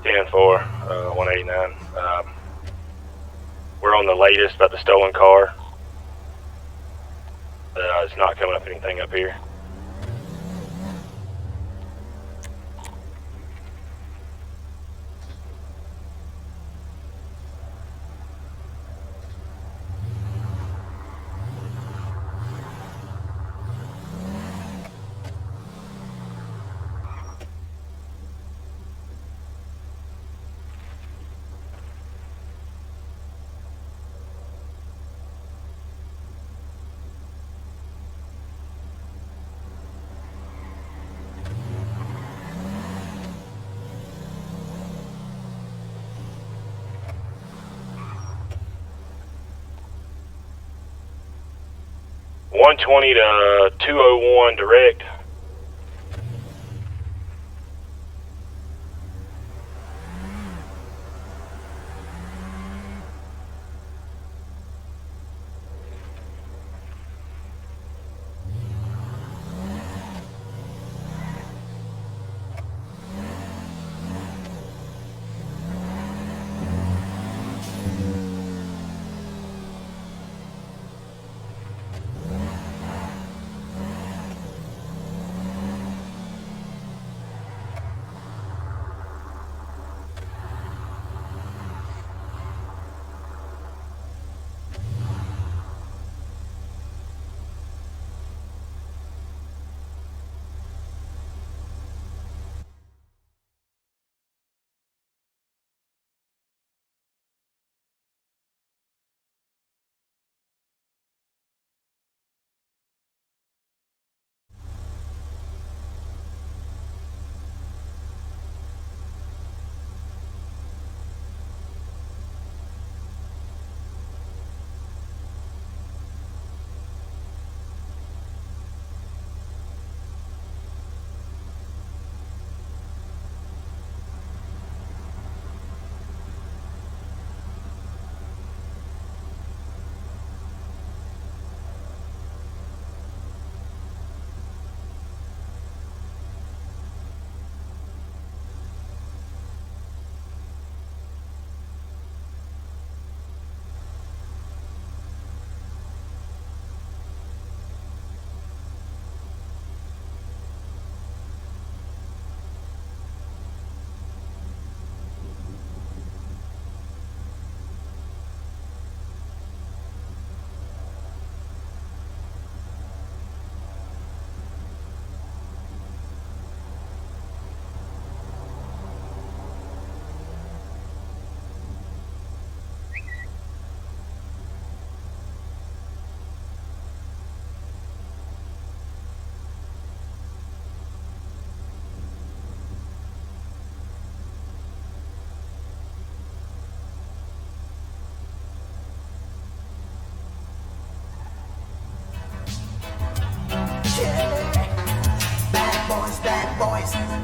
10-4, 189. We're on the latest about the stolen car. It's not coming up anything up here. .120 to 201 direct.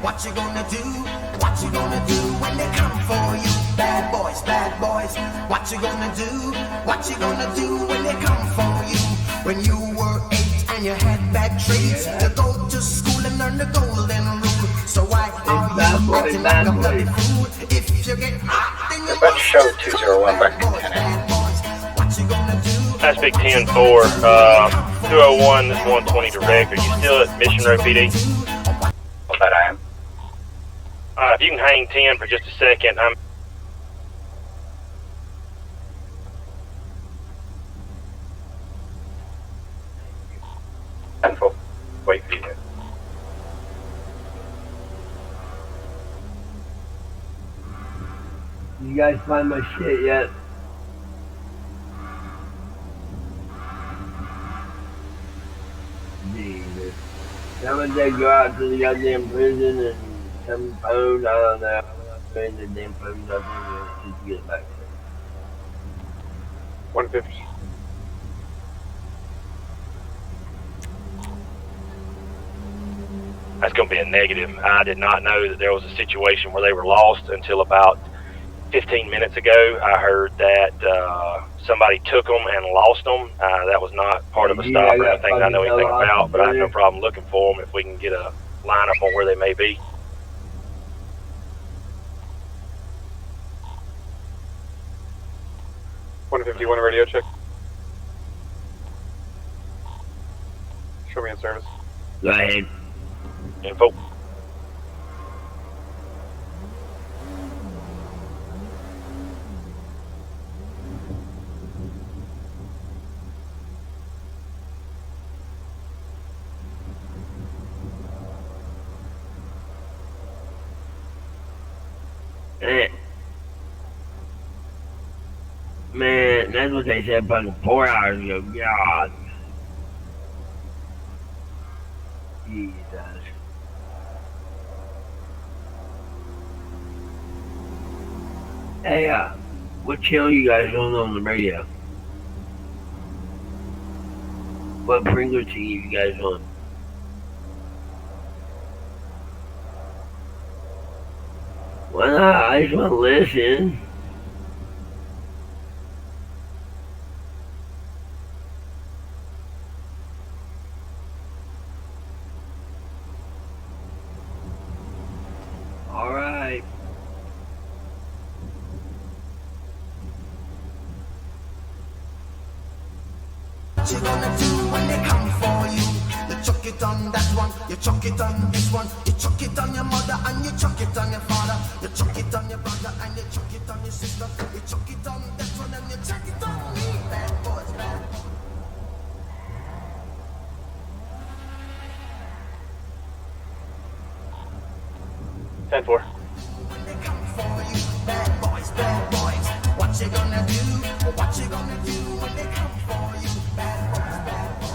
What you gonna do? What you gonna do when they come for you? Bad boys, what you gonna do? What you gonna do when they come for you? When you were 8 and you had bad traits, to go to school and learn the golden rule. So why are you acting like a bloody fool? If you get hot, then you must show 201 back in 10. What you gonna do? That's Big 10-4, 201, this 120 direct. Are you still at Mission Road PD? That I am. If you can hang 10 for just a second, I'm... Wait for you. You guys find my shit yet? How would they go out to the goddamn prison and some phone? I don't know. I went out there and the damn phones out there just to get it back to them. 150. That's going to be a negative. I did not know that there was a situation where they were lost until about 15 minutes ago. I heard that somebody took them and lost them. That was not part of a Yeah, stop I or got anything I know fucking anything lost, about, but I have no brother. problem looking for them if we can get a lineup on where they may be. $151 radio check. Show me in service. Go ahead. Info. Man, that's what they said fucking 4 hours ago. God. Jesus. Hey, what channel you guys on the radio? What frequency you guys on? Why not? I just want to listen. Alright. What you gonna do when they come for you? You chuck it on that one, you chuck it on this one, you chuck it on your mother and you chuck it on your father, you chuck it on your brother and you chuck it on your sister, you chuck it on that one and you chuck it on me. Bad boys, bad boys. Ten four. When they come for you, bad boys, bad boys. What you gonna do? What you gonna do when they come for you? Bad boys, bad boys.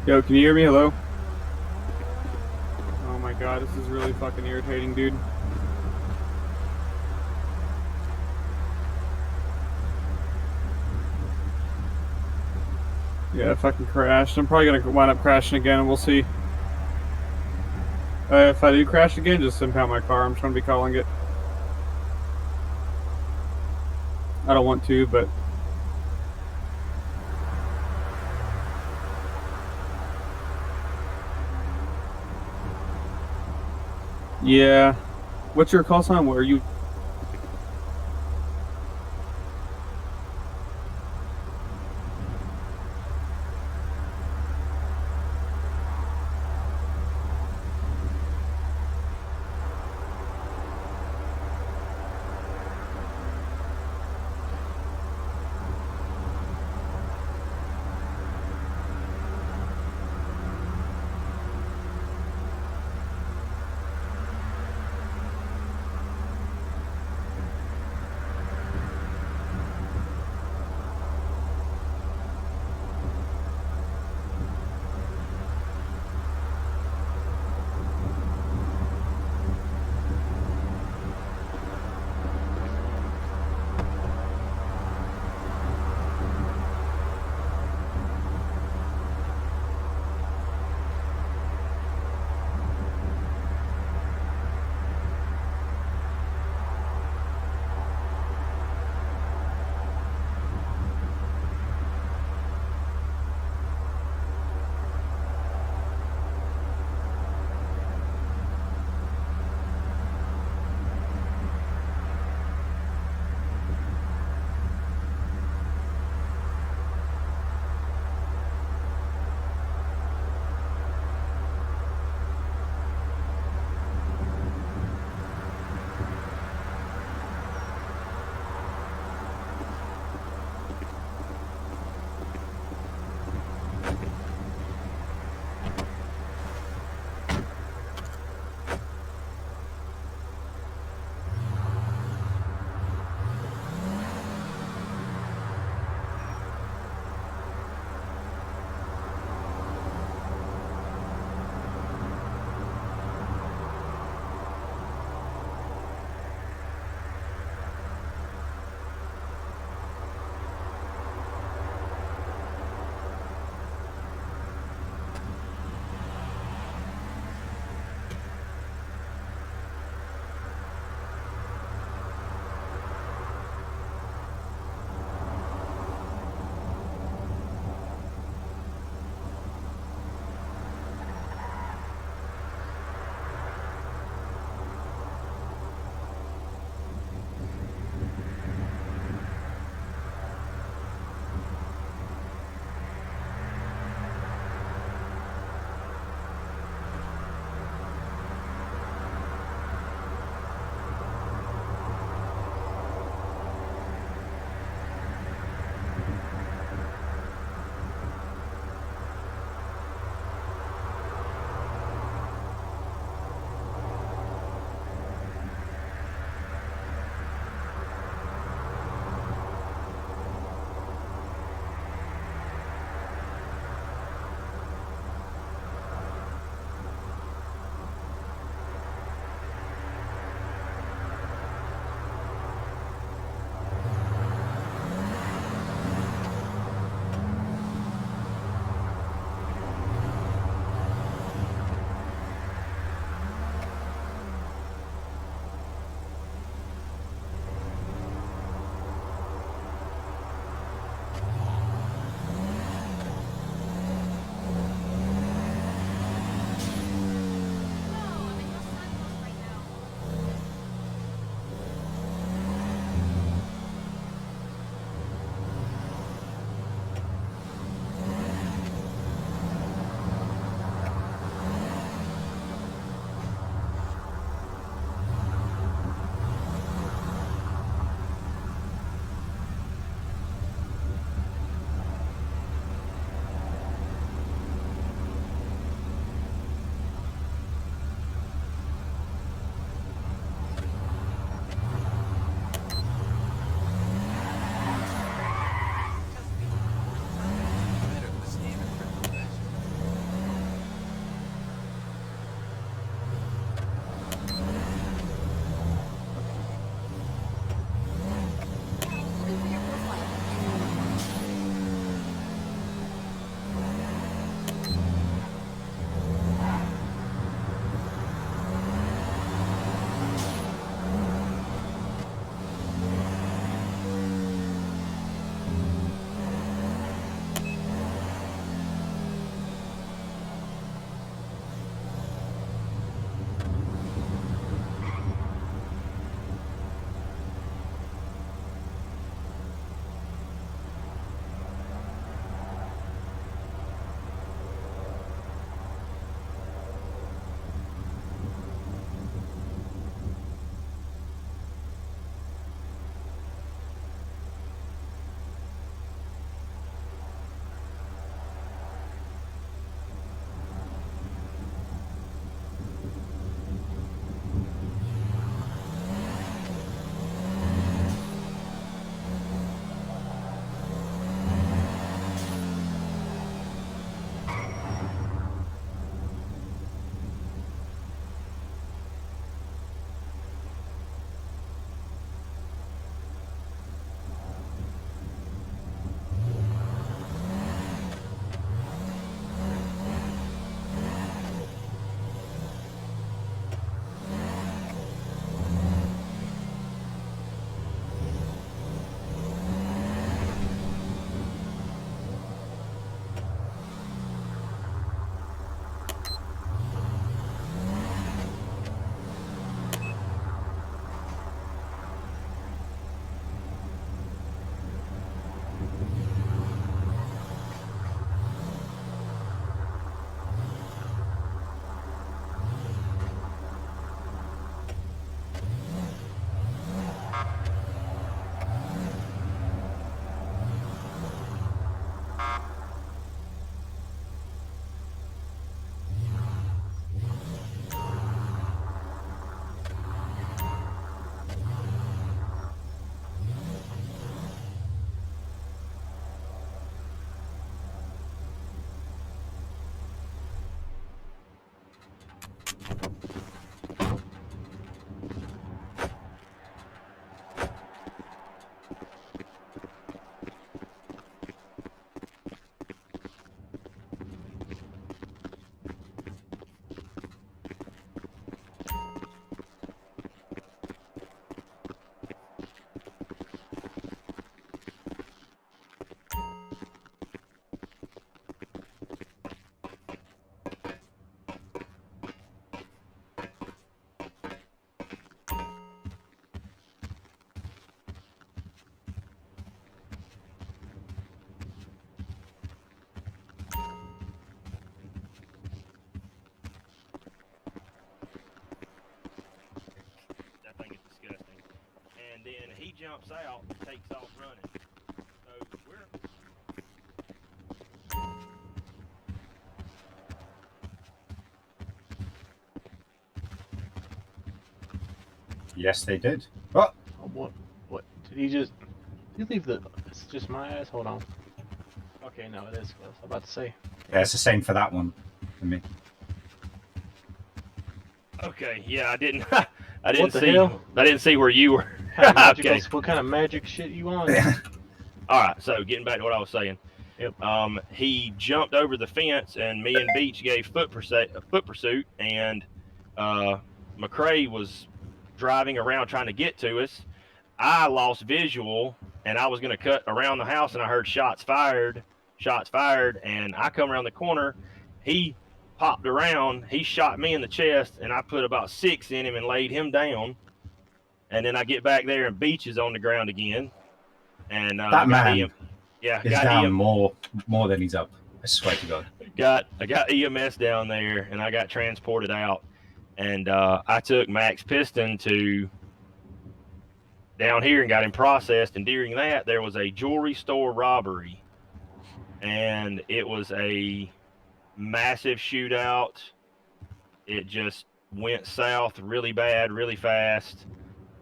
Yo, can you hear me? Hello? Oh my god, this is really fucking irritating, dude. Yeah, it fucking crashed. I'm probably gonna wind up crashing again, and we'll see. If I do crash again, just impound my car. I'm just gonna be calling it. I don't want to, but... Yeah. What's your call sign? Where are you? That thing is disgusting. And then he jumps out and takes off running. So we're Yes, they did. Oh, Oh, what? Did he just... Did he leave the... It's just my ass? Hold on. Okay, no, it is close. I'm about to say. yeah, it's the same for that one for me. okay. Yeah, I didn't. What the see. hell? I didn't see where you were. Hey, magical, Okay. what kind of magic shit you on? All right. So getting back to what I was saying. Yep. He jumped over the fence, and me and Beach gave foot pursuit, and McCrae was driving around trying to get to us. I lost visual, and I was going to cut around the house, and I heard shots fired, and I come around the corner. He popped around. He shot me in the chest, and I put about 6 in him and laid him down. And then I get back there, and Beach is on the ground again. And That man got is down more than he's up. I swear to God. I got EMS down there, and I got transported out. And I took Max Piston to down here and got him processed. And during that, there was a jewelry store robbery, and it was a massive shootout. It just went south really bad, really fast.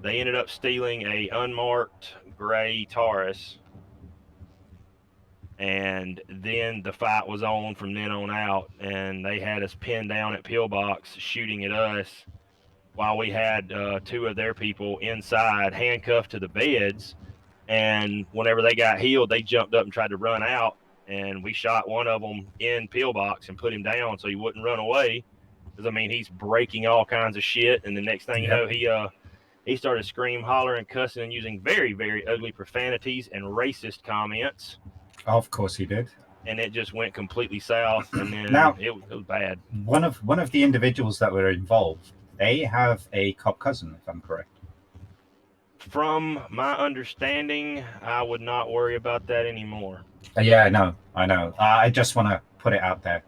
They ended up stealing a unmarked gray Taurus, and then the fight was on from then on out, and they had us pinned down at Pillbox shooting at us while we had 2 of their people inside handcuffed to the beds. And whenever they got healed, they jumped up and tried to run out, and we shot one of them in Pillbox and put him down so he wouldn't run away, because I mean, he's breaking all kinds of shit. And the next thing you know, he started scream, hollering, cussing, and using very, very ugly profanities and racist comments. Of course he did. And it just went completely south, and then Now, it was bad. One of the individuals that were involved, they have a cop cousin, if I'm correct. From my understanding, I would not worry about that anymore. Yeah, I know. I just want to put it out there.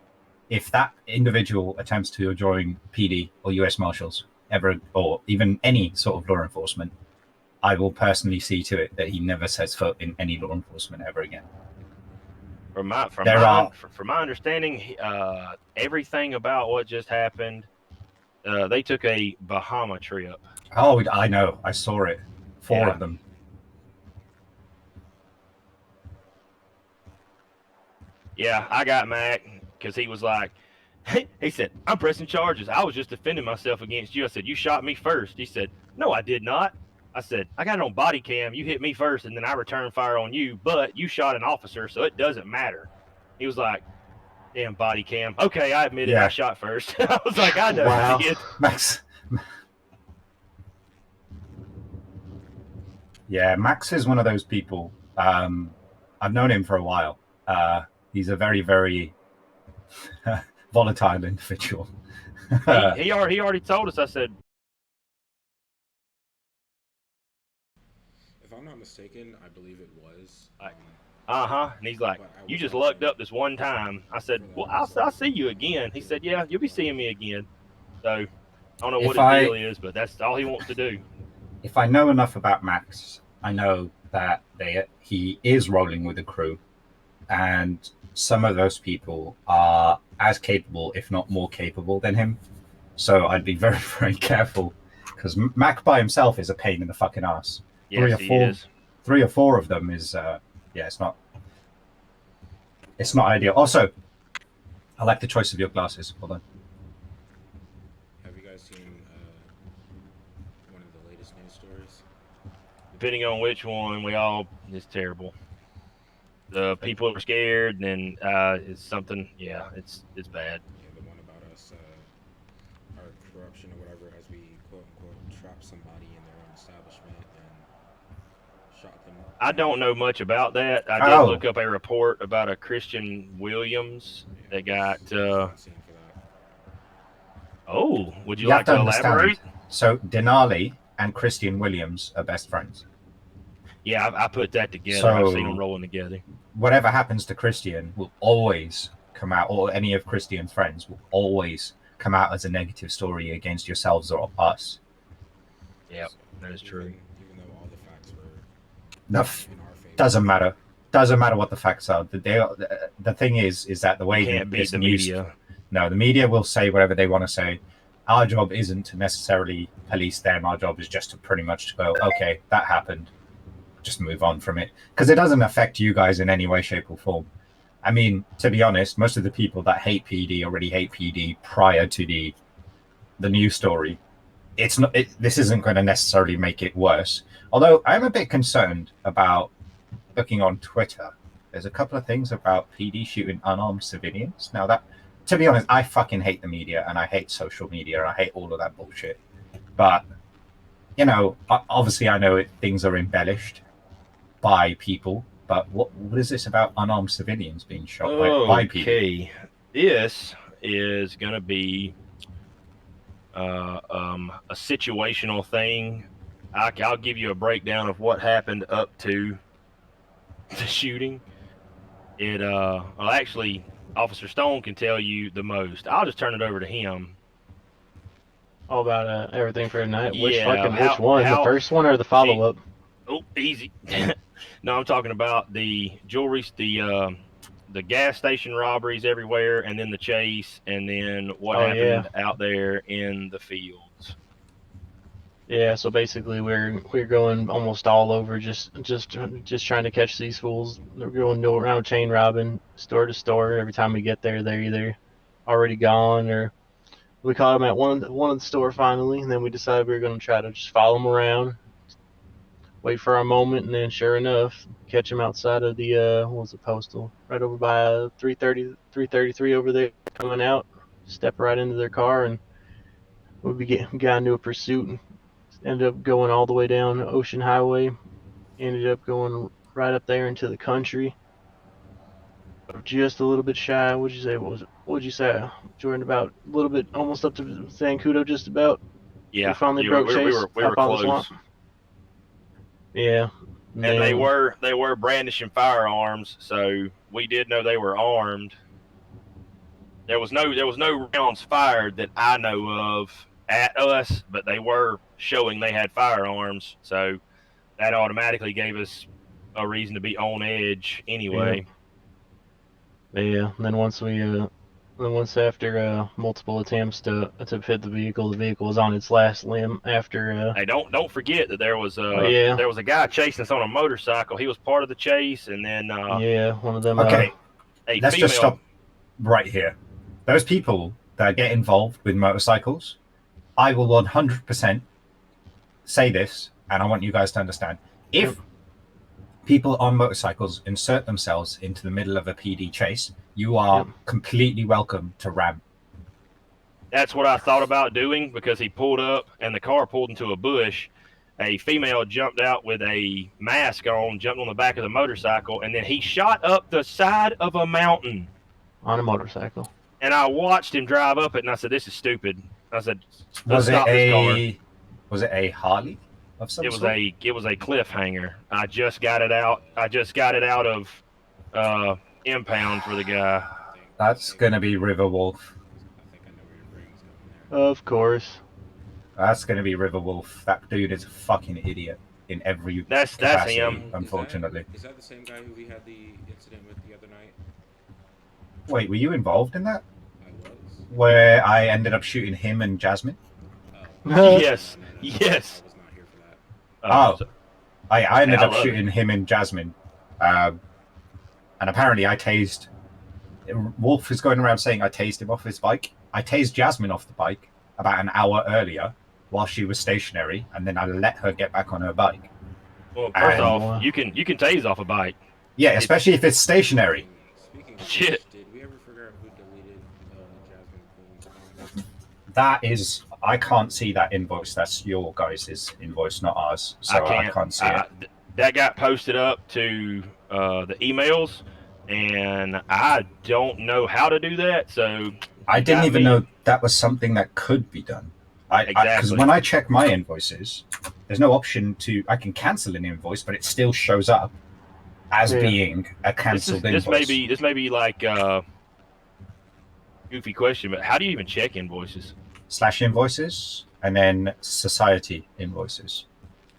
If that individual attempts to join PD or US Marshals ever, or even any sort of law enforcement, I will personally see to it that he never sets foot in any law enforcement ever again. From my understanding, everything about what just happened, they took a Bahama trip. Oh, I know. I saw it. 4 of them. Yeah, I got Mac because he was like, he said, I'm pressing charges. I was just defending myself against you. I said, you shot me first. He said, no, I did not. I said, I got it on body cam. You hit me first, and then I returned fire on you, but you shot an officer, so it doesn't matter. He was like, damn body cam. Okay, I admit it. I shot first. I was like, I know. Wow. You did. Max. Yeah, Max is one of those people. I've known him for a while. He's a very, very volatile individual. he already told us. I said, if I'm not mistaken, I believe it was. and he's like, you just lucked up this one time. I said, well, I'll see you again. He said, yeah, you'll be seeing me again. So I don't know what his deal is, but that's all he wants to do. If I know enough about Max, I know that he is rolling with a crew, and some of those people are as capable, if not more capable than him. So I'd be very, very careful, because Mac by himself is a pain in the fucking ass. Yes, he is. 3 or 4 of them is, it's not ideal. Also, I like the choice of your glasses. Hold on. Have you guys latest news stories? Depending on which one, it's terrible. The people are scared, and it's something. Yeah, it's bad. Yeah, the one about us, our corruption or whatever, as we quote unquote trapped somebody in their own establishment and shot them. I don't know much about that. I did Oh. look up a report about a Christian Williams that got. On scene for that. Oh, would you You have like to to understand. elaborate? So Denali and Christian Williams are best friends. Yeah, I put that together. So- I've seen them rolling together. Whatever happens to Christian will always come out, or any of Christian's friends will always come out as a negative story against yourselves or us. Yeah, that is true. Even though all the facts were The in our favor. doesn't matter. Doesn't matter what the facts are. The thing is that the way Can't beat this the news, media. no, the media will say whatever they want to say. Our job isn't to necessarily police them. Our job is just to pretty much go, okay, that happened. Just move on from it. Because it doesn't affect you guys in any way, shape, or form. I mean, to be honest, most of the people that hate PD already hate PD prior to the news story. It's not. This isn't going to necessarily make it worse. Although I'm a bit concerned about looking on Twitter. There's a couple of things about PD shooting unarmed civilians. Now that, to be honest, I fucking hate the media and I hate social media and I hate all of that bullshit. But, you know, obviously I know things are embellished by people, but what is this about unarmed civilians being shot by PD? Okay, this is going to be a situational thing. I'll give you a breakdown of what happened up to the shooting. Well, actually, Officer Stone can tell you the most. I'll just turn it over to him. All about everything for tonight. Which Yeah, which one? The first one or the follow up? Oh, easy. No, I'm talking about the jewelry, the gas station robberies everywhere, and then the chase, and then what happened out there in the fields. Yeah, so basically we're going almost all over, just trying to catch these fools. They're going around chain robbing, store to store. Every time we get there, they're either already gone or we caught them at one of the store finally, and then we decided we were going to try to just follow them around, wait for our moment, and then sure enough, catch them outside of the what was it, postal, right over by 333 over there, coming out, step right into their car, and we got into a pursuit and ended up going all the way down Ocean Highway, ended up going right up there into the country. Just a little bit shy. What'd you say? What would you say, Jordan? About a little bit, almost up to Zancudo, just about. Yeah, we finally broke chase. We were close. Yeah, and they were brandishing firearms, so we did know they were armed. There was no rounds fired that I know of at us, but they were showing they had firearms, so that automatically gave us a reason to be on edge anyway. Yeah. And then once after multiple attempts to hit the vehicle was on its last limb after. Hey, don't forget that there was a guy chasing us on a motorcycle. He was part of the chase, and then one of them. Okay, let's female. just stop right here. Those people that get involved with motorcycles, I will 100% say this, and I want you guys to understand. If people on motorcycles insert themselves into the middle of a PD chase, you are completely welcome to ram. That's what I thought about doing, because he pulled up and the car pulled into a bush. A female jumped out with a mask on, jumped on the back of the motorcycle, and then he shot up the side of a mountain on a motorcycle. And I watched him drive up it, and I said, "This is stupid." I said, Was it a Harley of some sort? It was a cliffhanger. I just got it out of impound for the guy. That's gonna be Riverwolf. Of course. That's gonna be Riverwolf. That dude is a fucking idiot in every that's him. Unfortunately. Is that the same guy who we had the incident with the other night? Wait, were you involved in that? I was. Where I ended up shooting him and Jasmine? Yes. I was not here for that. I ended up shooting him and Jasmine. And apparently I tased... Wolf is going around saying I tased him off his bike. I tased Jasmine off the bike about an hour earlier, while she was stationary, and then I let her get back on her bike. Well, first And- off, you can tase off a bike. Yeah, especially if it's stationary. Speaking of Shit. which, did we ever figure out who deleted Jasmine Queen's account? That is, I can't see that invoice. That's your guys' invoice, not ours. So I can't see it. That got posted up to the emails, and I don't know how to do that. So I didn't even know that was something that could be done. Because Exactly. when I check my invoices, there's no option to. I can cancel an invoice, but it still shows up as being a cancelled invoice. This may be like goofy question, but how do you even check invoices? / invoices and then society invoices,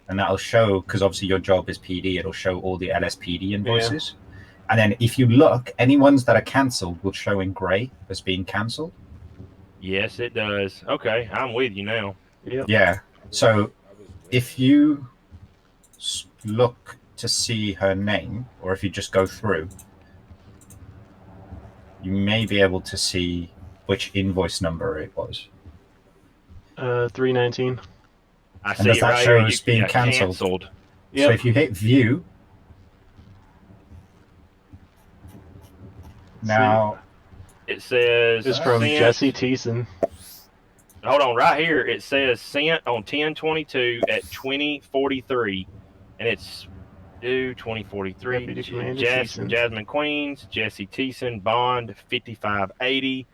and that'll show, because obviously your job is PD, it'll show all the LSPD invoices. And then if you look, any ones that are cancelled will show in grey as being cancelled. Yes, it does. Okay, I'm with you now. Yeah, so if you look to see her name, or if you just go through, you may be able to see which invoice number it was. 319. I And see does it that right show here. as being cancelled? So Yep. if you hit view, now it says It's from sent- Jesse Teeson. Hold on, right here it says sent on 10/22 at 20:43, and it's due 2043. Deputy Commander Teeson. Jasmine Queens, Jesse Teeson, bond 5580,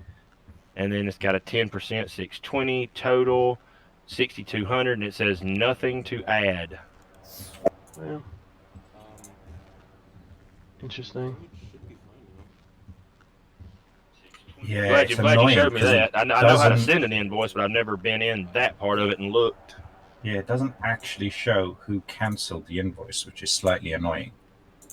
and then it's got a 10% 620 total 6200, and it says nothing to add. Well, interesting. yeah, Glad it's you annoying showed me 'cause that. it I know how to doesn't- send an invoice, but I've never been in that part of it and looked. Yeah, it doesn't actually show who cancelled the invoice, which is slightly annoying.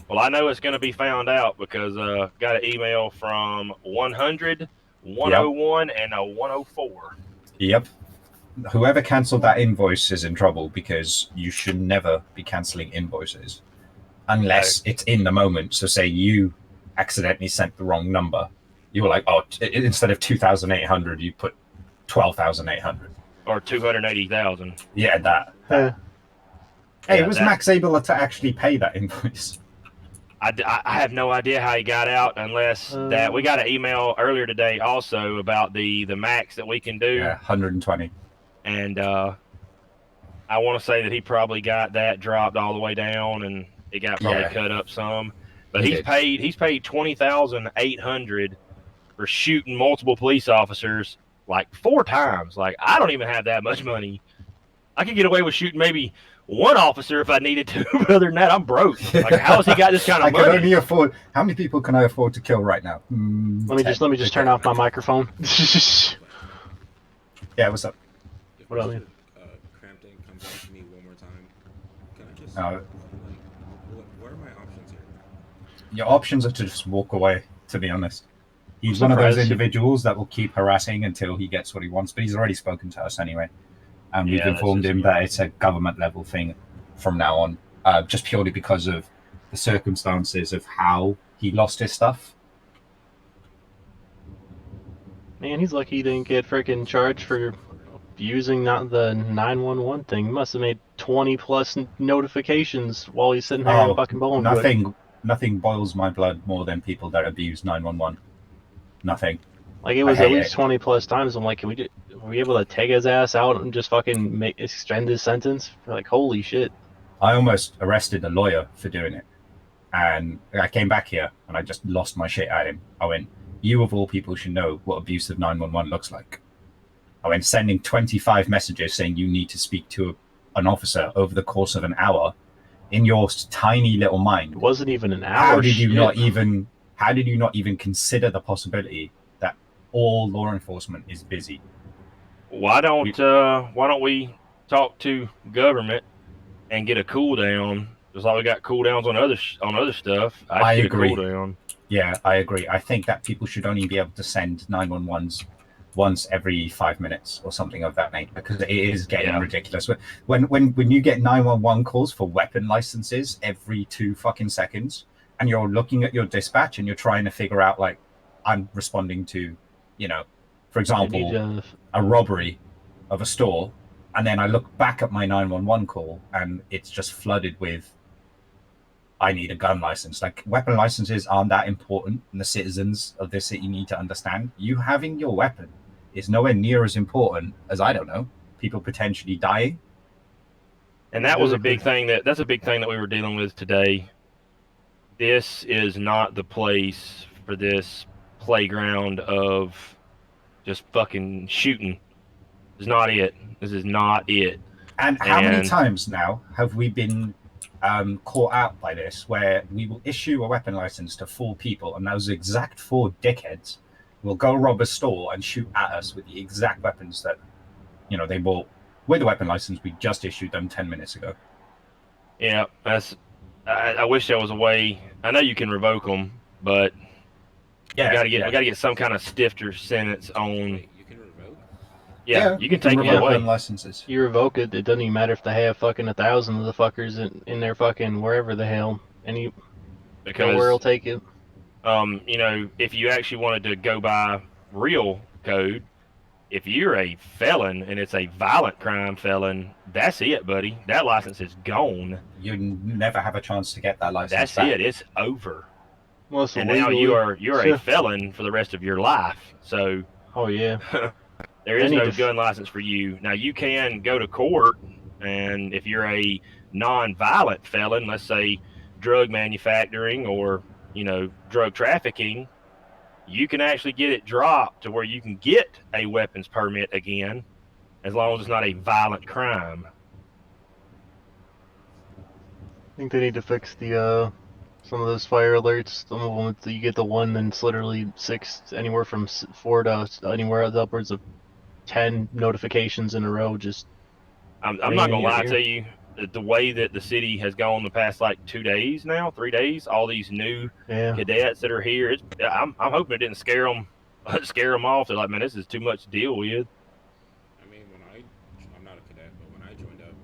Well, I know it's going to be found out because got an email from 100, 101, and a 104. Yep. Whoever cancelled that invoice is in trouble, because you should never be cancelling invoices unless it's in the moment. So say you accidentally sent the wrong number. You were like, oh, instead of 2,800, you put 12,800. Or 280,000. Yeah, that. Yeah. Hey, Yeah, was that- Max able to actually pay that invoice? I have no idea how he got out, unless that we got an email earlier today also about the max that we can do. Yeah, 120. And I want to say that he probably got that dropped all the way down, and it got probably cut up some. But He he's paid 20,800 for shooting multiple police officers like 4 times. Like, I don't even have that much money. I could get away with shooting maybe one officer if I needed to, but other than that, I'm broke. Like, how has he got this kind of I money? can only afford. How many people can I afford to kill right now? Let me just turn off my microphone. Yeah, what's up? If What up, Mr. man? Crampton comes up to me one more time, can I just No. what are my options here? Your options are to just walk away, to be honest. He's I'm one of those surprised he- individuals that will keep harassing until he gets what he wants, but he's already spoken to us anyway. And we've Yeah, that's informed just him me. that it's a government level thing from now on, just purely because of the circumstances of how he lost his stuff. Man, he's lucky he didn't get freaking charged for using not the 911 thing. He must have made 20 plus notifications while he's sitting there in fucking Bolingbrook. Nothing boils my blood more than people that abuse 911. Nothing. Like, it was I at hate least it. 20 plus times. I'm like, were we able to take his ass out and just fucking extend his sentence? We're like, holy shit. I almost arrested a lawyer for doing it. And I came back here and I just lost my shit at him. I went, you of all people should know what abusive 911 looks like. I went sending 25 messages saying you need to speak to an officer over the course of an hour in your tiny little mind. It wasn't even an hour. How did you shit. not even consider the possibility that all law enforcement is busy? Why don't we talk to government and get a cool down? Just like we got cool downs on other stuff. I get agree. A cool down. Yeah, I agree. I think that people should only be able to send 911s once every 5 minutes or something of that nature, because it is getting ridiculous. When you get 911 calls for weapon licenses every 2 fucking seconds, and you're looking at your dispatch and you're trying to figure out, like, I'm responding to, for example, a robbery of a store, And then I look back at my 911 call, and it's just flooded with, I need a gun license. Like, weapon licenses aren't that important, and the citizens of this city need to understand. You having your weapon is nowhere near as important as, I don't know, people potentially dying. And that was a big thing that's a big thing that we were dealing with today. This is not the place for this playground of just fucking shooting. This is not it. This is not it. And how many times now have we been caught out by this, where we will issue a weapon license to 4 people, and those exact 4 dickheads will go rob a store and shoot at us with the exact weapons that, you know, they bought with the weapon license we just issued them 10 minutes ago. Yeah, I wish there was a way. I know you can revoke them, but we gotta get some kind of stifter sentence on. Wait, you can revoke? Yeah, you can take them away. Licenses. You revoke it. It doesn't even matter if they have fucking 1,000 of the fuckers in their fucking wherever the hell. Because nowhere will take it. You know, if you actually wanted to go by real code, if you're a felon and it's a violent crime felon, that's it, buddy. That license is gone. You never have a chance to get that license. That's back. it. It's over. Well, and now you're a felon for the rest of your life. So. Oh yeah. There is no gun license for you. Now, you can go to court, and if you're a non-violent felon, let's say drug manufacturing or, you know, drug trafficking, you can actually get it dropped to where you can get a weapons permit again, as long as it's not a violent crime. I think they need to fix the some of those fire alerts. Some of them, you get the one, then it's literally 6, anywhere from 4 to anywhere upwards of 10 notifications in a row. Just I'm not gonna lie to you, the way that the city has gone the past like 2 days now, 3 days, all these new cadets that are here, I'm hoping it didn't scare them off. They're like, man, this is too much to deal with. I mean, I'm not a cadet, but when I joined up,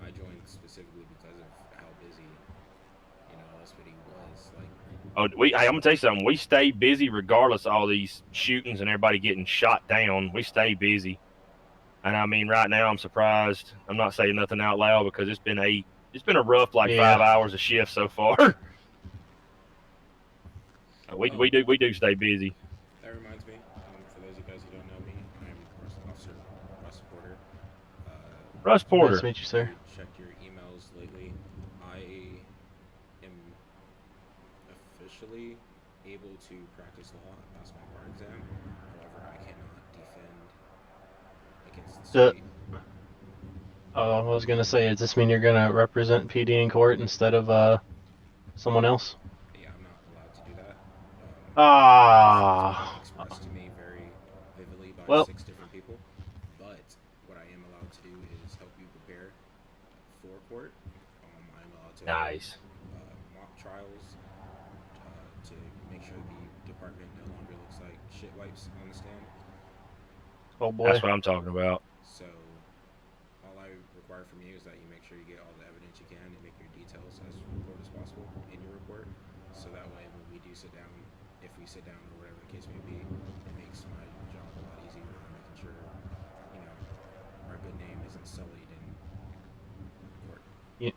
I joined specifically because of how busy, you know, LSPD was. Like, I'm gonna tell you something. We stay busy regardless of all these shootings and everybody getting shot down. We stay busy, and I mean, right now I'm surprised. I'm not saying nothing out loud because it's been a rough 5 hours of shift so far. We do stay busy. That reminds me, for those of you guys who don't know me, I'm Officer Russ Porter. Russ Porter. Nice to meet you, sir. Checked your emails lately. I am officially able to practice law and pass my bar exam. However, I cannot defend against the state. I was gonna say, does this mean you're gonna represent PD in court instead of someone else? Yeah, I'm not allowed to do that. Expressed to me very vividly by 6 different people. But what I am allowed to do is help you prepare for court. I am allowed to mock trials to make sure the department no longer looks like shit wipes on the stand. Oh boy. That's what I'm talking about. So all I require from you is that you make sure you get all the evidence you can and make your details as report as possible in your report. So that way when we do sit down, if we sit down or whatever the case may be, it makes my job a lot easier and making sure, you know, our good name isn't sullied in court. Yeah.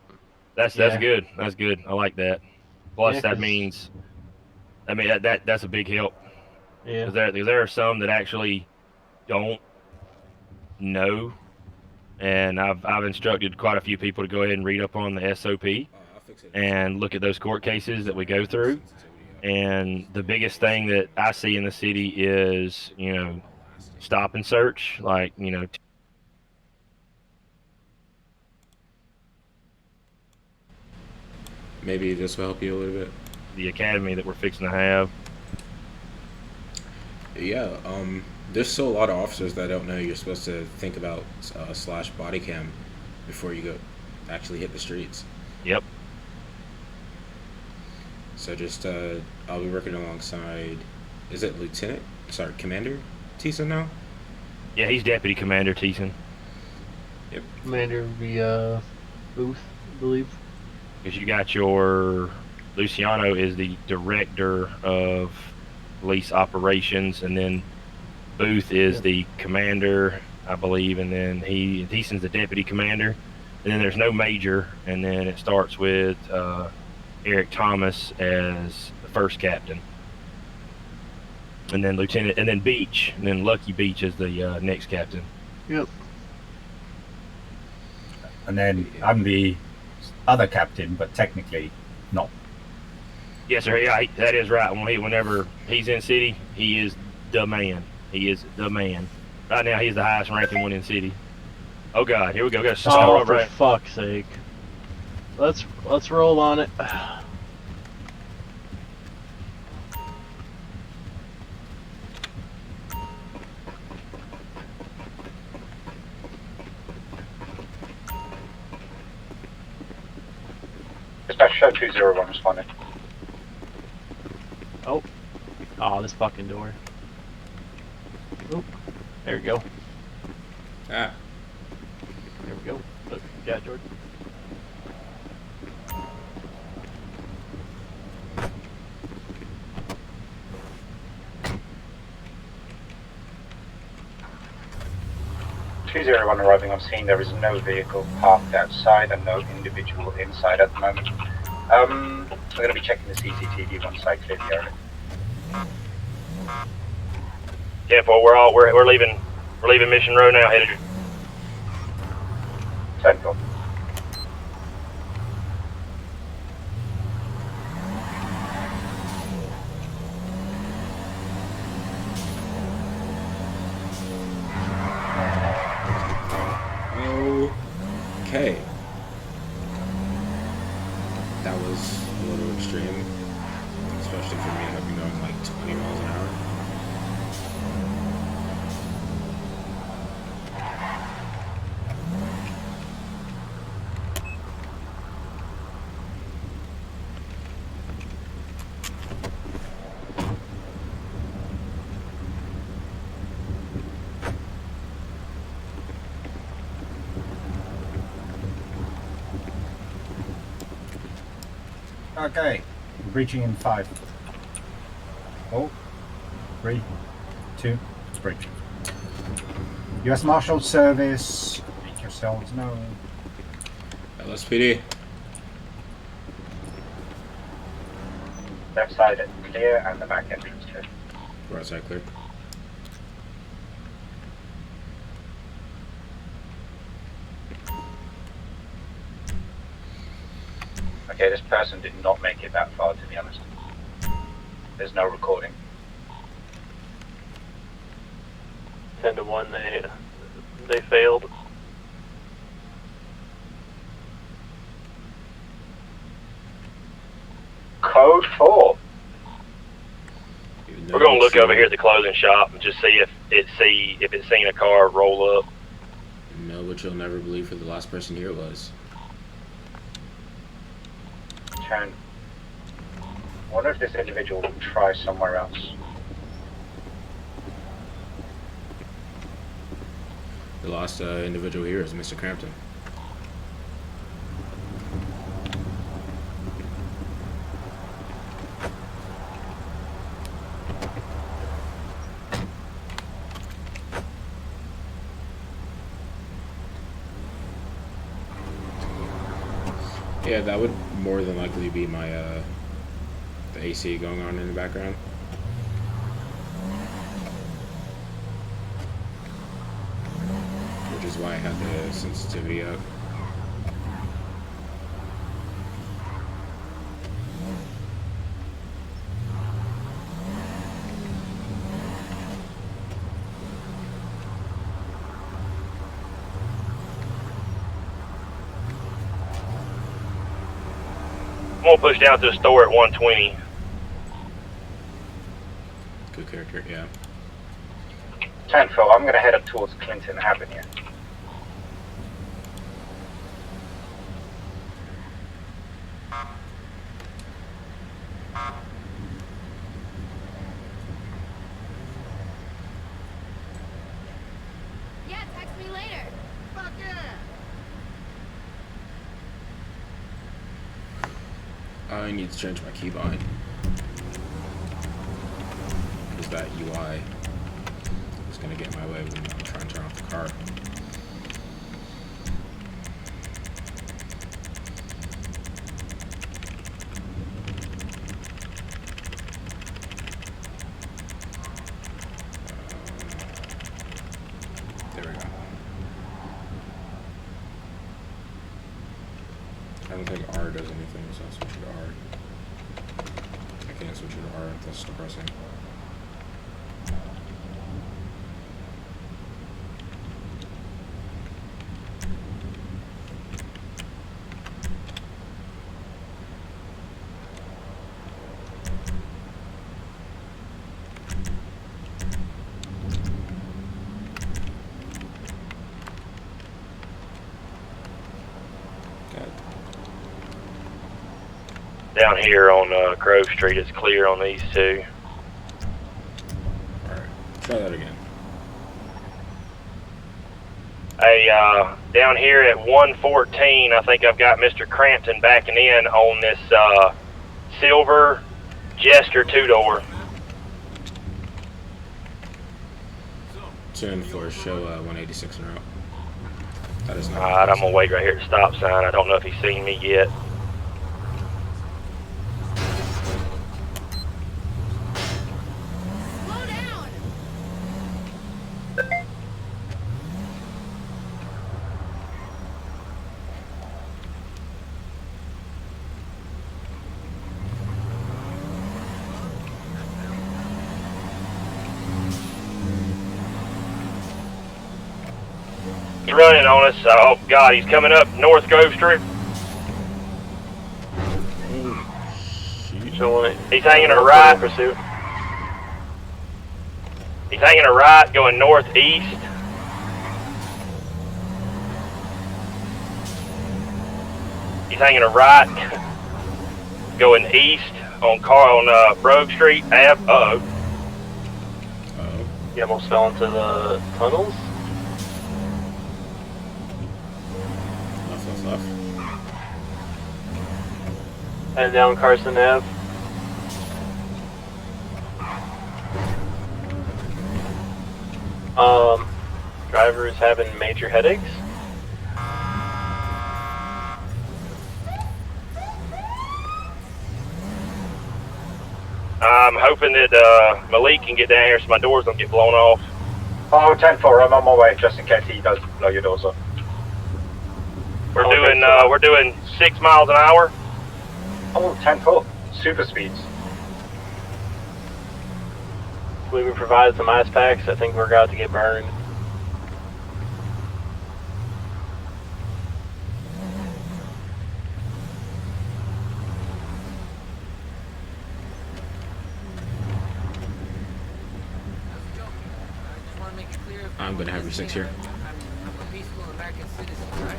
That's good. That's good. I like that. Plus, that means, that's a big help. Yeah. Because there are some that actually don't know, and I've instructed quite a few people to go ahead and read up on the SOP and look at those court cases that we go through. And the biggest thing that I see in the city is, you know, stop and search, like, you know. Maybe this will help you a little bit. The academy that we're fixing to have. Yeah, there's still a lot of officers that don't know you're supposed to think about slash body cam before you go actually hit the streets. Yep. So just I'll be working alongside, is it Commander Thiessen now? Yeah, he's Deputy Commander Thiessen. Yep. Commander via Booth, I believe. Because you got your Luciano is the director of police operations, and then Booth is the commander, I believe, and then he sends the deputy commander, and then there's no major, and then it starts with Eric Thomas as the first captain, and then lieutenant, and then Beach, and then Lucky Beach is the next captain. Yep. And then I'm the other captain, but technically not. Yes, sir. Yeah, that is right. Whenever he's in city, he is the man. He is the man. Right now, he's the highest ranking one in city. Oh God, here we go. Got a Oh, over for fuck's sake! Let's roll on it. Dispatch show 201 responding. Oh, this fucking door. Oop. There we go. Ah. There we go. Look, yeah, Jordan. (201) arriving on scene. There is no vehicle parked outside and no individual inside at the moment. I'm going to be checking the CCTV once I clear the area. 10-4, we're leaving Mission Row now, headed. 10-4. Okay. That was a little extreme, especially for me. I've been going like 20 miles an hour. Okay, breaching in 5. 4, 3, 2, breach. U.S. Marshal Service, make yourselves known. LSPD. Left side clear and the back entrance clear. Right side clear. Okay, this person did not make it that far, to be honest. There's no recording. 10-1, they failed. Code 4. We're gonna look over here at the clothing shop and just see if it's seen a car roll up. No, but you'll never believe who the last person here was. I wonder if this individual will try somewhere else. The last individual here is Mr. Crampton. Yeah, that would more than likely be my the AC going on in the background. Which is why I had the sensitivity up. I'm gonna push down to the store at 120. Good character, yeah. 10-4, I'm going to head up towards Clinton Avenue. Yeah, text me later. Fuck yeah. I need to change my keybind. Because that UI is gonna get in my way when I'm trying to turn off the car. There we go. I don't think R does anything, so I'll switch it to R. I can't switch it to R, that's depressing. Down here on Grove Street, it's clear on these two. Alright, try that again. Hey, down here at 114, I think I've got Mr. Crampton backing in on this silver Jester two-door. 2 and 4 show 186 en route. That is not. Alright, I'm gonna wait right here at the stop sign. I don't know if he's seen me yet. Slow down. He's running on us. Oh God, he's coming up North Grove Street. Showing it. He's hanging a right. Pursuit. He's hanging a right going northeast. He's hanging a right going east on Brogue Street. Ave. Uh-oh. Uh-oh. You almost fell into the tunnels. Left. And down Carson Ave. Driver is having major headaches. I'm hoping that Malik can get down here so my doors don't get blown off. Oh, 10-4, I'm on my way, just in case he does blow your doors up. We're doing 6 miles an hour. Oh, 10-4, super speeds. We were provided some ice packs. I think we're about to get burned. I'm gonna have your 6 here. I'm a peaceful American citizen, right?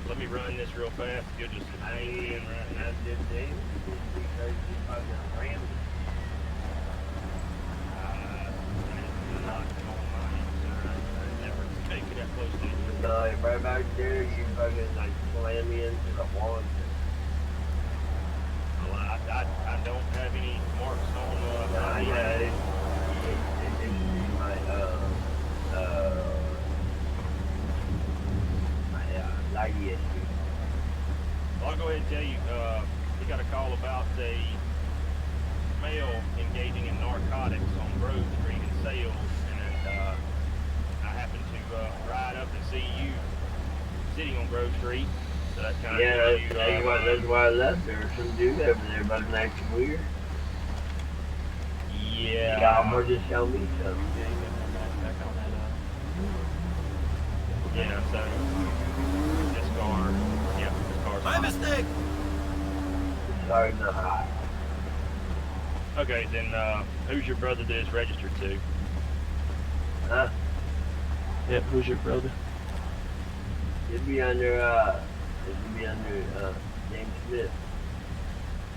Let me run this real fast. You'll just hang in right now. Right back there, you fucking like slam me into the wall. Well, I don't have any marks on Yeah, my laggy issue. I'll go tell you, we got a call about a male engaging in narcotics on Grove Street in Sales, and I happened to ride up and see you sitting on Grove Street. So that kind Yeah, of gives you, that's why I left. There was some dude over there about an acting weird. yeah. Y'all more just tell me something. Yeah, so this car, yeah, this car's My hot. mistake. Sorry, not hot. Okay, then who's your brother that is registered to? Huh? Yep, who's your brother? It'd be under James Smith.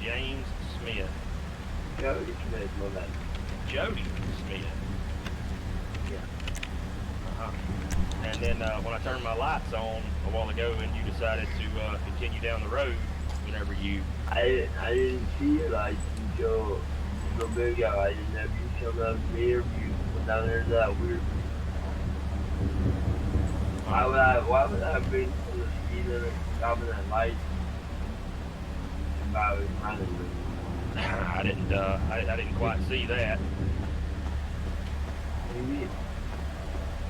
James Smith. Jody Smith, my bad. Jody Smith. Yeah. Uh-huh. And then when I turned my lights on a while ago and you decided to continue down the road whenever you... I didn't see it like until a bit ago. I didn't know if you come up to me or if you went down there to that weird. Why would I bring from the speed limit stopping at light? If I was running. I didn't quite see that. Maybe.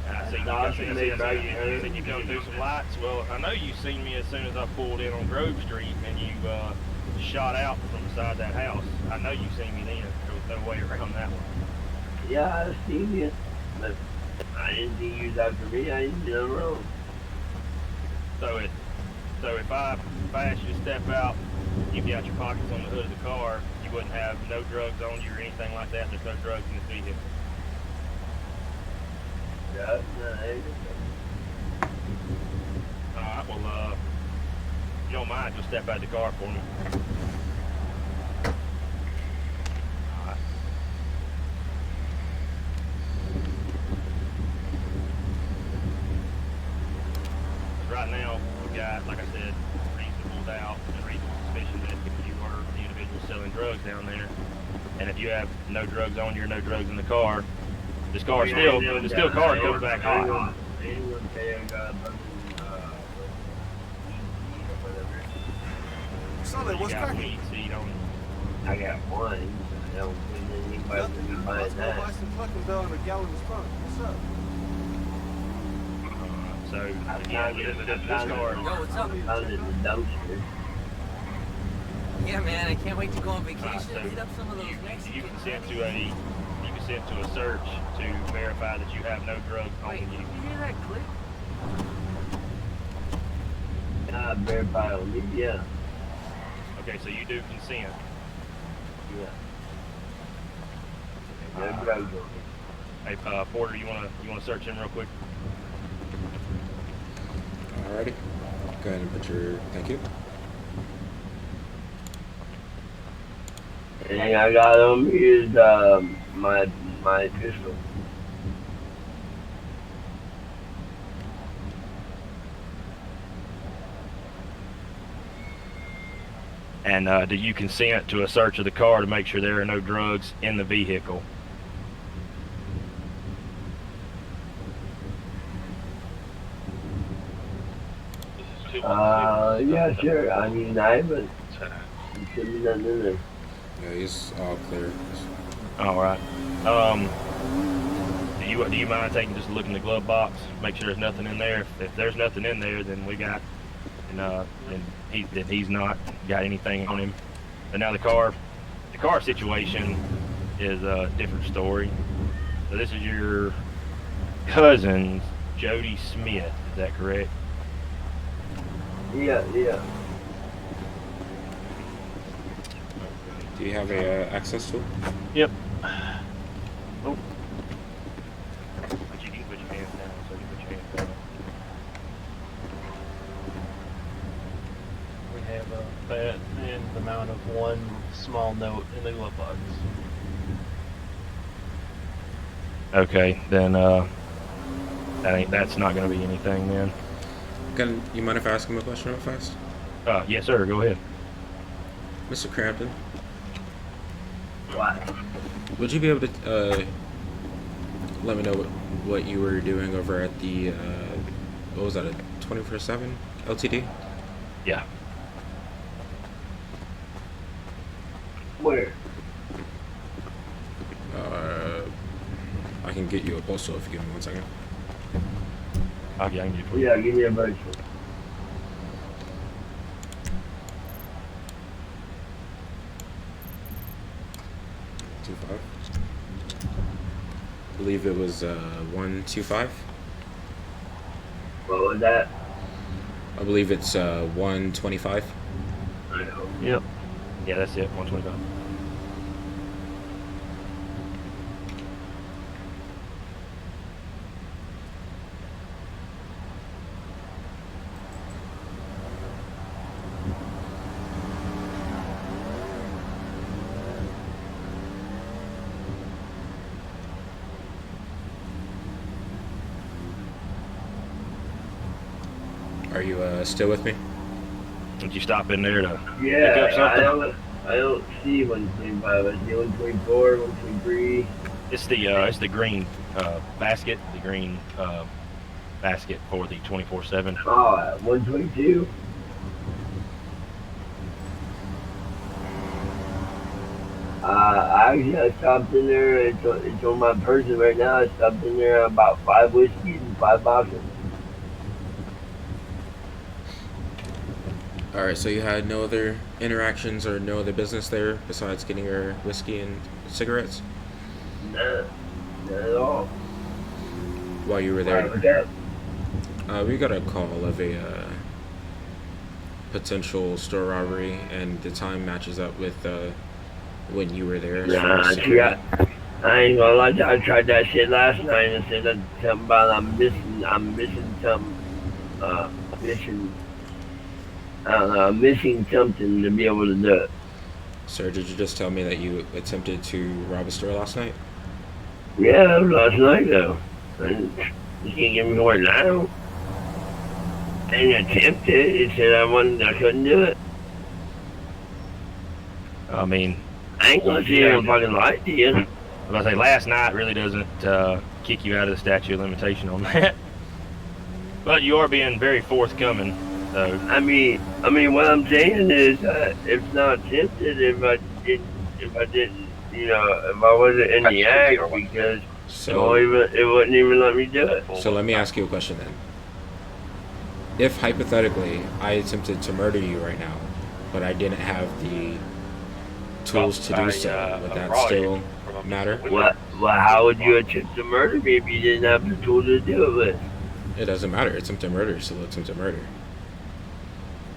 I see you come through some lights. Well, I know you seen me as soon as I pulled in on Grove Street and you shot out from beside that house. I know you seen me then. There was no way around that one. Yeah, I seen you, but I didn't think you was after me. I didn't do nothing wrong. So if I asked you to step out, you've got your pockets on the hood of the car, you wouldn't have no drugs on you or anything like that. There's no drugs in the vehicle. Yeah, no, I ain't Alright, well, if you don't mind, just step out of the car for me. Alright. Right now, we've got, like I said, reasonable doubt and reasonable suspicion that you were the individual selling drugs down there. And if you have no drugs on you or no drugs in the car, this car car comes back hot. Anyone say I got a bunch of whatever. Sully, what's You got cracking? weed seed on you. I got one. I don't think anybody would be buying Let's go that. buy some fucking bell and a gallon of spunk. What's up? So again, this car. Yo, what's up? I found it in the dumpster. Yeah, man, I can't wait to go on vacation So and hit up some of those you Mexicans. consent to a search to verify that you have no drugs on Wait, you. did you hear that click? I verified on me, yeah. Okay, so you do consent. Yeah. No drugs on me. Hey, Porter, you wanna search him real quick? Alrighty. Go ahead and put your. Thank you. Anything I got on me is my pistol. And do you consent to a search of the car to make sure there are no drugs in the vehicle? Yeah, sure. I mean, I haven't. There should be nothing in there. Yeah, he's all clear. All right. Do you mind taking just a look in the glove box, make sure there's nothing in there? If there's nothing in there, then we got, then he's not got anything on him. But now the car situation is a different story. So this is your cousin, Jody Smith. Is that correct? Yeah. Do you have a access tool? Yep. Oh. But you can put your hands down, so you put your hands down. We have that and the amount of one small note in the glove box. Okay, then that's not going to be anything then. You mind if I ask him a question real fast? Yes, sir. Go ahead. Mr. Crampton, What? would you be able to let me know what you were doing over at the what was that, a 24/7 LTD? Yeah. Where? I can get you a postal if you give me 1 second. Okay, I can get it. Yeah, give me a virtual. I believe it was 125. What was that? I believe it's 125. I know. Yep. Yeah, that's it. 125. Are you still with me? Did you stop in there to Yeah, pick up something? I don't see 125. I see 124, 123. It's the green basket, the green basket for the 24/7. Oh, 122. Actually, I stopped in there. It's on my person right now. I stopped in there about 5 whiskeys and 5 boxes. All right. So you had no other interactions or no other business there besides getting your whiskey and cigarettes Nah, not at all. while you were Why, what's there. that? We got a call of a potential store robbery, and the time matches up with when you were there. Nah, see, I ain't gonna lie to you. I tried that shit last night and said that something about I'm missing something, missing, I don't know, I'm missing something to be able to do it. Sir, did you just tell me that you attempted to rob a store last night? Yeah, that was last night though. You can't get me more now. I didn't attempt it. It said I couldn't do it. I mean, I ain't gonna sit here and fucking lie to you. I was about to say, last night really doesn't kick you out of the statute of limitation on that. But you are being very forthcoming, though. I mean, what I'm saying is, it's not attempted if I didn't, you know, if I wasn't in the act because it wouldn't even let me do it. So let me ask you a question then. If hypothetically I attempted to murder you right now, but I didn't have the tools to do so, would that still matter? Well, how would you attempt to murder me if you didn't have the tools to do it with? It doesn't matter. Attempted murder is still attempted murder.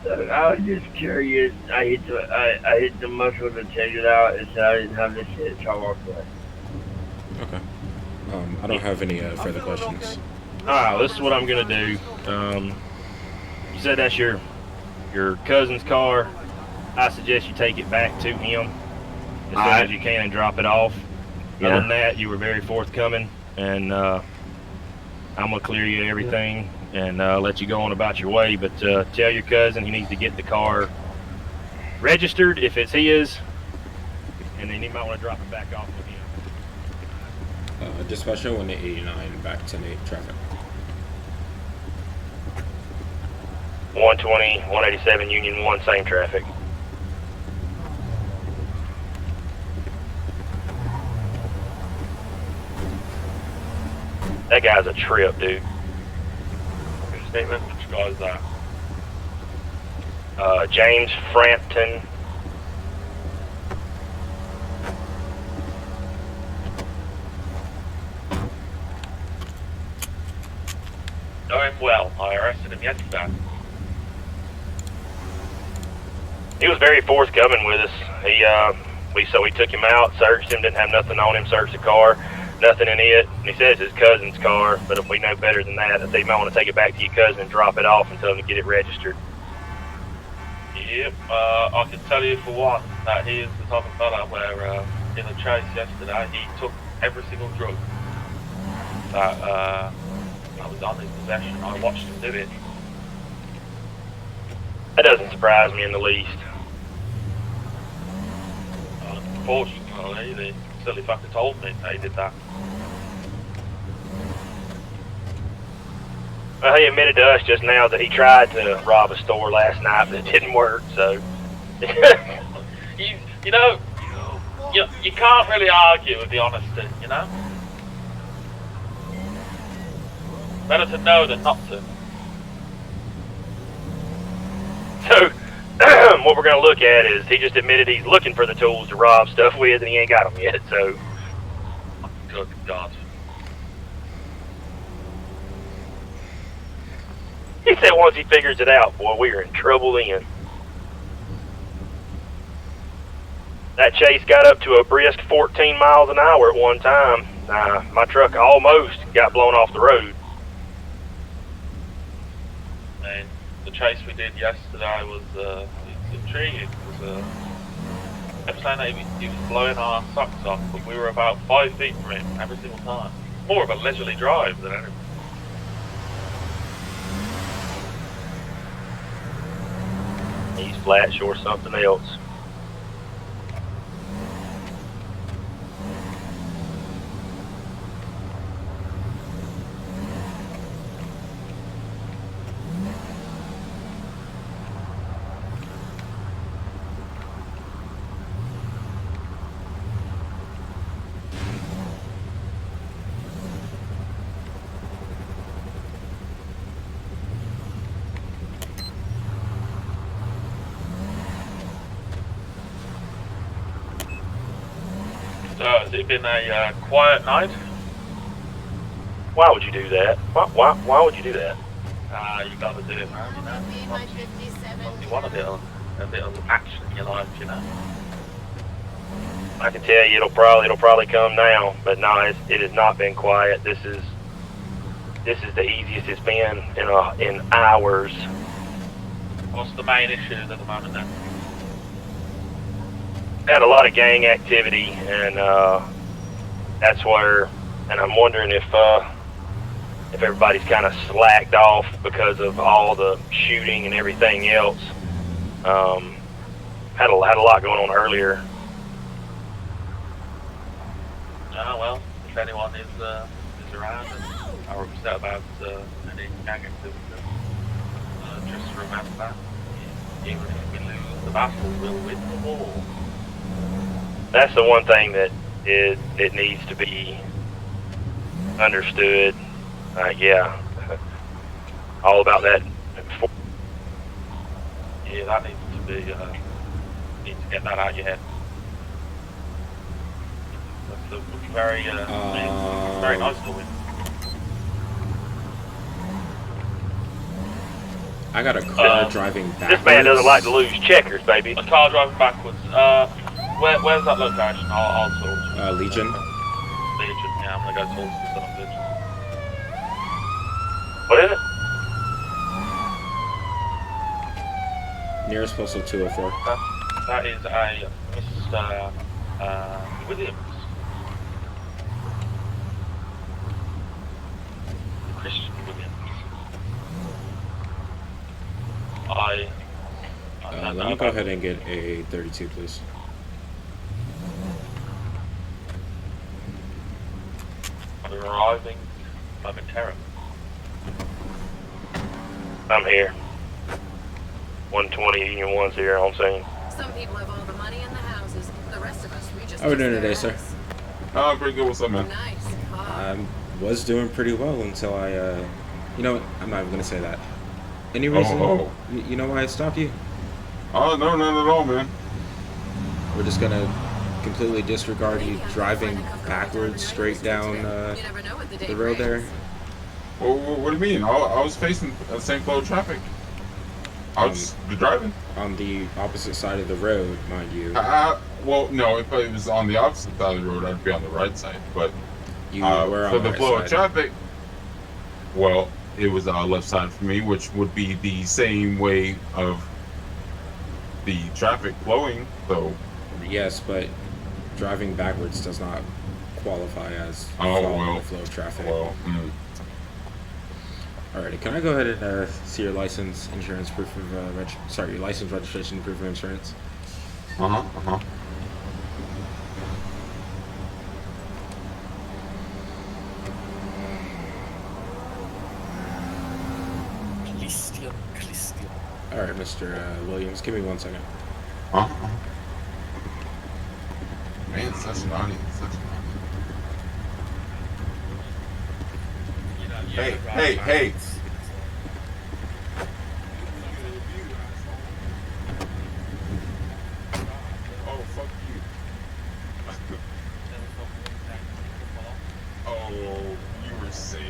I was just curious. I hit the muscle to take it out and said I didn't have the shit, so I walked away. Okay. I don't have any further questions. Alright, this is what I'm gonna do. You said that's your cousin's car. I suggest you take it back to him as soon as you can and drop it off. Yeah. Other than that, you were very forthcoming, and I'm gonna clear you everything and let you go on about your way. But tell your cousin he needs to get the car registered if it's his, and then he might want to drop it back off with him. Dispatcher 1889 back 10-8 traffic. 120, 187 Union 1, same traffic. That guy's a trip, dude. Your statement? Which guy is that? James Frampton. Know him well. I arrested him yesterday. He was very forthcoming with us. We took him out, searched him, didn't have nothing on him, searched the car, nothing in it. And he says it's his cousin's car, but if we know better than that, I think you might want to take it back to your cousin and drop it off and tell him to get it registered. Yep, I can tell you for one that he is the type of fella where in the chase yesterday he took every single drug that was on his possession. I watched him do it. That doesn't surprise me in the least. Unfortunately, the silly fucker told me they did that. Well, he admitted to us just now that he tried to rob a store last night, but it didn't work, so. You know, you can't really argue with the honesty, you know? Better to know than not to. So, what we're going to look at is he just admitted he's looking for the tools to rob stuff with, and he ain't got them yet, so. Good God. He said once he figures it out, boy, we are in trouble then. That chase got up to a brisk 14 miles an hour at one time. My truck almost got blown off the road. And the chase we did yesterday was it's intriguing. I'm saying that he was blowing our socks off, but we were about 5 feet from him every single time. More of a leisurely drive than anything. He's flat short something else. So, has it been a quiet night? Why would you do that? Why would you do that? You gotta do it, man, you know? You want a bit of action in your life, you know? I can tell you it'll probably come now, but no, it has not been quiet. This is the easiest it's been in hours. What's the main issue at the moment then? Had a lot of gang activity, and that's where, and I'm wondering if everybody's kind of slacked off because of all the shooting and everything else. Had a lot going on earlier. Well, if anyone is around and are upset about any gang activity, just remember that even if we lose the battle, we'll win the war. That's the one thing that it needs to be understood. Yeah, all about that. Yeah, that needs to be. Need to get that out of your head. That's very, very nice to win. I got a car driving backwards. This man doesn't like to lose checkers, baby. A car driving backwards. Where's that location? I'll talk. Legion. Legion. Yeah, I'm gonna go talk to the son of Legion. What is it? Nearest postal 204. That is a Mr. Williams. Christian Williams. Let me go ahead and get a 32, please. I'm arriving momentarily. I'm here. 120 Union 1's here on scene. Some people have all the money in the houses. The rest of us, we just. How are we doing today, sir? Pretty good. What's up, man? Nice. I was doing pretty well until I, you know what? I'm not even gonna say that. Any reason? You know why I stopped you? Oh, no, none at all, man. We're just gonna completely disregard you driving backwards straight down the road there. Well, what do you mean? I was facing the same flow of traffic. I was just driving. On the opposite side of the road, mind you. Well, no, if it was on the opposite side of the road, I'd be on the right side. But you were on for the the right flow side. of traffic, well, it was left side for me, which would be the same way of the traffic flowing. So yes, but driving backwards does not qualify as following the flow of traffic. Alrighty, can I go ahead and see your license, insurance, proof of your license, registration, proof of insurance? Alright, Mr. Williams, give me 1 second. Man, It's such an audience. Hey. Oh, fuck you. Oh, you were saying.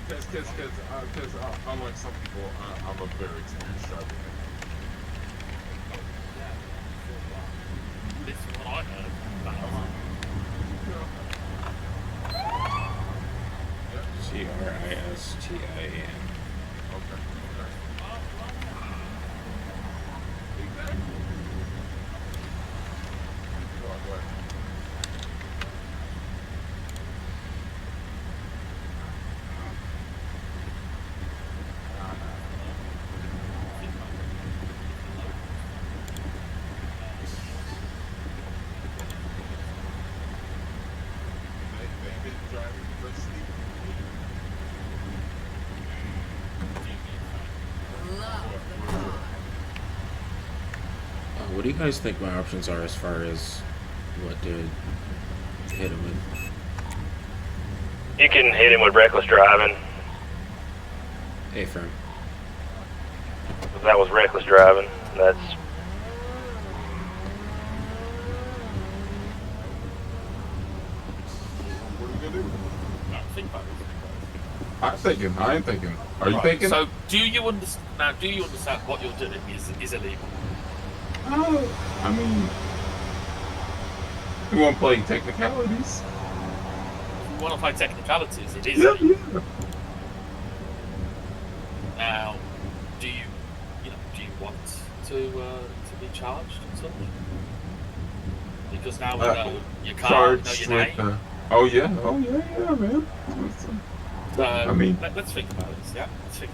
Because unlike some people, I'm a very experienced driver. This is what I heard. CRISTIAN. Okay. Go ahead. What do you guys think my options are as far as what to hit him with? You can hit him with reckless driving. A-firm. If that was reckless driving, that's... What are you gonna do? Think about it. I am thinking. Are you thinking? So, do you understand what you're doing is illegal? Oh, I mean, you want to play technicalities? If you want to play technicalities, it is Yeah. illegal. Now, do you want to be charged and such? Because now we know your car, we know your name. Oh yeah, man. So, I mean, let's think about this. Yeah, let's think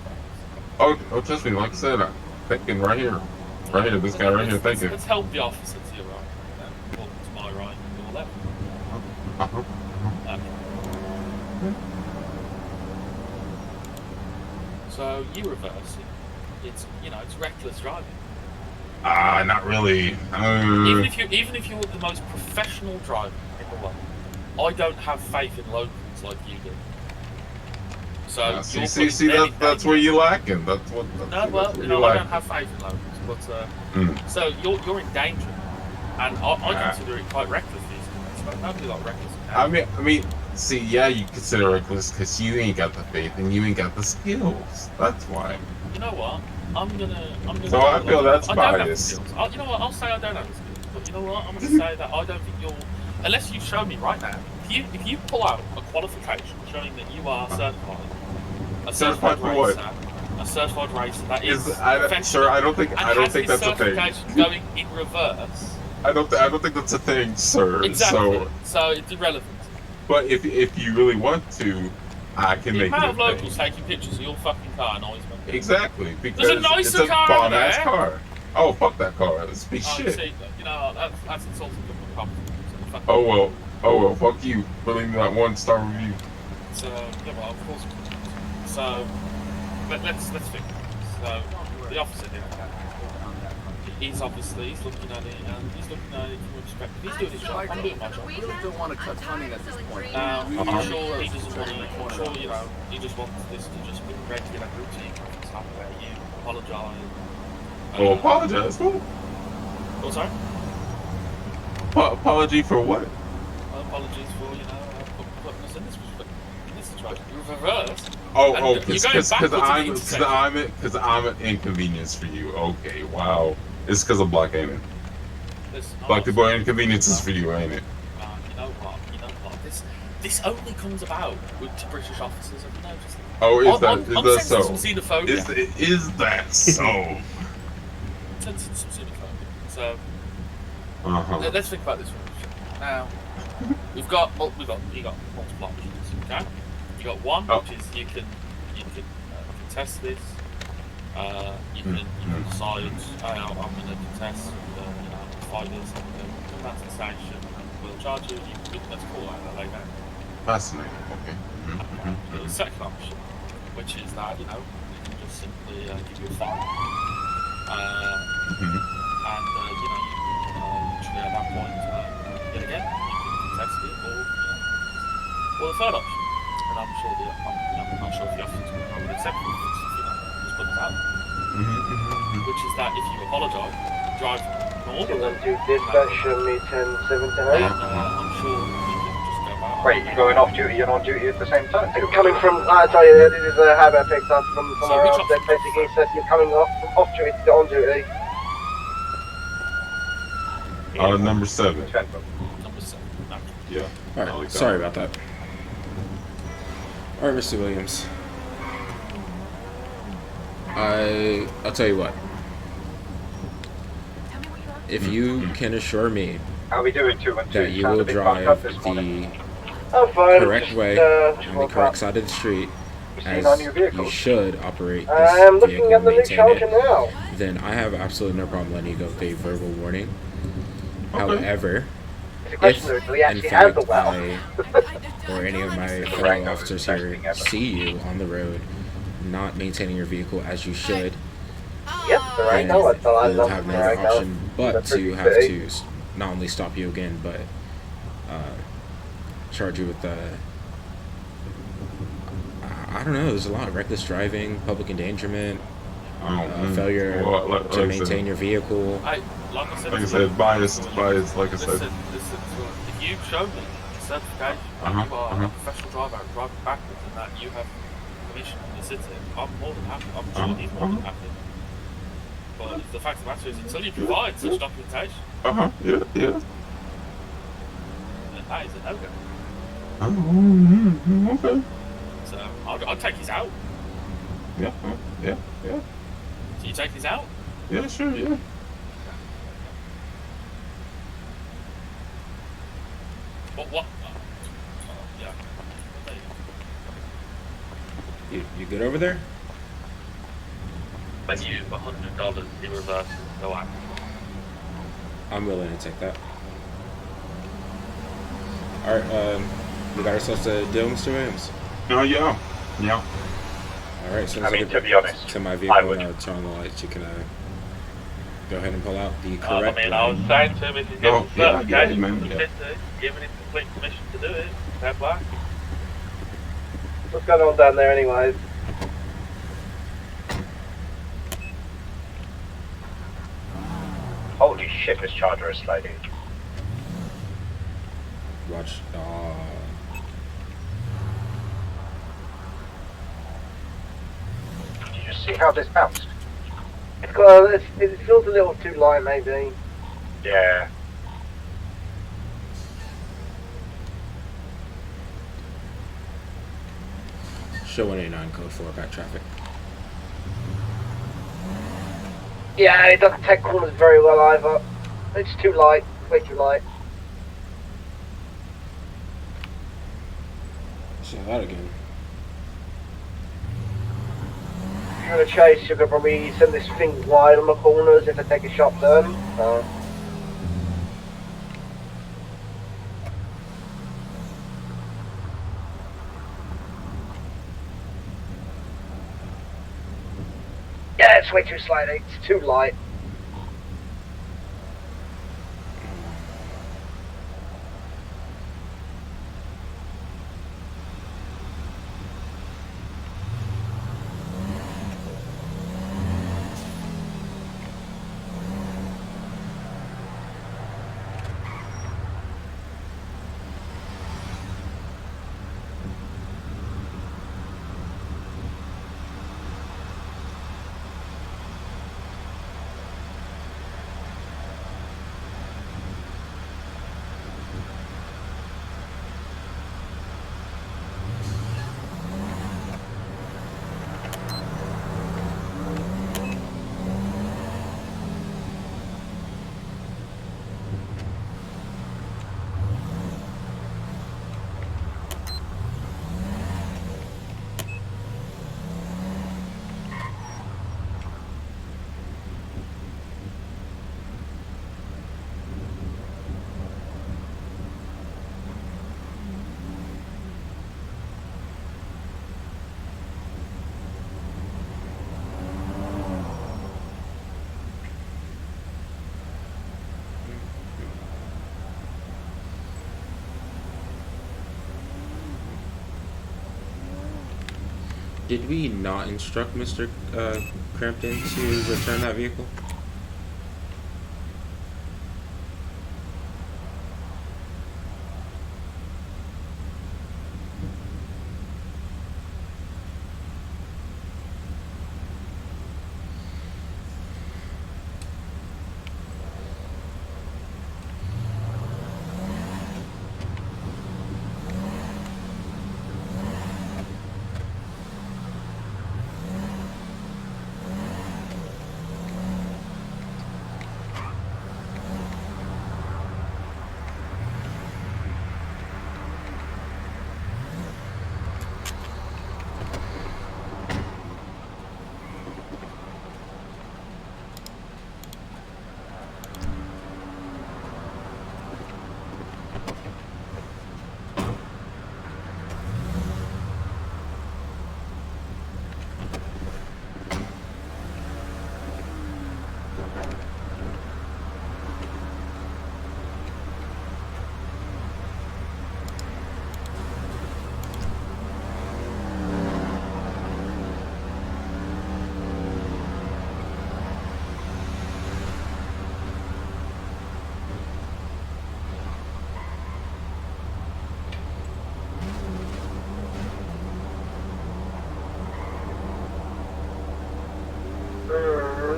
about this. Oh, trust me. Like I said, I'm thinking right here. This guy right here thinking. Let's help the officer to your right, or to my right, your left. Okay. So you reverse it. It's reckless driving. Not really. Even if you're the most professional driver in the world, I don't have faith in locals like you do. So that's where you're lacking. That's what. I don't have faith in locals. But so you're in danger, and I consider it quite reckless. Nobody like reckless. I mean, see, yeah, you consider it reckless because you ain't got the faith and you ain't got the skills. That's why. You know what? I'm gonna. So I feel that's biased. You know what? I'll say I don't have the skills, but you know what? I'm gonna say that I don't think you'll. Unless you show me right now, if you pull out a qualification showing that you are certified, a certified racer. A certified racer that is sir, I don't think that's a thing. Going in reverse. I don't think that's a thing, sir. Exactly. So it's irrelevant. But if you really want to, I can make it. The amount of locals taking pictures of your fucking car annoys me. Exactly, because there's a nicer it's a bomb-ass car. Oh, fuck that car. It's a piece of shit. See, that's insulting government property. Oh well, fuck you for leaving that 1-star review. So yeah, well, of course. So. Let's think. So the officer here, he's looking at it, and he's looking at it from a perspective. He's doing his job. I'm doing my job. I really don't want to cut funding at this point. I'm sure he doesn't want to. I'm sure he just wants this to just be regular routine. It's not where you apologise. Apologise for? Oh, sorry. Apology for what? Apologies for putting us in this situation. You're reversed. Because I'm an inconvenience for you. Okay, wow. It's because of black, ain't it? Black people are inconveniences for you, ain't it? You know what? This only comes about with British officers. Have you noticed? Oh, is that so? Some xenophobia. Is that so? Sensing some xenophobia. So let's think about this one. Now you got multiple options. Okay. You got one, which is you can contest this. You can decide, I'm going to contest, 5 years, come back to the station, we'll charge you. Let's call that later. Fascinating. Okay. The second option, which is that you can just simply give you a fine, and literally at that point, yet again, you can contest it or the third option. And I'm sure if the officers would accept it, just put this out. Which is that if you apologise, drive normally. Dispatch, show me 10-7-8. I'm sure you can just go back. Wait, you're going off duty and on duty at the same time? Coming from, I tell you, this is a habit I picked up from somewhere else. That basically says you're coming off duty to on duty. Number 7. Number 7. Yeah. Alright, sorry about that. Alright, Mr. Williams. I'll tell you what. If you can assure me How we doing, 2 and 2? that you will drive the correct way on the correct side of the street as you should operate this vehicle and maintain it, then I have absolutely no problem letting you go with a verbal warning. However, if in fact I or any of my fellow officers here see you on the road not maintaining your vehicle as you should, then we'll have no other option but to have to not only stop you again, but charge you with I don't know, there's a lot of reckless driving, public endangerment, failure to maintain your vehicle. Like I said, biased, like I said. Listen, if you show me the certification that you are a professional driver driving backwards and that you have permission from the city, I'm more than happy. I'm sure he's more than happy. But the fact of the matter is, until you provide such documentation, Yeah. then that is a no-go. Okay. So I'll take his out. Yeah. So you take his out? Yeah, sure, yeah. What? Yeah. You good over there? But you $100 in reverse, no act. I'm willing to take that. Alright, we got ourselves a deal, Mr. Williams? Yeah. Alright, so I mean, to be honest, to my vehicle and turn on the lights, you can go ahead and pull out the correct I was saying to him, if he's getting certification from the city, giving him complete permission to do it, fair play. What's going on down there anyways? Holy shit, this Charger is sliding. Watch. Did you just see how this bounced? It's got, it feels a little too light maybe. Yeah. Show 189 code 4 back traffic. Yeah, it doesn't take corners very well either. It's too light, way too light. Say that again. If you're in a chase, you're going to probably send this thing wide on the corners if they take a sharp turn. Yeah, it's way too sliding. It's too light. Did we not instruct Mr. Crampton to return that vehicle?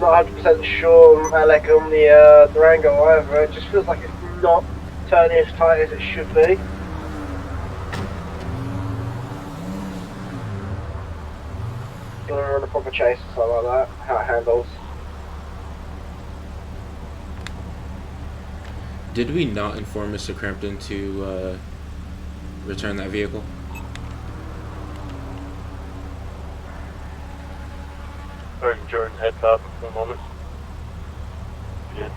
Not 100% sure, Alec, on the Durango either. It just feels like it's not turning as tight as it should be. Gonna run a proper chase or something like that, how it handles. Did we not inform Mr. Crampton to return that vehicle? Sergeant Jordan, head cop, one moment. Yeah.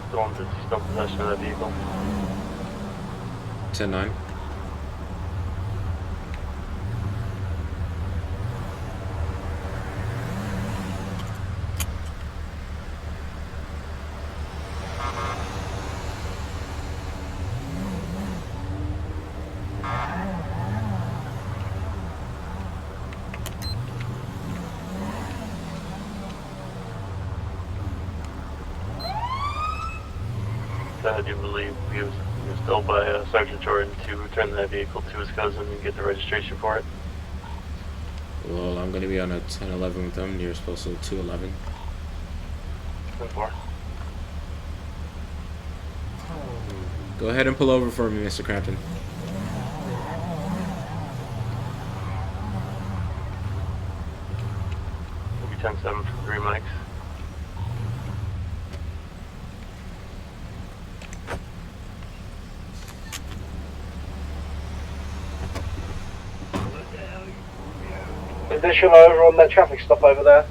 Still in possession of that vehicle. 10-9. I do believe he was told by Sergeant Jordan to return that vehicle to his cousin and get the registration for it. Well, I'm going to be on a 10-11 with them. You're supposed to 2-11. 10-4. Go ahead and pull over for me, Mr. Crampton. Maybe 10-7 for 3 mics. Additional over on that traffic stop over there.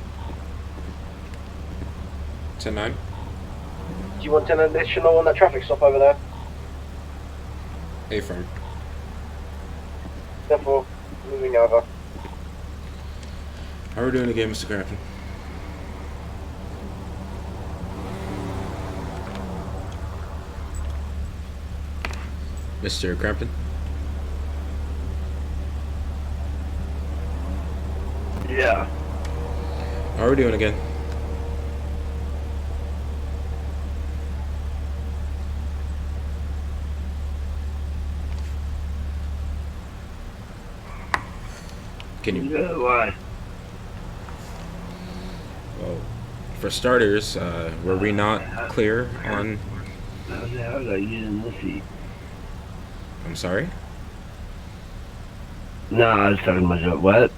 10-9. Do you want an additional on that traffic stop over there? A-firm. Therefore, moving over. How are we doing again, Mr. Crampton? Mr. Crampton? Yeah. How are we doing again? Can you? Yeah, why? Well, for starters, were we not clear on? How the hell did I get in the seat? I'm sorry? No, I was talking to myself. What?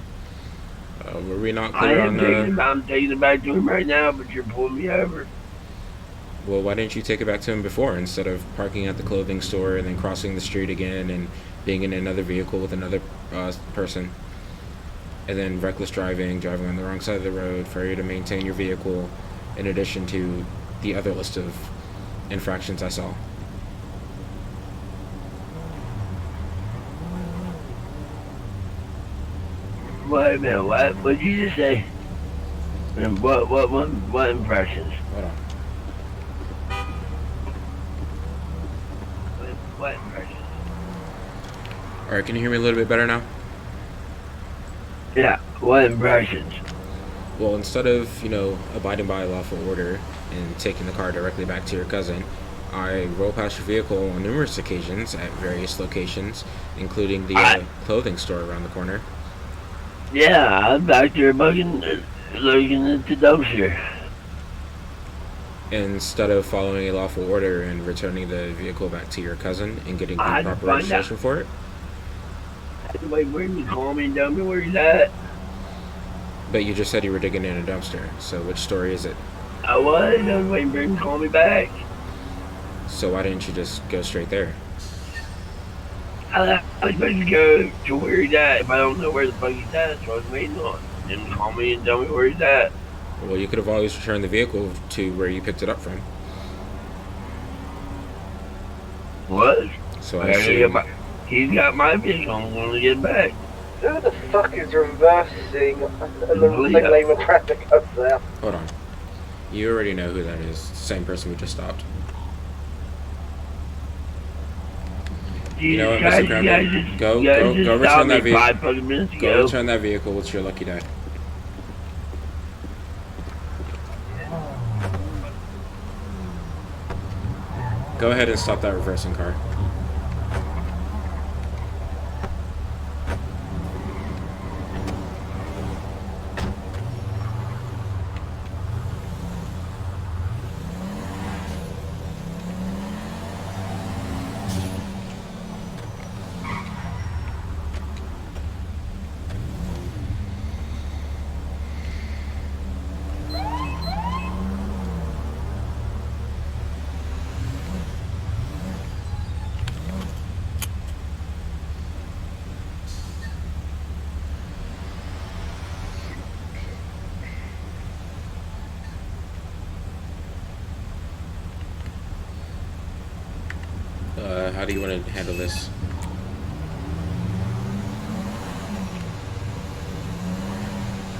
Were we not clear on I'm taking it back to him right now, but you're pulling me over. Well, why didn't you take it back to him before instead of parking at the clothing store and then crossing the street again and being in another vehicle with another person? And then reckless driving on the wrong side of the road, failure to maintain your vehicle, in addition to the other list of infractions I saw. Wait a minute, what did you just say? And what impressions? Hold on. What impressions? All right, can you hear me a little bit better now? Yeah, what impressions? Well, instead of, abiding by a lawful order and taking the car directly back to your cousin, I rolled past your vehicle on numerous occasions at various locations, including the clothing store around the corner. Yeah, I'm back there looking at the dumpster. Instead of following a lawful order and returning the vehicle back to your cousin and getting the proper registration for it. Wait, where you call me and tell me where he's at? But you just said you were digging in a dumpster, so which story is it? I was. I was waiting for him to call me back. So why didn't you just go straight there? I was supposed to go to where he's at if I don't know where the fuck he's at, so I was waiting on him to call me and tell me where he's at. Well, you could have always returned the vehicle to where you picked it up from. What? So I assume... He's got my vehicle. I'm going to get back. Who the fuck is reversing in the same lane of traffic up there? Hold on. You already know who that is. It's the same person we just stopped. You know what, Mr. Crandall? Go return that vehicle. Go return that vehicle. It's your lucky day. Go ahead and stop that reversing car. How do you want to handle this?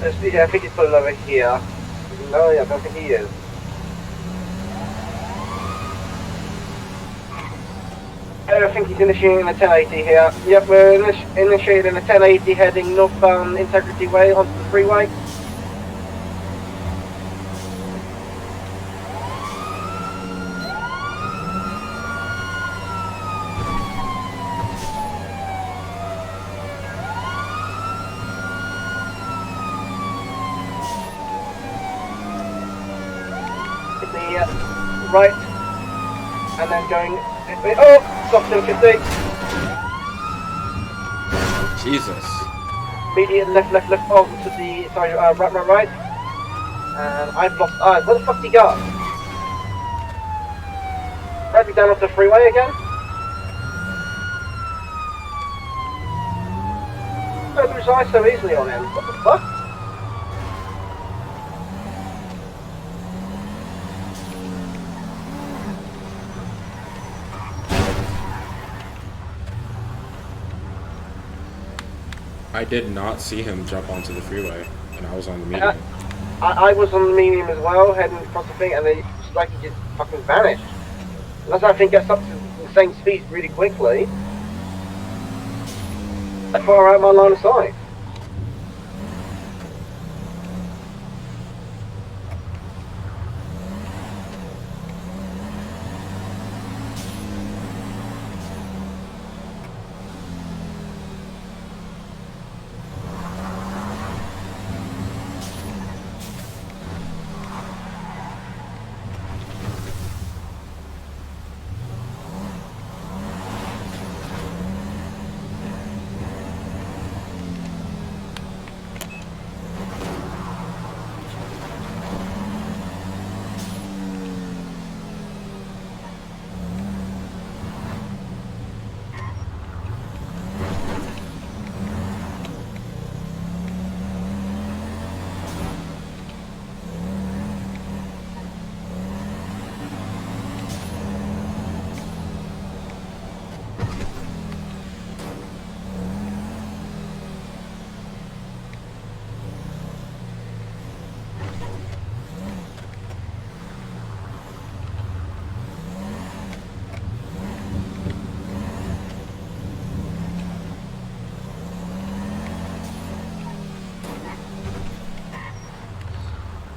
I think he's pulling over here. No, I don't think he is. I think he's initiating a 1080 here. Yep, we're initiating a 1080 heading northbound Integrity Way onto the freeway. Right, and then going, stop 1050. Jesus. Immediate left, on to the, sorry, right. And I've lost eyes. Where the fuck did he go? Right, down off the freeway again. I lose eyes so easily on him. What the fuck? I did not see him jump onto the freeway, and I was on the medium. I was on the medium as well, heading across the thing, and it's like he just fucking vanished. Unless I think gets up to the same speed really quickly. That's far out of my line of sight.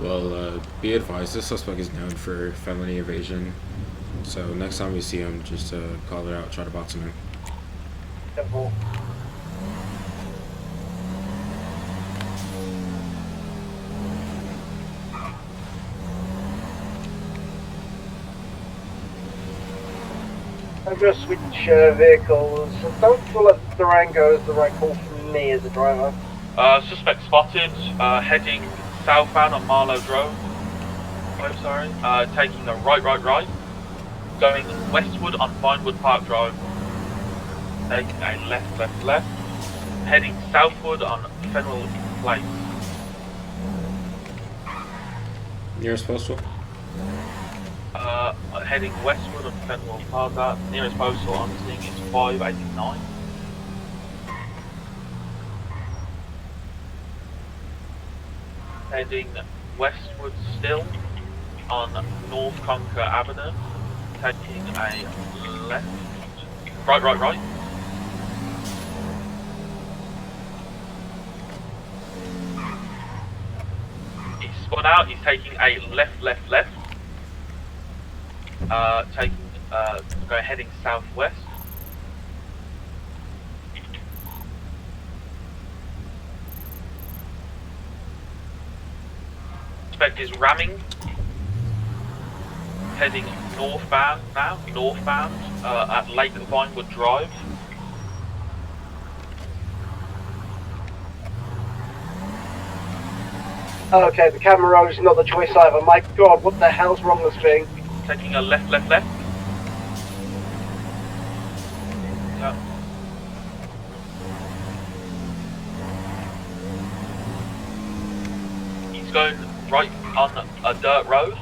Well, be advised, this suspect is known for felony evasion. So next time we see him, just call it out, try to box him in. Simple. I'm going to switch vehicles. I don't feel like Durango is the right call for me as a driver. Suspect spotted, heading southbound on Marlow Road. Oh, sorry. Taking a right, going westward on Vinewood Park Drive. Taking a left, heading southward on Fenwell Place. Nearest postal? Heading westward on Fenwell Park. Nearest postal I'm seeing is 589. Heading westward still on North Conquer Avenue, taking a left, right. He's spun out, he's taking a left. Heading southwest. Suspect is ramming, heading northbound at Lake Vinewood Drive. Okay, the Camaro's not the choice either. My god, what the hell's wrong with this thing? Taking a left. Yeah. He's going right on a dirt road.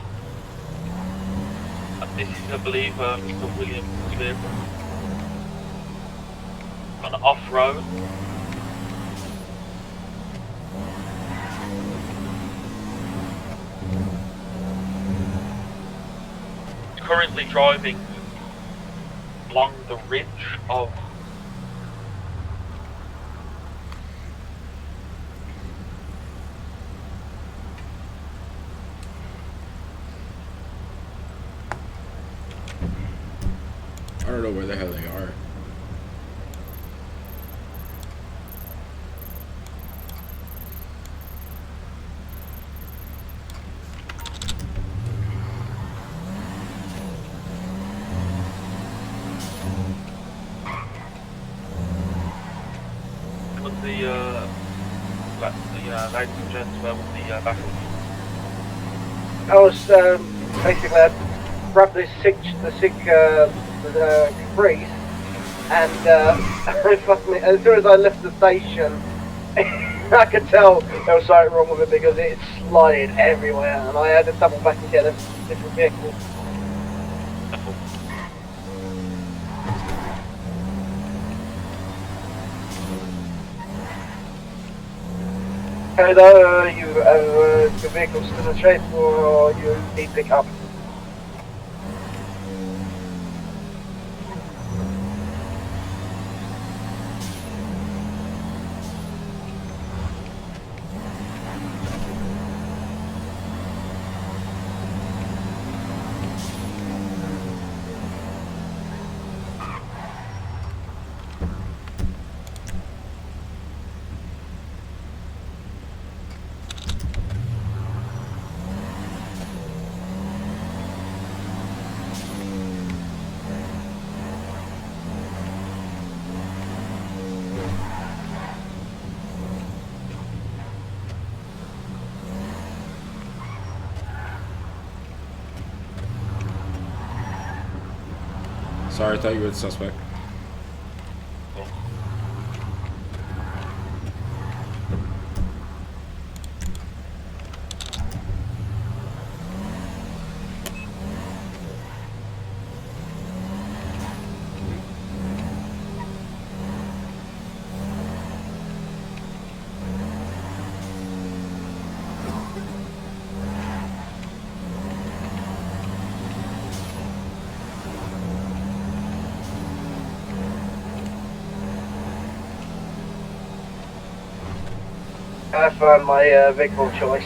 And this is, I believe, Mr. Williams' vehicle. On an off-road. Currently driving along the ridge of I don't know where the hell they are. with the ladies and gents with the battle. I was basically I grabbed the Caprice, and as soon as I left the station, I could tell there was something wrong with it because it slid everywhere, and I had to double back and get a different vehicle. Hello, you the vehicle's still in shape, or you need pickup? Sorry, I thought you were the suspect. I found my vehicle choice.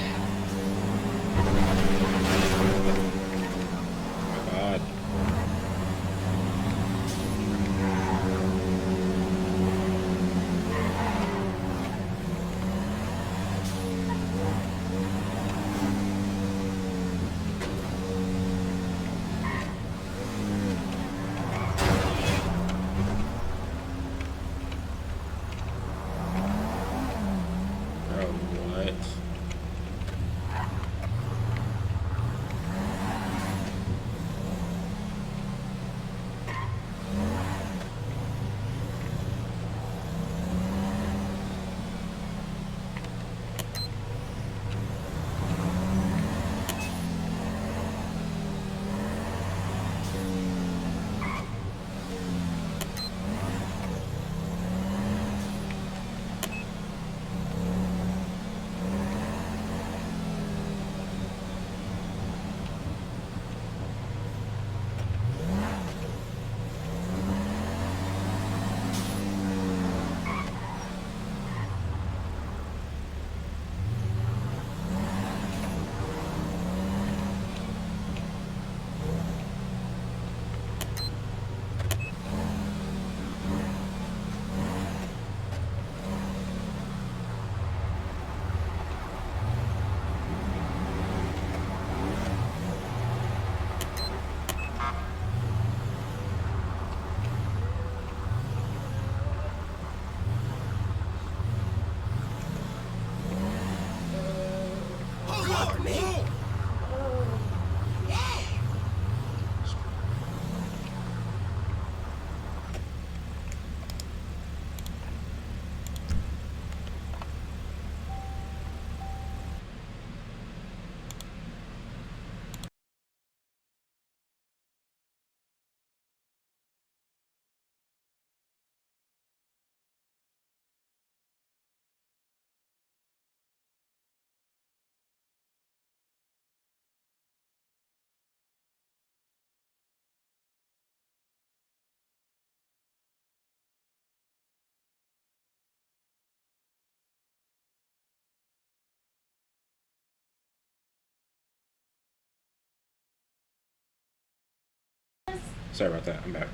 Sorry about that. I'm back.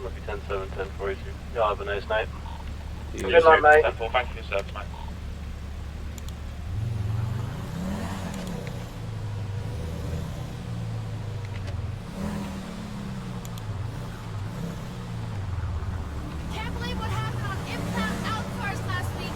Must be 10-7, 10-42. Y'all have a nice night. Good night, mate. 10-4, thank you for your service, mate. Can't believe what happened on Impound Outcars last week.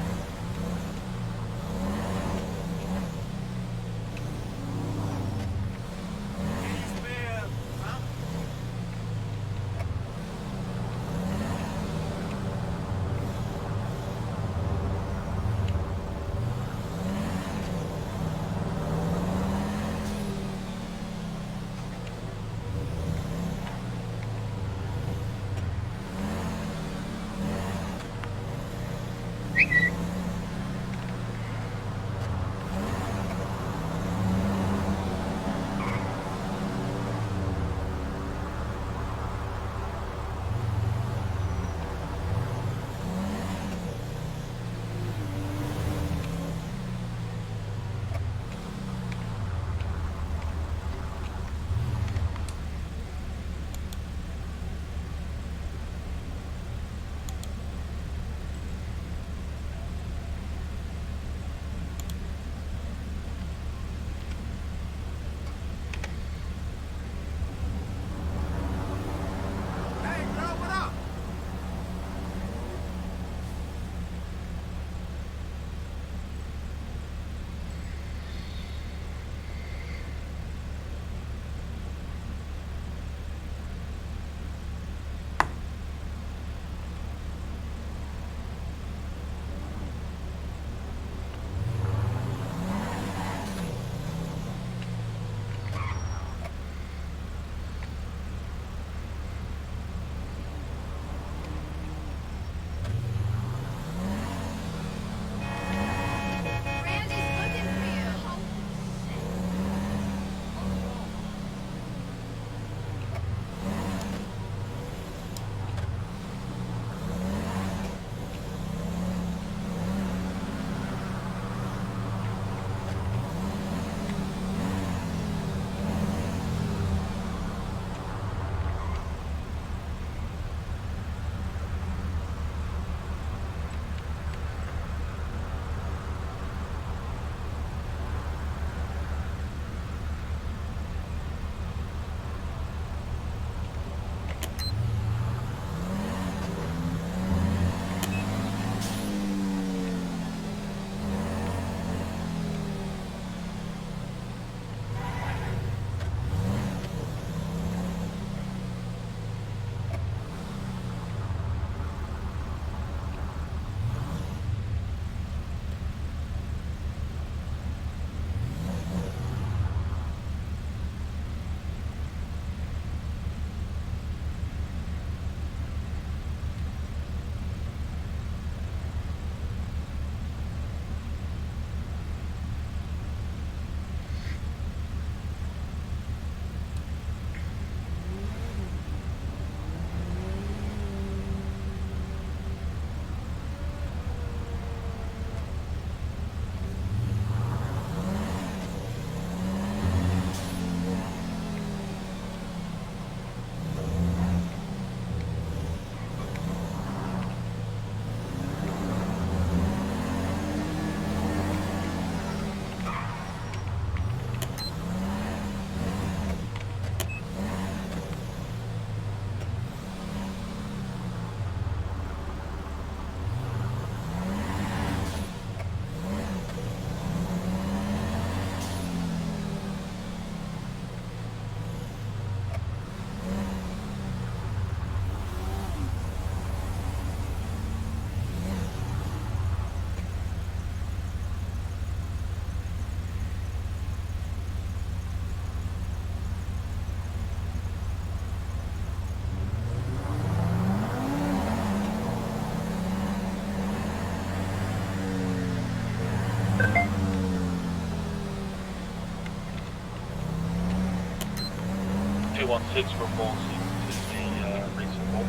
216 reporting to the recent call.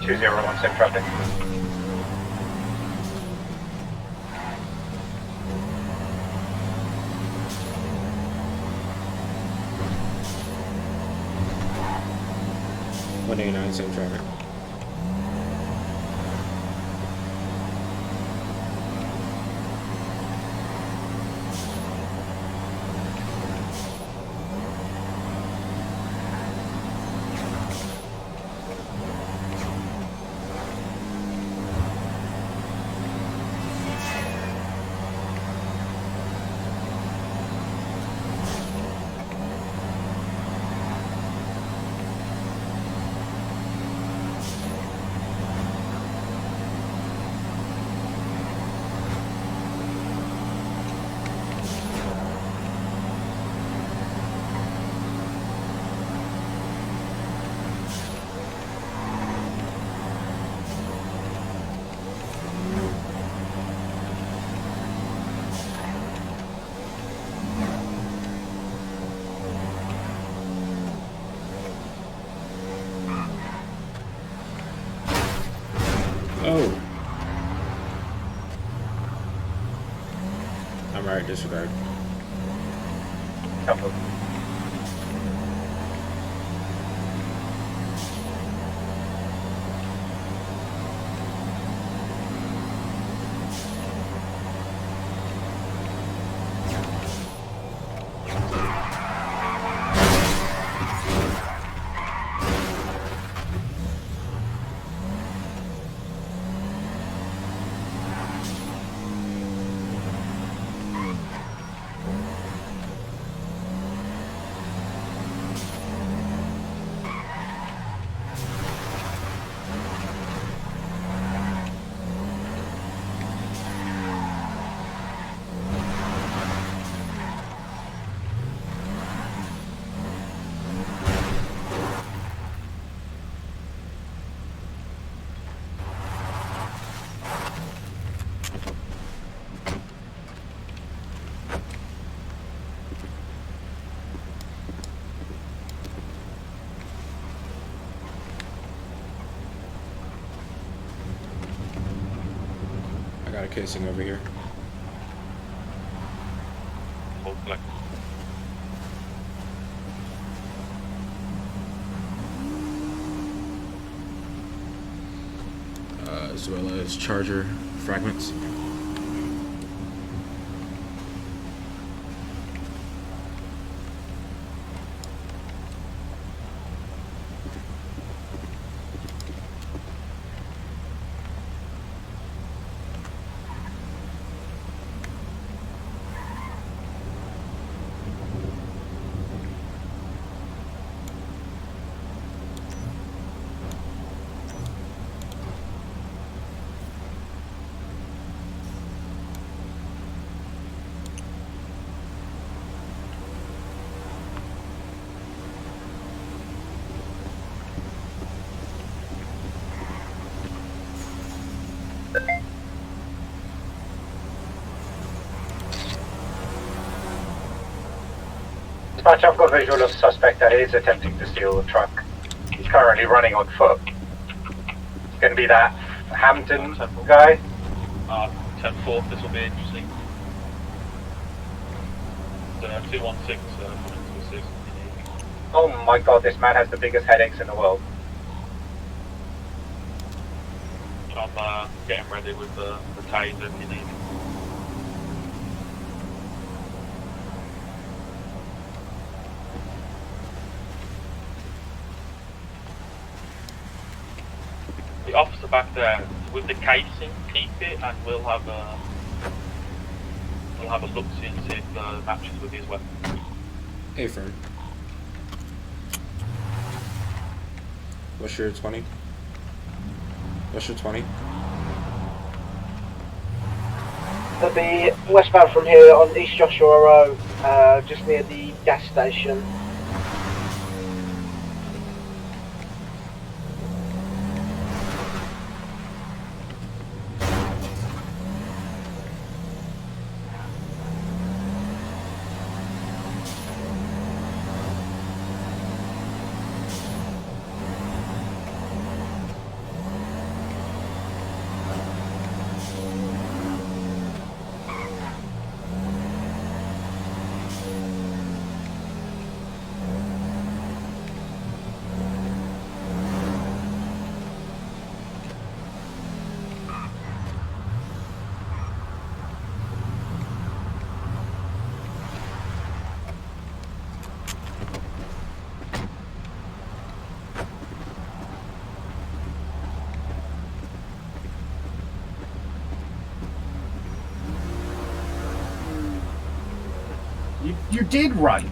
2017 traffic. Same traffic. Oh. I'm right, disregard. Couple. Got a casing over here. As well as charger fragments. Dispatch, I've got visual of suspect that is attempting to steal the truck. He's currently running on foot. It's going to be that Hampton guy. 10-4, this will be interesting. 216 coming to assist. Oh my god, this man has the biggest headaches in the world. I'm getting ready with the taser if you need it. The officer back there with the casing, keep it, and we'll have a look see and see if it matches with his weapon. Hey, Fern. What's your 20? What's your 20? They'll be westbound from here on East Joshua Road, just near the gas station. You did run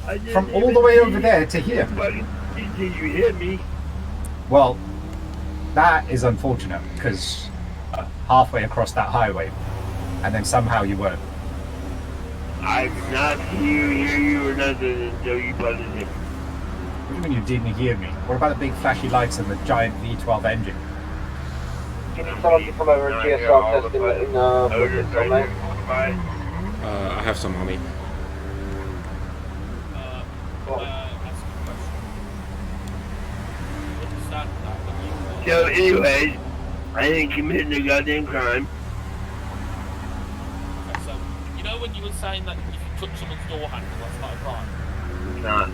I didn't from all even the way see over there to here. Did you hit me? Well, that is unfortunate because halfway across that highway, and then somehow you weren't. I did not see you, hear you, or nothing until you butted it. What do you mean you didn't hear me? What about the big flashy lights and the giant V12 engine? You need someone to come over and GSR test him in mate. I have some on me. So anyways, I ain't committing a goddamn crime. Okay, so, you know when you were saying that if you touch someone's door handle, that's not a crime? Nah.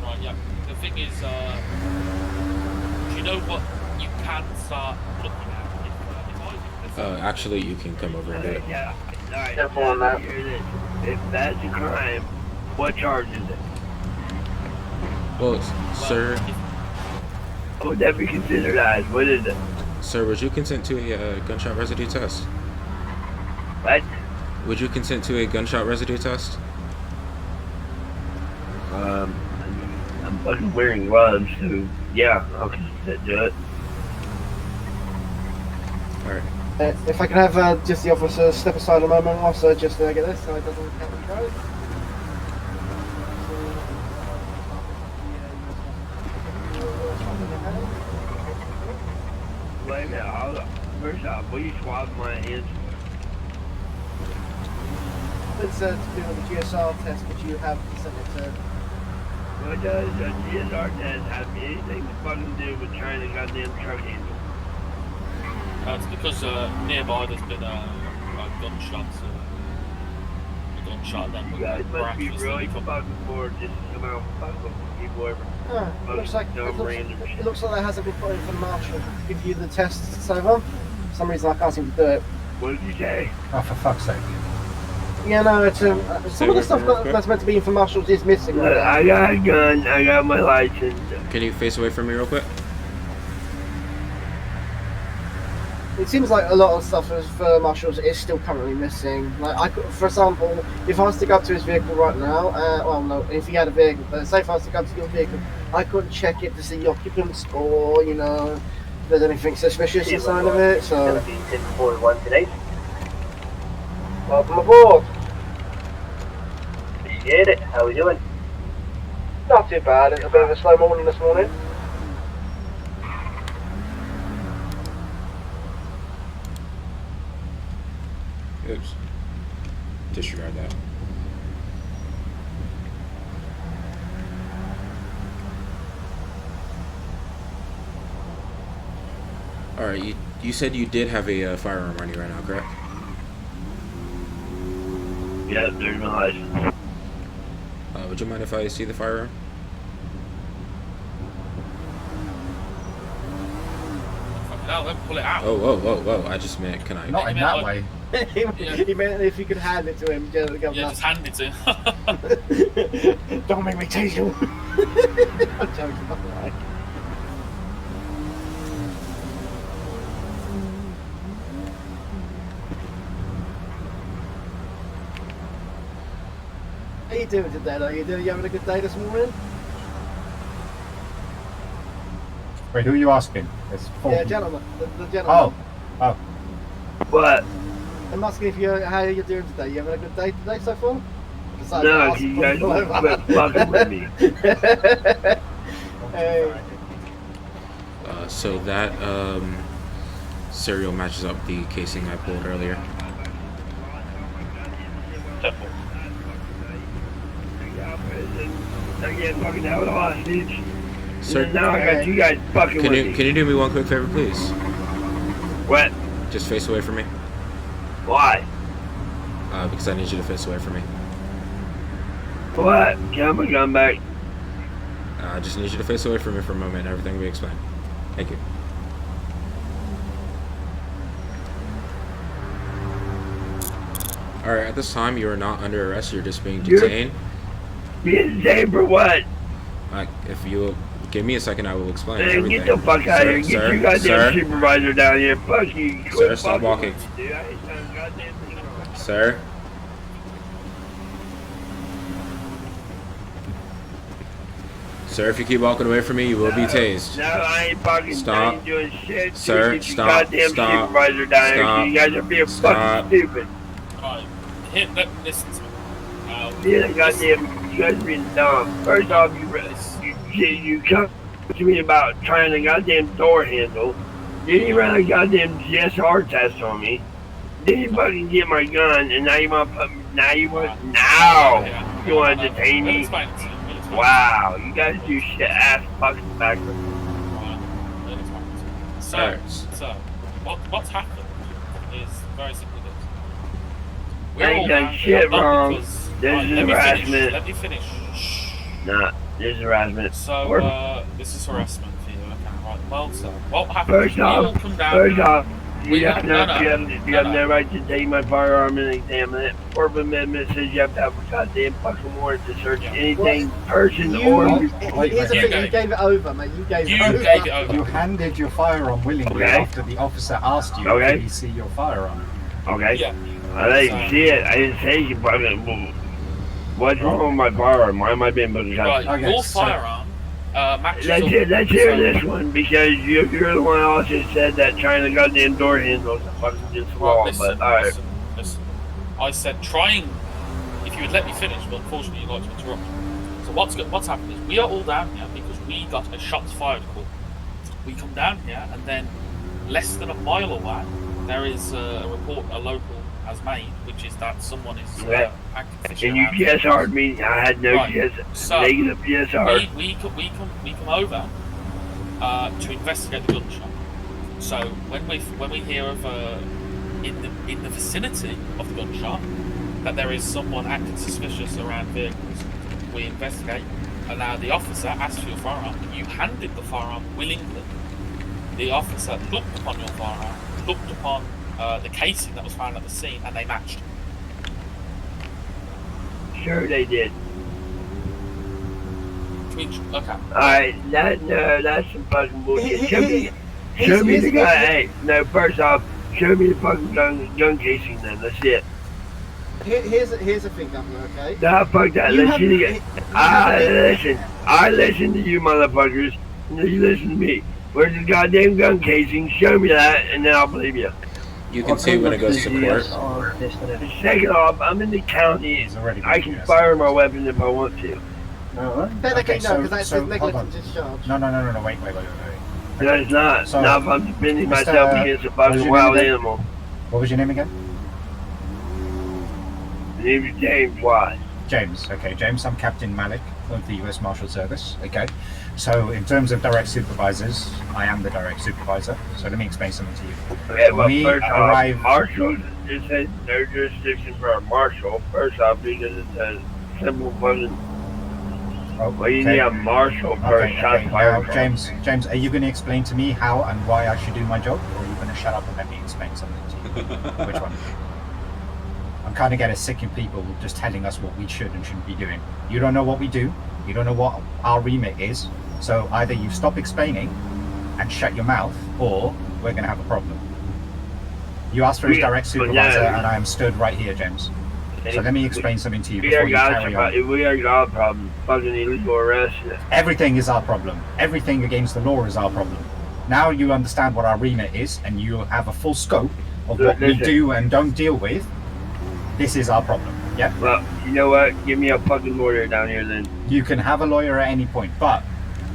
Right, yeah. The thing is, do you know what you can start looking at? Actually, you can come over and do it. Yeah. Alright, now hear this. If that's a crime, what charge is it? Well, sir. Would that be considered as? What is it? Sir, would you consent to a gunshot residue test? What? Would you consent to a gunshot residue test? I'm fucking wearing gloves, so yeah, I'll consent to it. Alright. If I can have just the officer step aside a moment, also just to get this so it doesn't count the guys. Wait a minute, hold up. First off, will you swab my hands? It's to do with the GSR test, which you have consented to. What does a GSR test have anything to fucking do with trying to goddamn truck handle? It's because nearby there's been gunshots. A gunshot then. You guys must be really fucking bored just to come out and fuck with people ever. Looks like no random shit. it looks like that hasn't been put in for the marshal to give you the test over. For some reason I can't seem to do it. What did you say? Oh, for fuck's sake. Yeah, no, it's some of the stuff that's meant to be in for marshals is missing. Look, I got a gun, I got my license. Can you face away from me real quick? It seems like a lot of stuff for marshals is still currently missing. Like, for example, if I was to go up to his vehicle right now, well, no, if he had a vehicle, but say if I was to go up to your vehicle, I couldn't check it to see the occupants or, you know, if there's anything suspicious inside of it, so... 1041 today. Welcome aboard. Appreciate it. How we doing? Not too bad. It's a bit of a slow morning this morning. Oops. Disregard that. Alright, you said you did have a firearm on you right now, correct? Yeah, there's my license. Would you mind if I see the firearm? No, let me pull it out. Oh, whoa, whoa, whoa. I just meant, can I? Not in that way. He meant if you could hand it to him, the governor. Yeah, just hand it to him. Don't make me tase you. I'm joking, by the way. How you doing today, though? You having a good day this morning? Wait, who are you asking? It's Yeah, gentlemen. The gentleman. Oh. What? I'm asking if how you're doing today. You having a good day today so far? Besides No, asking you guys for- quit fucking with me. Hey. So that serial matches up the casing I pulled earlier. I can't fucking have it hostage. Sir, Now I got you guys fucking can with you me. can you do me one quick favor, please? What? Just face away from me. Why? Because I need you to face away from me. What? Can I come back? I just need you to face away from me for a moment. Everything will be explained. Thank you. Alright, at this time, you are not under arrest. You're just being detained. Being detained for what? If you will give me a second, I will explain Hey, everything. get the fuck out of here. Get your goddamn supervisor down here. Fuck you. Sir, stop walking. Dude, I ain't done goddamn thing wrong. Sir? Sir, if you keep walking away from me, you will be tased. No, I ain't fucking Stop. I ain't doing shit. Sir, Dude, stop. Goddamn Stop. supervisor down here. Stop. You guys are being Stop. fucking stupid. Right. Listen to me. Yeah, goddamn, you guys are being dumb. First off, you come to me about trying a goddamn door handle. Then you run a goddamn GSR test on me. Then you fucking get my gun, and now you want to you want to detain me? Wow, you guys do shit ass fucking backwards. So, what's happened is very simply this. I ain't done shit wrong. This is harassment. Let me finish. Nah, this is harassment. So, this is harassment for you. Okay, right. Well, so, what happened? First off, you have no right to take my firearm and examine it. Fourth Amendment says you have to have a goddamn fucking warrant to search anything, person, or... Here's the thing, you gave it over, mate. You gave it over. You handed your firearm willingly after the officer asked you, did he see your firearm? Okay. Yeah. I didn't see it. I didn't say you fucking... What's wrong with my firearm? Why am I being put in custody? Right, your firearm matches Let's hear this one, because you're the one who also said that trying the goddamn door handle is fucking against the law, but alright. Listen. I said trying, if you would let me finish, but unfortunately you like to interrupt. So what's happened is we are all down here because we got a shots fired call. We come down here and then less than a mile away there is a report a local has made, which is that someone is acting. And you GSR'd me. I had no negative GSR. We come over to investigate the gunshot. So when we hear of in the vicinity of the gunshot that there is someone acting suspicious around vehicles, we investigate. And now the officer asked for your firearm. You handed the firearm willingly. The officer looked upon your firearm, looked upon the casing that was found at the scene, and they matched. Sure they did. Okay. Alright, that's some fucking bullshit. Show me the guy. Hey, no, first off, show me the fucking gun casing then. That's it. Here's the thing, Governor, okay? Nah, fuck that. I listen to you motherfuckers, and you listen to me. Where's the goddamn gun casing? Show me that, and then I'll believe you. You can see when it goes to court. Second off, I'm in the county. I can fire my weapon if I want to. Technically, no, because that's a negligent discharge. No, wait. No, it's not. So, not if I'm defending myself against a fucking wild animal. What was your name again? My name is James. Why? James. Okay, James. I'm Captain Malik of the U.S. Marshal Service. Okay. So, in terms of direct supervisors, I am the direct supervisor. So, let me explain something to you. Okay, well, first off, Marshal, it says no jurisdiction for a marshal. First off, because it's a simple fucking. Well, you need a marshal for a shot fired. Now, James, are you going to explain to me how and why I should do my job, or are you going to shut up and let me explain something to you? Which one? I'm kind of getting sick of people just telling us what we should and shouldn't be doing. You don't know what we do. You don't know what our remit is. So either you stop explaining and shut your mouth, or we're going to have a problem. You asked for his direct supervisor, and I am stood right here, James. So let me explain something to you before you carry on. We are our problem. Fucking illegal arrest. Everything is our problem. Everything against the law is our problem. Now you understand what our remit is, and you have a full scope of what we do and don't deal with. This is our problem. Yeah? Well, you know what? Give me a fucking lawyer down here then. You can have a lawyer at any point, but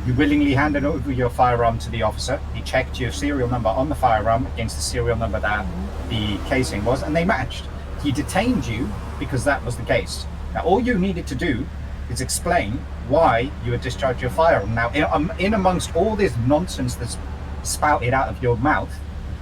you willingly handed over your firearm to the officer. He checked your serial number on the firearm against the serial number that the casing was, and they matched. He detained you because that was the case. Now, all you needed to do is explain why you had discharged your firearm. Now, in amongst all this nonsense that's spouted out of your mouth,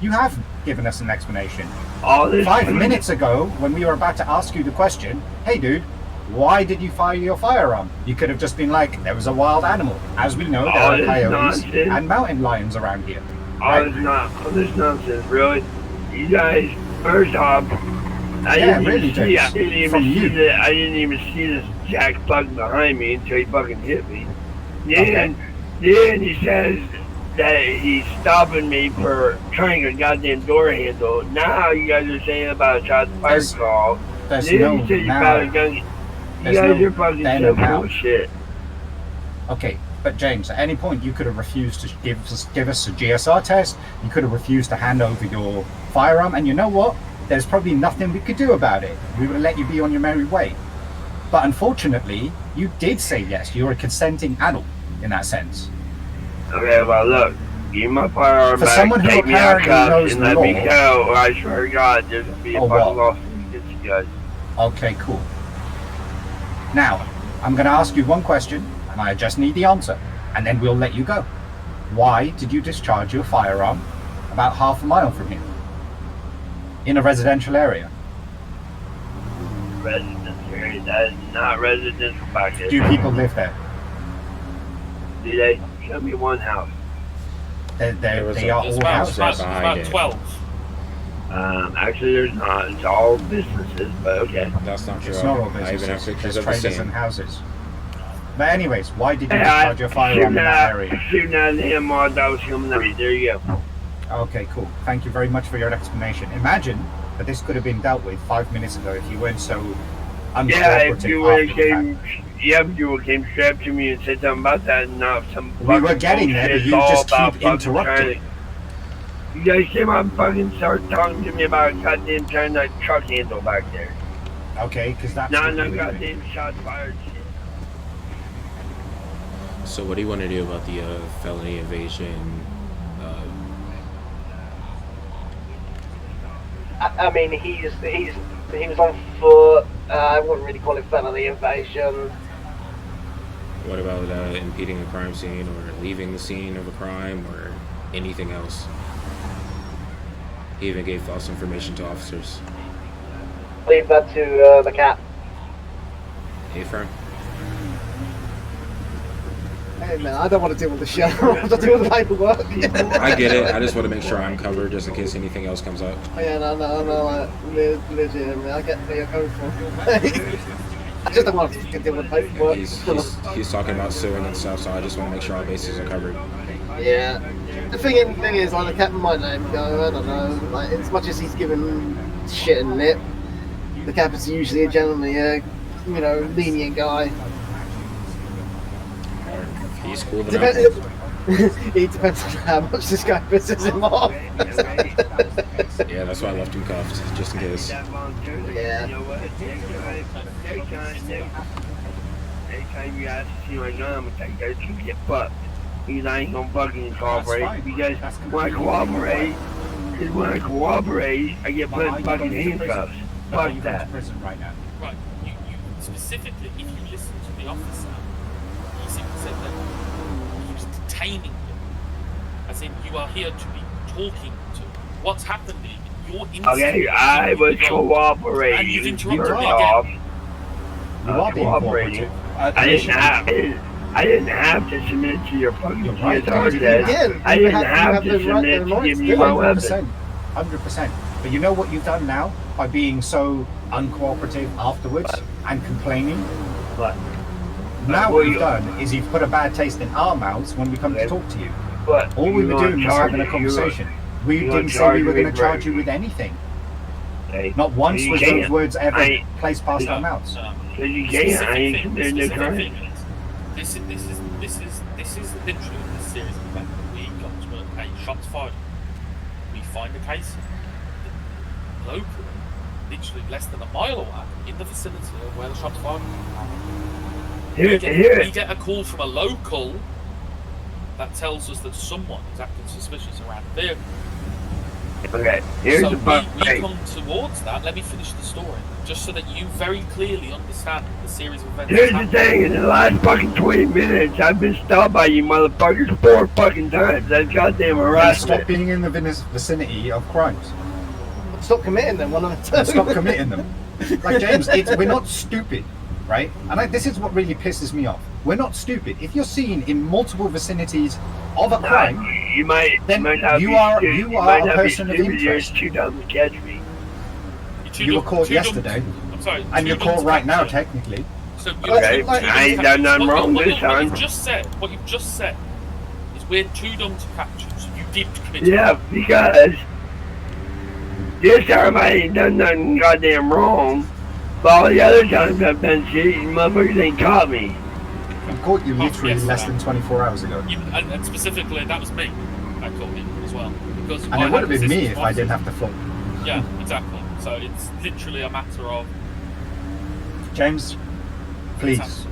you have given us an explanation. 5 minutes ago, when we were about to ask you the question, hey dude, why did you fire your firearm? You could have just been like, there was a wild animal. As we know, there are coyotes and mountain lions around here. All this nonsense, really? You guys, first off, I didn't even see this jack fucking behind me until he fucking hit me. Then he says that he's stopping me for trying a goddamn door handle. Now you guys are saying about a shot fired call. Then you said you found a gun. You guys are fucking so bullshit. Okay, But James, at any point you could have refused to give us a GSR test. You could have refused to hand over your firearm, and you know what? There's probably nothing we could do about it. We would have let you be on your merry way. But unfortunately, you did say yes. You're a consenting adult in that sense. Okay, well look, give my firearm For back, someone who take me out apparently knows and the let law, me go, or I swear to God, there's gonna be a or fucking what? lawsuit against you guys. Okay, cool. Now, I'm going to ask you one question, and I just need the answer, and then we'll let you go. Why did you discharge your firearm about half a mile from here? In a residential area? Residential area, that is not residential back there. Do people live there? Do they? Show me one house. They are all houses. About 12. Actually, there's not. It's all businesses, but okay. That's not true. It's not all I even have businesses. pictures There's of the traders scene. and houses. But anyways, why did you discharge your firearm in that area? Shooting at him while that was coming at me. There you go. Okay, cool. Thank you very much for your explanation. Imagine that this could have been dealt with 5 minutes ago if you weren't so uncooperative. Yeah, if you would after the came, fact. yeah, if you came straight to me and said something about that, and not some. We were getting there, but you just keep interrupting. You guys came out and fucking started talking to me about goddamn turning that truck handle back there. Okay, because that's No, what no you were doing. goddamn shots fired. Shit. So what do you want to do about the felony evasion? I mean, he was on foot. I wouldn't really call it felony evasion. What about impeding a crime scene or leaving the scene of a crime or anything else? He even gave false information to officers. Leave that to the cap. Hey, firm. Hey man, I don't want to deal with the shit. I want to deal with the paperwork. I get it. I just want to make sure I'm covered just in case anything else comes up. Yeah, no, legitimately, I get where you're coming from. I just don't want to deal with the paperwork. He's talking about suing and stuff, so I just want to make sure all bases are covered. Yeah. The thing is, like, the captain might let him go, I don't know. Like, as much as he's given shit and lip, the captain's usually a generally, lenient guy. He's cool with It depends on how much this guy pisses him off. Yeah, that's why I left him cuffed, just in case. Yeah. Next time you guys see my gun, I'm gonna tell you guys to get fucked. Because I ain't gonna fucking cooperate. If you guys wanna cooperate, I get put in fucking handcuffs. Fuck that. Prison right now. Right, you specifically, if you listen to the officer, he simply said that he was detaining you. As in, you are here to be talking to. What's happened is you're in. Okay, I was cooperating. And you've interrupted First me off, again. You are being cooperating. cooperative. I didn't have to submit to your fucking right. GSR test. I didn't have to submit to give you my weapon. 100%. But you know what you've done now by being so uncooperative afterwards and complaining? What? Now what you've done is you've put a bad taste in our mouths when we come to talk to you. But all we were doing was having a you conversation. We you didn't say charge we were me going to charge for- you with anything. Hey, Not once you was can't. those words ever I- placed past our mouths. Because you can't. I ain't committed no crime. This is literally the series of events. We got to a shots fired. We find a case locally, literally less than a mile away, in the vicinity of where the shots fired. We get a call from a local that tells us that someone is acting suspicious around the vehicle. Okay, here's so the bug. we come towards that. Let me finish the story, just so that you very clearly understand the series of events. Here's that's the thing, in the last fucking 20 minutes, I've been stopped by you motherfuckers 4 fucking times. That's goddamn Stop harassment. being in the vicinity of crimes. Stop committing them one at a time. Stop committing them. Like James, we're not stupid, right? And this is what really pisses me off. We're not stupid. If you're seen in multiple vicinities of a crime, then you are a person of interest. You're too dumb to catch me. You were caught yesterday, and you're caught right now, technically. So Okay, I ain't done nothing wrong this time. What you've just said is we're too dumb to catch you, so you did commit. Yeah, because this time I ain't done nothing goddamn wrong. But all the other times I've done shit, you motherfuckers ain't caught me. I caught you literally less than 24 hours ago. And specifically, that was me that caught you as well. Because And it would have been me if I didn't have to float. Yeah, exactly. So it's literally a matter of... James, please,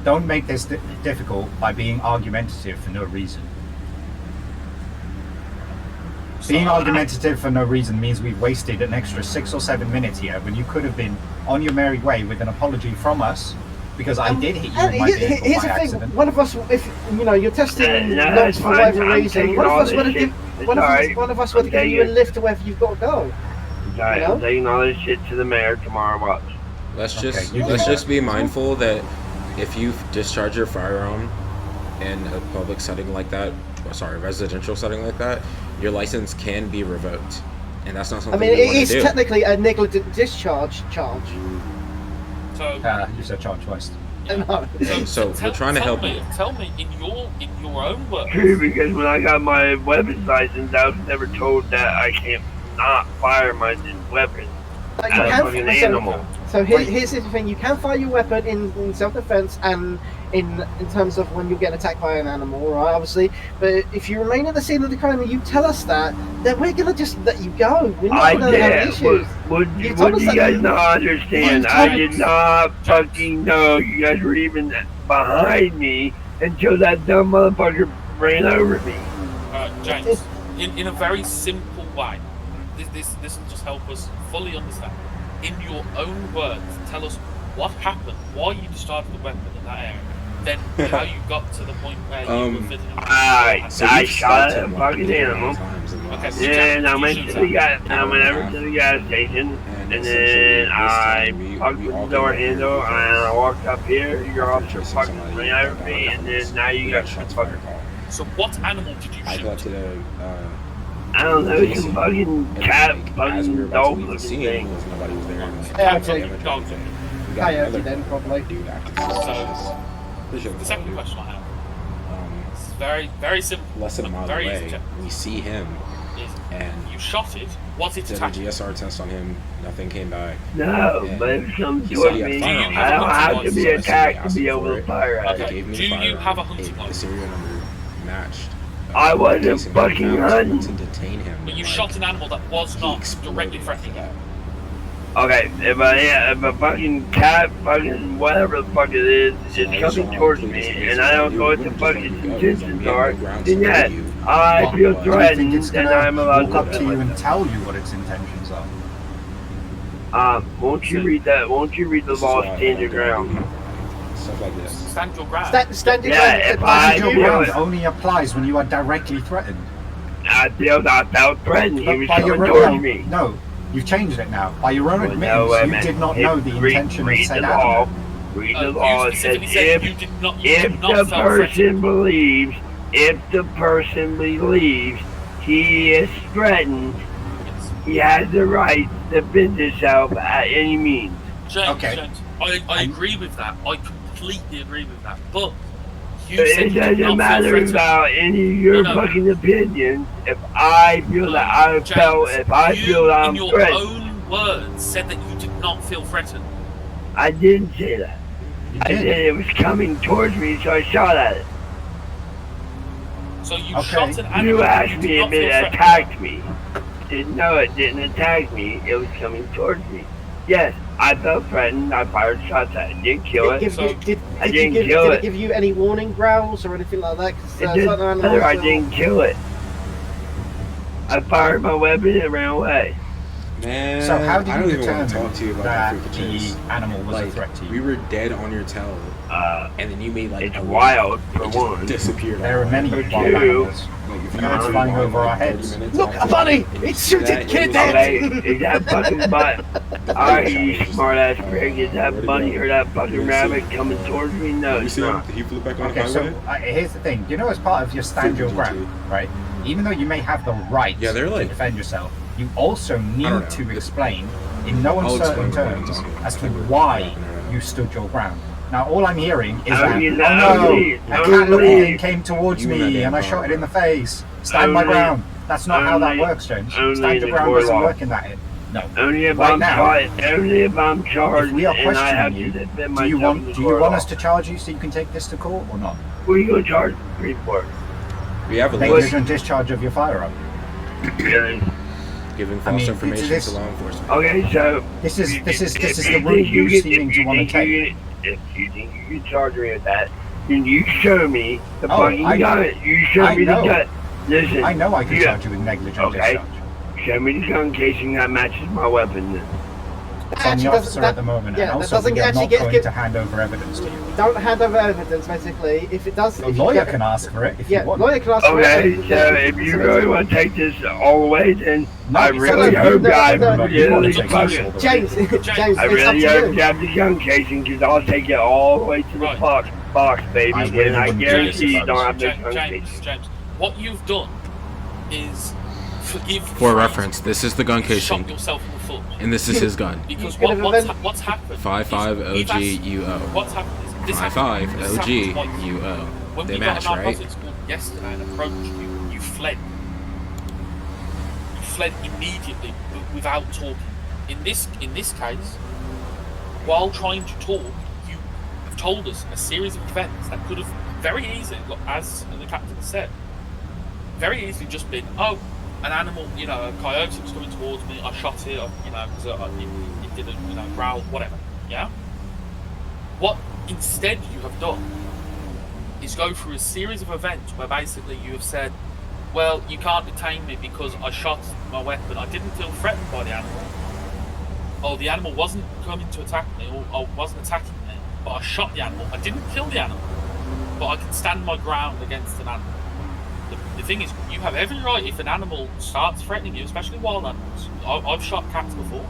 don't make this difficult by being argumentative for no reason. Being argumentative for no reason means we've wasted an extra 6 or 7 minutes here when you could have been on your merry way with an apology from us, because I did hit you with my vehicle Here's by the thing, accident. one of us, if you're testing logs for whatever reason, one of us would have given you a lift to wherever you've got to go. Alright, I'm taking all this shit to the mayor tomorrow. Watch. Let's just be mindful that if you discharge your firearm in a public setting like that, residential setting like that, your license can be revoked, and that's not something. I mean, it is technically a negligent discharge charge. So you said charge twice. No. So we're trying to help you. Tell me in your own words. True, because when I got my weapons license, I was never told that I can't not fire my weapon at a fucking animal. So here's the thing: you can fire your weapon in self-defense and in terms of when you get attacked by an animal, right? Obviously, but if you remain at the scene of the crime and you tell us that, then we're gonna just let you go. We're not gonna have issues. Would you guys not understand? I did not fucking know you guys were even behind me until that dumb motherfucker ran over me. James, in a very simple way, this will just help us fully understand. In your own words, tell us what happened, why you discharged the weapon in that area, then how you got to the point where you were fitting it. I shot at a fucking animal. Okay, and I went over to the gas station, and then I fucked with the door handle, and I walked up here. Your officer fucking ran over me, and then now you got some fucking. So what animal did you shoot? I collected I don't know, some fucking cat, fucking dog looking thing. Nobody was there. Coyote then, probably. So, the second question I have, it's very, very simple. Less than a mile very away, we see him, and you shot it. Was it did a GSR test on him? Nothing came back. No, but if something towards me, I don't have to be attacked to be able to fire at it. Do you have a hunting license? The serial number matched. I wasn't fucking hunting. To detain him. But you shot an animal that was not directly threatening you. Okay, if a fucking cat, fucking whatever the fuck it is coming towards me, and I don't know what the fucking intentions are, then yes, I feel threatened, and I'm allowed to walk up to you and tell you what its intentions are. Won't you read that? Won't you read the law? Stand your ground. Stuff like this. Stand your ground. Stand your ground. If I your ground only applies when you are directly threatened. I felt threatened. He was by your coming own, towards me. No, you've changed it now. By your own admittance, you did not know the intention of said animal. Read the law. It says if the person believes, he is threatened, he has the right to defend himself at any means. James, I agree with that. I completely agree with that. But it doesn't matter about any of your fucking opinions. If I feel that I felt, if I feel that I'm threatened. In your own words, said that you did not feel threatened. I didn't say that. I said it was coming towards me, so I shot at it. So you shot an animal. You asked me if it attacked me. No, it didn't attack me. It was coming towards me. Yes, I felt threatened. I fired shots at it. Didn't kill it. Did it give you any warning growls or anything like that? I didn't kill it. I fired my weapon and ran away. Man, so how did you determine talk to you about that the animal was a threat to you? We were dead on your tail, and then you made it's wild for one. Disappeared. There are many wild animals. Birds flying over our heads. Look, a bunny! It's shooting kids! Is that fucking butt? Alright, you smart ass prig. Is that bunny or that fucking rabbit coming towards me? No, it's not. Okay, so here's the thing. You know, as part of your stand your ground, right? Even though you may have the right to defend yourself, you also need to explain in no uncertain terms as to why you stood your ground. Now, all I'm hearing is that, a cat-looking thing came towards me and I shot it in the face. Stand my ground. That's not how that works, James. Stand your ground doesn't work in that. No. Only if Right I'm now, charged. if we are and I have questioning to you, defend do you myself want in the court us to charge you so you can take this to court or not? What are you going to charge me for? We have a negligent discharge of your firearm. Really? Giving false information to law enforcement. Okay, so this is the route you seeming to want to take. If you think you can charge me with that, then you show me the fucking I gun. know. You show me the gun. Listen. I know I can charge you with negligent discharge. Show me the gun casing that matches my weapon then. It's on the officer at the moment, and also we are not going to hand over evidence to you. Don't hand over evidence, basically. If it does... The lawyer can ask for it if you want. Lawyer can ask for it. Okay, so if you really want to take this all the way, then I really hope I really fucking... James, I really hope you have the gun casing, because I'll take it all the way to the box, baby, and I guarantee you don't have the gun casing. James, what you've done is... For reference, this is the gun casing, shot yourself in the foot. and this is his gun. Because what's happened? 55 OGUO. What's happened is this 55 OGUO. OGUO. When They we match, got an right? opposite yesterday and approached you, you fled. You fled immediately without talking. In this case, while trying to talk, you have told us a series of events that could have very easily, as the captain said, very easily just been, oh, an animal, you know, a coyote was coming towards me, I shot it, you know, because it did a, you know, growl, whatever, yeah? What instead you have done is go through a series of events where basically you have said, well, you can't detain me because I shot my weapon, I didn't feel threatened by the animal, or the animal wasn't coming to attack me, or wasn't attacking me, but I shot the animal, I didn't kill the animal, but I can stand my ground against an animal. The thing is, you have every right if an animal starts threatening you, especially wild animals. I've shot cats before,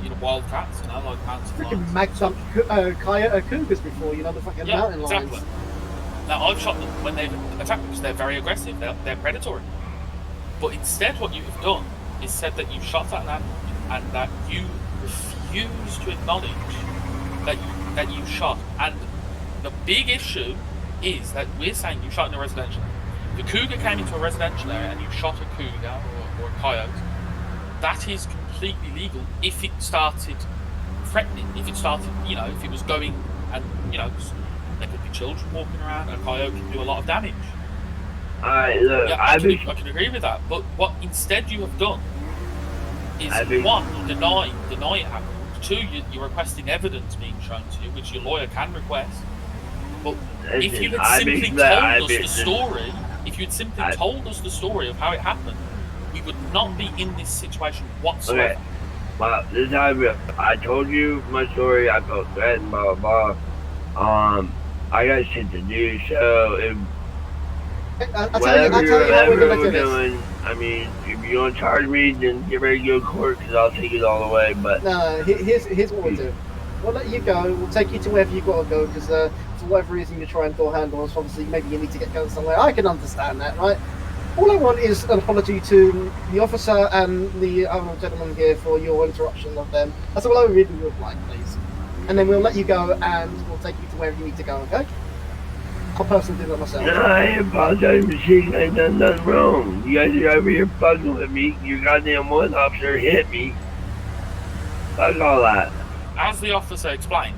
you know, wild cats, you know, like mountain lions. Freaking magged up cougars before, you know, the fucking mountain lions. Exactly. Now, I've shot them when they've attacked because they're very aggressive, they're predatory. But instead, what you have done is said that you shot at an animal and that you refuse to acknowledge that you shot. And the big issue is that we're saying you shot in a residential area. The cougar came into a residential area and you shot a cougar or a coyote. That is completely legal if it started threatening, if it started, you know, if it was going and, you know, there could be children walking around, a coyote can do a lot of damage. Look, yeah, I can agree with that, but what instead you have done is, one, deny it happened. Two, you're requesting evidence being shown to you, which your lawyer can request. But if you had simply told us the story, if you had simply told us the story of how it happened, we would not be in this situation whatsoever. Okay. Well, this is how I told you my story, I felt threatened, blah, blah, blah. I got shit to do, so if whatever we're doing, I mean, if you want to charge me, then get ready to go to court, because I'll take it all the way, but... No, here's what we'll do. We'll let you go, we'll take you to wherever you've got to go, because for whatever reason you're trying to handle us, obviously maybe you need to get going somewhere. I can understand that, right? All I want is an apology to the officer and the other gentleman here for your interruption of them. That's all I really would like, please. And then we'll let you go and we'll take you to wherever you need to go, okay? I'll personally do that myself. No, I apologize, Machine. I done nothing wrong. You guys are over here fucking with me. Your goddamn one officer hit me. Fuck all that. As the officer explained,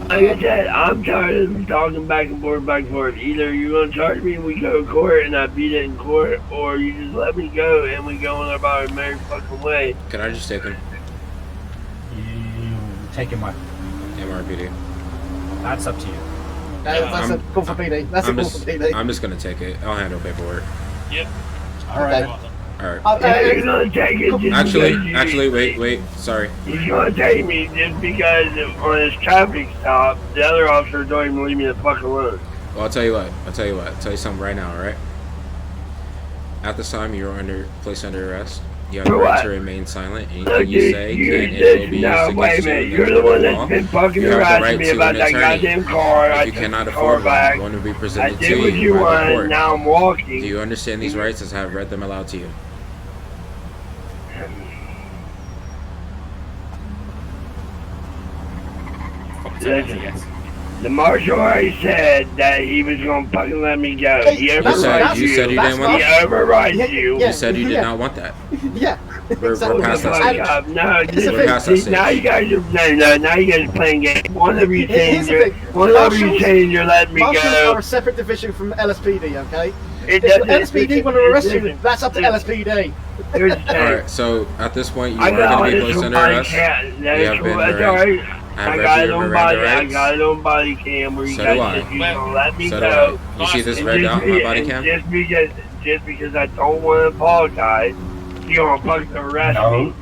like I said, I'm tired of talking back and forth. Either you're going to charge me and we go to court and I beat it in court, or you just let me go and we go on our merry fucking way. Can I just take him? Taking my MRPD. That's up to you. That's a call for PD. That's a call for PD. I'm just gonna take it. I'll handle paperwork. Yep. Alright. Alright. You're going to take it just Actually, wait. Sorry. He's going to take me just because on his traffic stop, the other officer don't even leave me the fuck alone. Well, I'll tell you what. I'll tell you something right now, alright? At this time, you're placed under arrest. You have the right to remain silent. Anything you say can and will be used against you. You're the one that's been fucking harassing me about that goddamn car. If you cannot afford one, one will be presented to you by the court. Now I'm walking. Do you understand these rights as I have read them aloud to you? Listen, the marshal already said that he was going to fucking let me go. He overrides you. You said you didn't want that. He overrides you. You said you did not want that. Yeah. We're past that stage. No, We're past that stage. now you guys are now you guys are playing games. One of you Here's saying the thing. you're letting me Marshals go. are a separate division from LSPD, okay? It If doesn't- LSPD want to arrest you, listen, that's up to LSPD. Alright, so at this point, you I are got going to be this placed from under body arrest. cam. You have been That's Miranda. alright. I I read got you it your on Miranda body. I rights. got it on body cam where you So guys do I. said you gonna let me So do go. I. You see this And red just dot on my be- body and cam? Just because I don't want to apologize, you gonna fucking arrest me.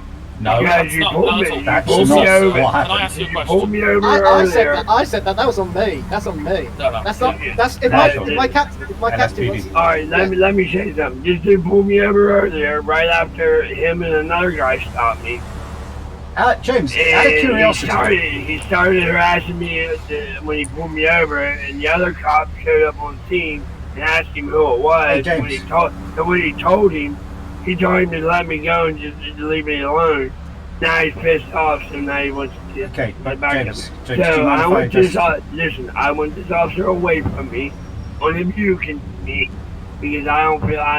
No, Because you pulled me. That's You pulled me not over. what Can I happened. ask you a You question? pulled me over I said earlier. that. I said that. That was on me. That's on me. No. That's not. That's if my captain was. All right, let me say something. Just to pull me over earlier, right after him and another guy stopped me. James, out of And curiosity. he started harassing me when he pulled me over, and the other cop showed up on scene and asked him who it was. Hey, James. When he told him to let me go and just to leave me alone. Now he's pissed off, so now he wants to get back at me. James, So do you mind I if want I this. just- Listen, I want this officer away from me, unrebuking me, because I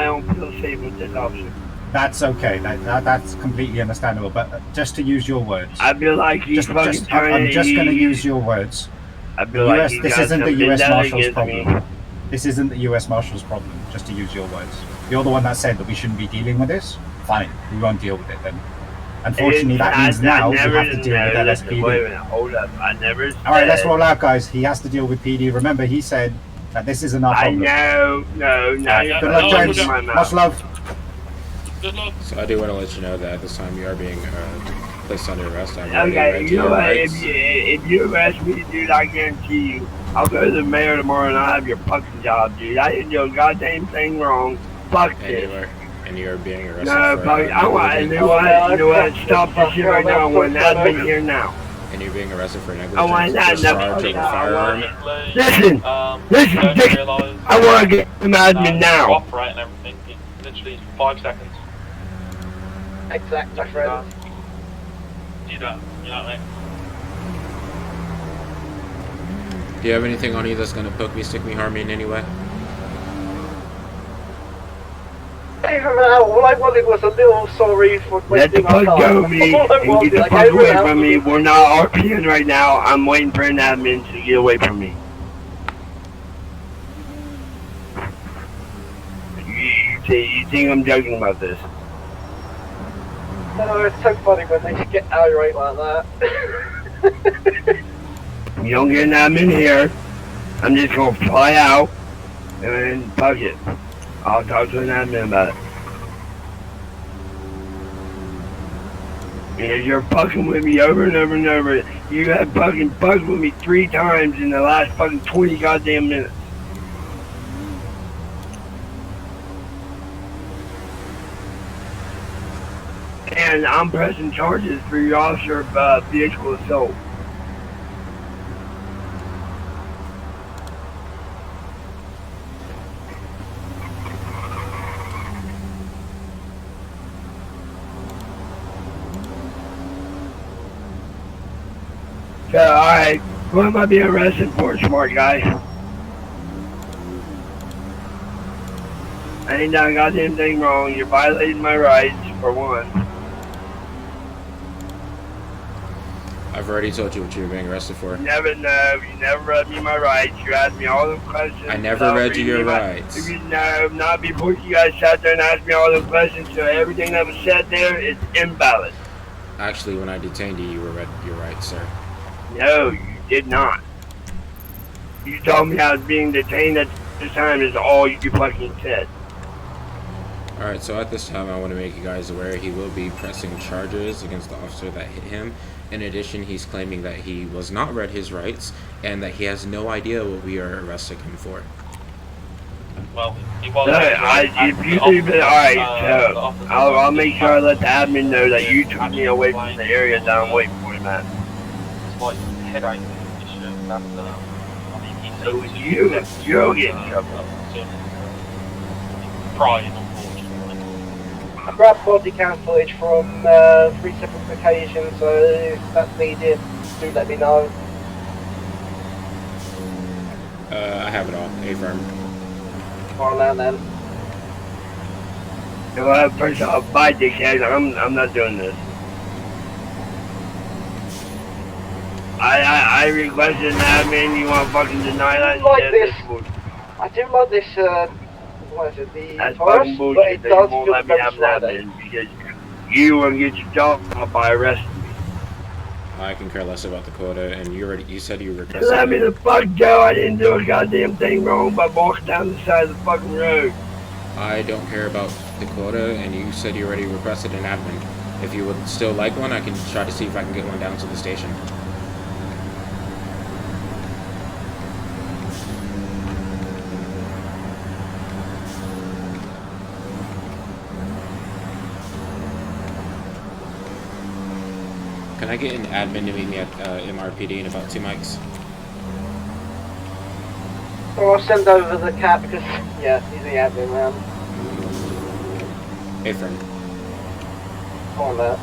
don't feel safe with this officer. That's okay. That's completely understandable. But just to use your words, I feel like he's I'm just fucking going to use your words. I feel like he This got isn't the some U.S. vendetta Marshals against me. problem. This isn't the U.S. Marshals problem. Just to use your words, you're the one that said that we shouldn't be dealing with this. Fine, we won't deal with it then. Unfortunately, that means now you have to deal with LSPD. Wait a minute, hold up. I never said... All right, let's roll out, guys. He has to deal with PD. Remember, he said that this isn't our problem. No. Good luck, James. Much love. Good luck. So I do want to let you know that at this time you are being placed under arrest. I've Okay, read you know your what? rights. If you arrest me, dude, I guarantee you, I'll go to the mayor tomorrow and I'll have your fucking job, dude. I didn't do a goddamn thing wrong. Fuck this. And you are being arrested No, for fuck. I want. You know what? Stop this shit right now. I want that in here now. and you're being arrested for I want negligent that. discharge of a firearm. Listen, Dick, I want to get him out of me now. Operate and everything. It's literally 5 seconds. Exactly, friend. You know what I mean? Do you have anything on you that's gonna poke me, stick me, harm me in any way? Even now, all I wanted was a little sorry for Let the wasting our fuck time. go of me All I and get wanted, the I fuck gave away it out. from me. We're not RPing right now. I'm waiting for an admin to get away from me. You think I'm joking about this? No, it's so funny when they get irate like that. You don't get an admin here. I'm just gonna fly out and fuck it. I'll talk to an admin about it. Because you're fucking with me over and over and over. You have fucking fucked with me 3 times in the last fucking 20 goddamn minutes. And I'm pressing charges for your officer of vehicle assault. So, alright, what am I being arrested for, smart guy? I ain't done a goddamn thing wrong. You're violating my rights, for one. I've already told you what you were being arrested for. You never read me my rights. You asked me all the questions. I never read you your rights. No, not before you guys sat there and asked me all the questions, so everything that was said there is invalid. Actually, when I detained you, you were read your rights, sir. No, you did not. You told me I was being detained at this time is all you fucking said. Alright, so at this time I want to make you guys aware he will be pressing charges against the officer that hit him. In addition, he's claiming that he was not read his rights and that he has no idea what we are arresting him for. Well, he was. If you leave it, alright, so I'll make sure I let the admin know that you took me away from the area that I'm waiting for him at. Slight headache issue. That's, I mean, he So seems to you'll get in trouble. Pride, unfortunately. I grabbed body cam footage from 3 separate occasions, so if that's needed, do let me know. I have it all. A-firm. On now then. Well, first off, bye, dickhead. I'm not doing this. I requested an admin. You want to fucking deny that? Like this. I do like this. What is it? The That's Taurus, fucking bullshit. but it That does you won't feel let me very have an Friday. admin because you want to get your job off by arresting me. I can care less about the quota, and you said you requested. Let me the fuck go. I didn't do a goddamn thing wrong by walking down the side of the fucking road. I don't care about the quota, and you said you already requested an admin. If you would still like one, I can try to see if I can get one down to the station. Can I get an admin to meet me at MRPD in about 2 mics? Or I'll send over the cat because, yeah, he's the admin man. Hey, friend. On that.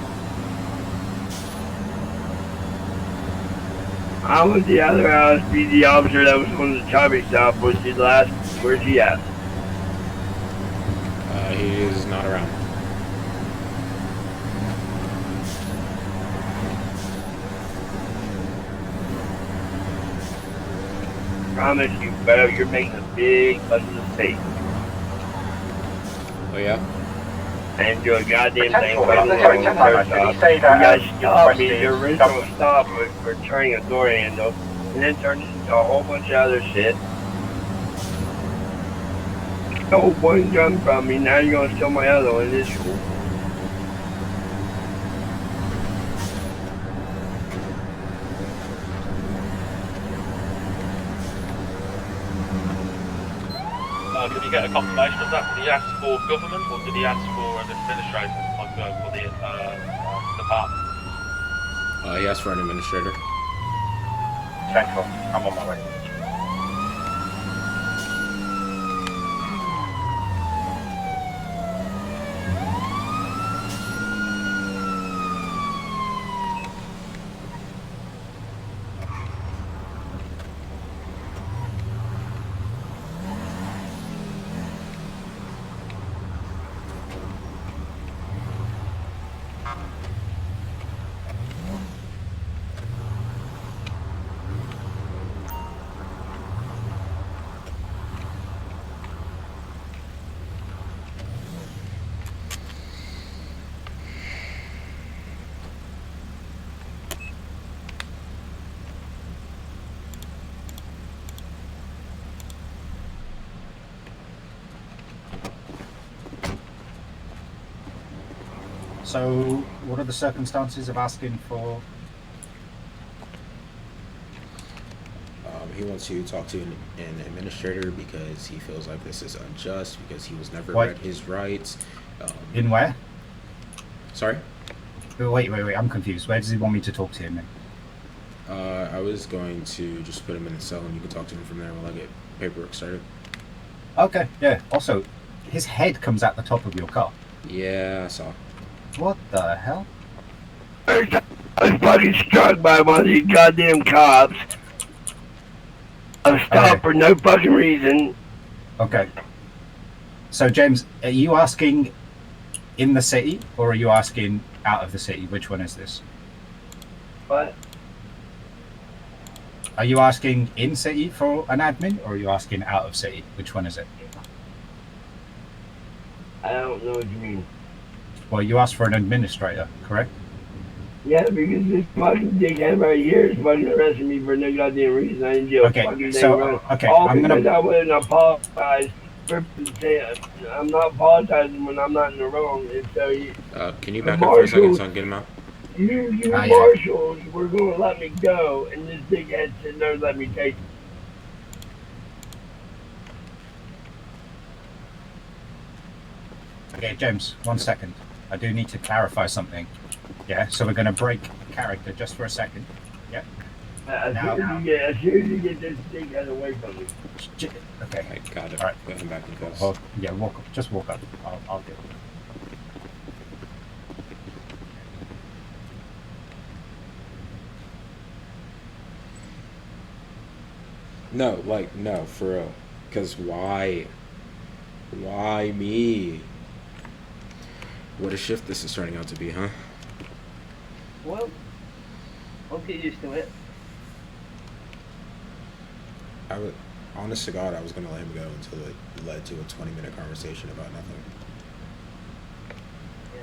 I want the other house be the officer that was on the traffic stop. Where's he at? He is not around. Promise you, bro, you're making a big fucking mistake. Oh yeah? And do a goddamn thing Potential, about the sorry, road Temple, did he say You that, guys stopped me. requested Your original government? stop was for turning a door handle, and then turned into a whole bunch of other shit. Stole one gun from me, now you're gonna steal my other one. It's cool. Did he get a confirmation of that? Did he ask for government or did he ask for an administrator, like for the department? He asked for an administrator. Central. I'm on my way. So, what are the circumstances of asking for? He wants to talk to an administrator because he feels like this is unjust because he was never What? read his rights. In where? Sorry? Wait, I'm confused. Where does he want me to talk to him in? I was going to just put him in the cell and you can talk to him from there while I get paperwork started. Okay, yeah. Also, his head comes out the top of your car. Yeah, I saw. What the hell? I was fucking struck by one of these goddamn cops. I was stopped for no fucking reason. Okay. So, James, are you asking in the city or are you asking out of the city? Which one is this? What? Are you asking in city for an admin or are you asking out of city? Which one is it? I don't know what you mean. Well, you asked for an administrator, correct? Yeah, because this fucking dickhead right here is fucking arresting me for no goddamn reason. I didn't do a fucking thing wrong. All because I wouldn't apologize for saying I'm not apologizing when I'm not in the wrong. And so can you back up for a second so I can get him out? You marshals were going to let me go, and this dickhead said no, let me take you. Okay, James, 1 second. I do need to clarify something. Yeah, so we're going to break character just for a second. Yeah. As soon as you get this dickhead away from me. Okay. I got it. All right. Put him back in close. Well, yeah, walk up. Just walk up. I'll do it. No, for real. Because why? Why me? What a shift this is turning out to be, huh? Well, I'll get used to it. Honest to God, I was gonna let him go until it led to a 20-minute conversation about nothing. Yeah,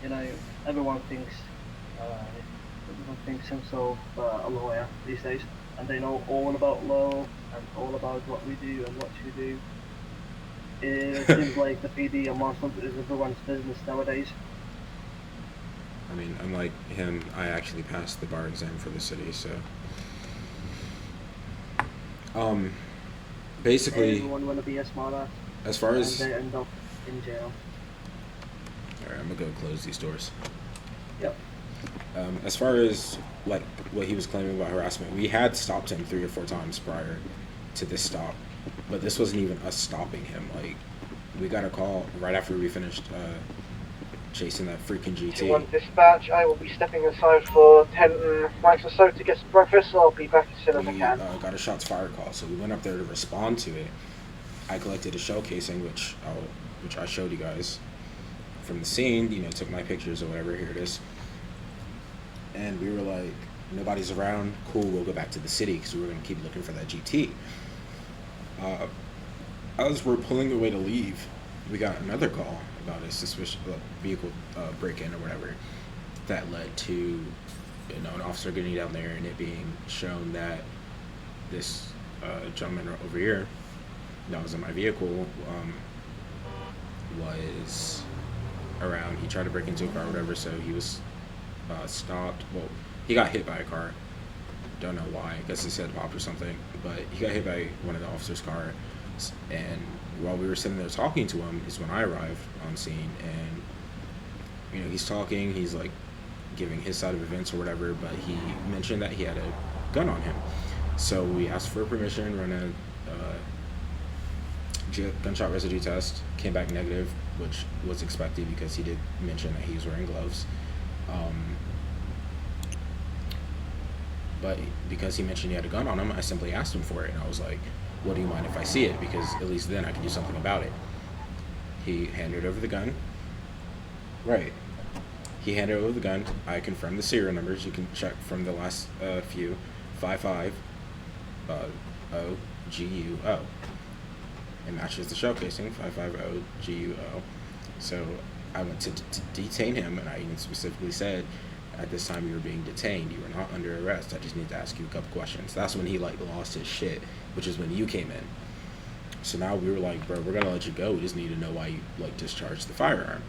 you know, everyone thinks himself a lawyer these days, and they know all about law and all about what we do and what you do. It seems like the PD and Los Santos is everyone's business nowadays. I mean, unlike him, I actually passed the bar exam for the city, so. Basically, everyone want to be a smartass. As far as. And they end up in jail. Alright, I'm gonna go close these doors. Yep. As far as like what he was claiming about harassment, we had stopped him 3 or 4 times prior to this stop, but this wasn't even us stopping him. Like, we got a call right after we finished chasing that freaking GT. 2-1 dispatch, I will be stepping aside for 10 minutes or so to get some breakfast, so I'll be back as soon as I can. Got a shots fired call, so we went up there to respond to it. I collected a shell casing, which I showed you guys from the scene. You know, took my pictures or whatever. Here it is. And we were like, nobody's around. Cool, we'll go back to the city because we were gonna keep looking for that GT. As we're pulling away to leave, we got another call about a suspicious vehicle break-in or whatever that led to, you know, an officer getting down there and it being shown that this gentleman over here that was in my vehicle was around. He tried to break into a car or whatever, so he was stopped. Well, he got hit by a car. Don't know why. I guess his head popped or something, but he got hit by one of the officers' cars. And while we were sitting there talking to him is when I arrived on scene, and you know, he's talking, he's like giving his side of events or whatever, but he mentioned that he had a gun on him. So we asked for permission, run a gunshot residue test, came back negative, which was expected because he did mention that he was wearing gloves. But because he mentioned he had a gun on him, I simply asked him for it, and I was like, what do you mind if I see it? Because at least then I can do something about it. He handed over the gun. Right. He handed over the gun. I confirmed the serial numbers. You can check from the last few. 55 GUO. It matches the shell casing. 550 GUO. So I went to detain him, and I even specifically said, at this time you were being detained, you were not under arrest, I just need to ask you a couple questions. That's when he like lost his shit, which is when you came in. So now we were like, bro, we're gonna let you go, we just need to know why you like discharged the firearm.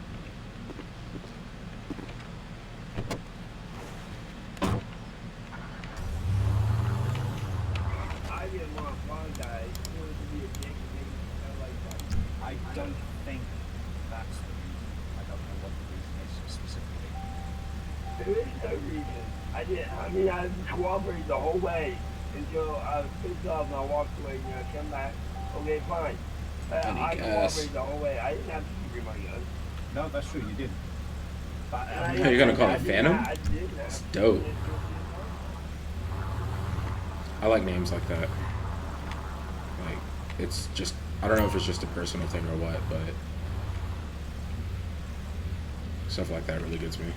I didn't want to apologize. It was to be a dick and make me feel like that. I don't think that's the reason. I don't know what the reason is specifically. There is no reason. I cooperated the whole way until I was pissed off and I walked away and I come back. Okay, fine. I cooperated the whole way. I didn't have to give you my gun. No, that's true, you didn't. But, Oh, you're gonna call it Phantom? It's dope. I like names like that. Like, it's just, I don't know if it's just a personal thing or what, but stuff like that really gets me.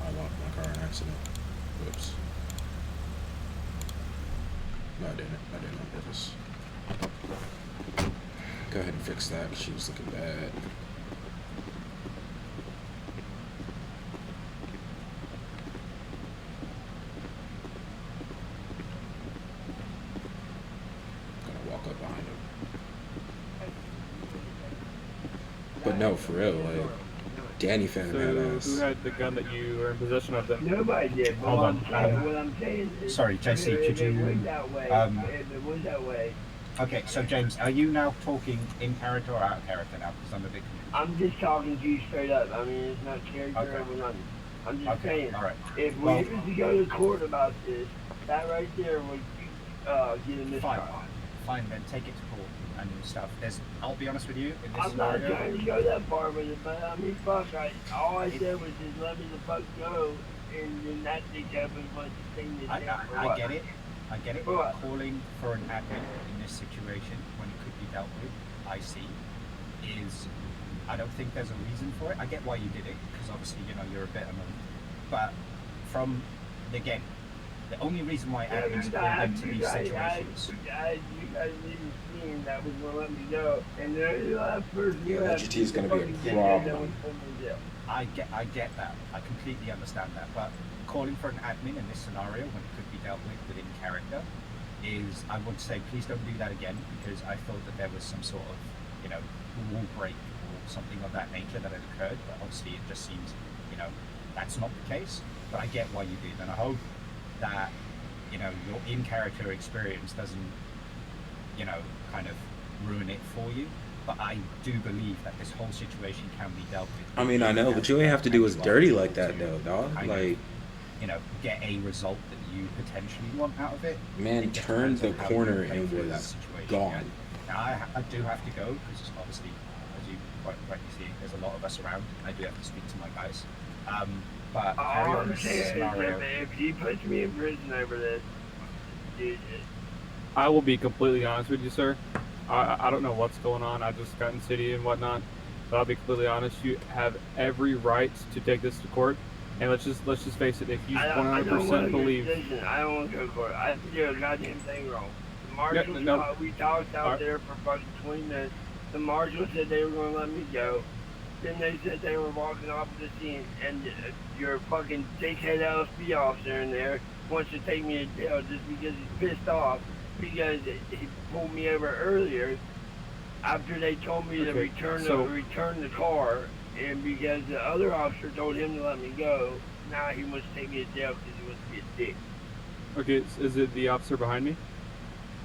I locked my car in accident. Whoops. No, I didn't. I didn't on purpose. Go ahead and fix that. She was looking bad. Gonna walk up behind him. But no, for real, like, Danny Phantom had ass. Who had the gun that you were in possession of then? Nobody did. But Hold on. what I'm saying is, Sorry, JC, could you? If it was that way. Okay, so James, are you now talking in character or out of character now? Because I'm a bit confused. I'm just talking to you straight up. I mean, it's not character or nothing. I'm just saying, all right. If we was to go to court about this, that right there would get a mistrial. Fine, then take it to court and stuff. I'll be honest with you, in this I'm not scenario, trying to go that far with it, but I mean, fuck, all I said was just let me the fuck go, and then that thing happened, but the thing is I get it. I get it. Calling for an admin in this situation when it could be dealt with, I see. is I don't think there's a reason for it. I get why you did it, because obviously, you know, you're a bit annoyed. But from the get, the only reason why admins called into these situations... You guys need a team that was going to let me go. And they're the last person Yeah, that GT is going to be a problem. I get that. I completely understand that. But calling for an admin in this scenario when it could be dealt with within character is, I would say, please don't do that again, because I thought that there was some sort of, you know, rule break or something of that nature that had occurred. But obviously it just seems, you know, that's not the case. But I get why you did, and I hope that, you know, your in-character experience doesn't, you know, kind of ruin it for you. But I do believe that this whole situation can be dealt with. I mean, I know, but you ain't have to do us dirty like that, though, dog. Like, you know, get a result that you potentially want out of it. man, turned the corner and was gone. Now, I do have to go, because obviously, as you quite rightly see, there's a lot of us around. I do have to speak to my guys. But all I'm saying is if he puts me in prison over this, dude, I will be completely honest with you, sir. I don't know what's going on. I just got in city and whatnot, but I'll be completely honest. You have every right to take this to court, and let's just face it. If you 100% believe, listen, I don't want to go to court. I didn't do a goddamn thing wrong. The marshal, we talked out there for fucking 20 minutes. The marshal said they were going to let me go. Then they said they were walking off the scene, and your fucking dickhead LSP officer in there wants to take me to jail just because he's pissed off because he pulled me over earlier after they told me to return the car, and because the other officer told him to let me go, now he wants to take me to jail because he wants to be a dick. Okay, is it the officer behind me?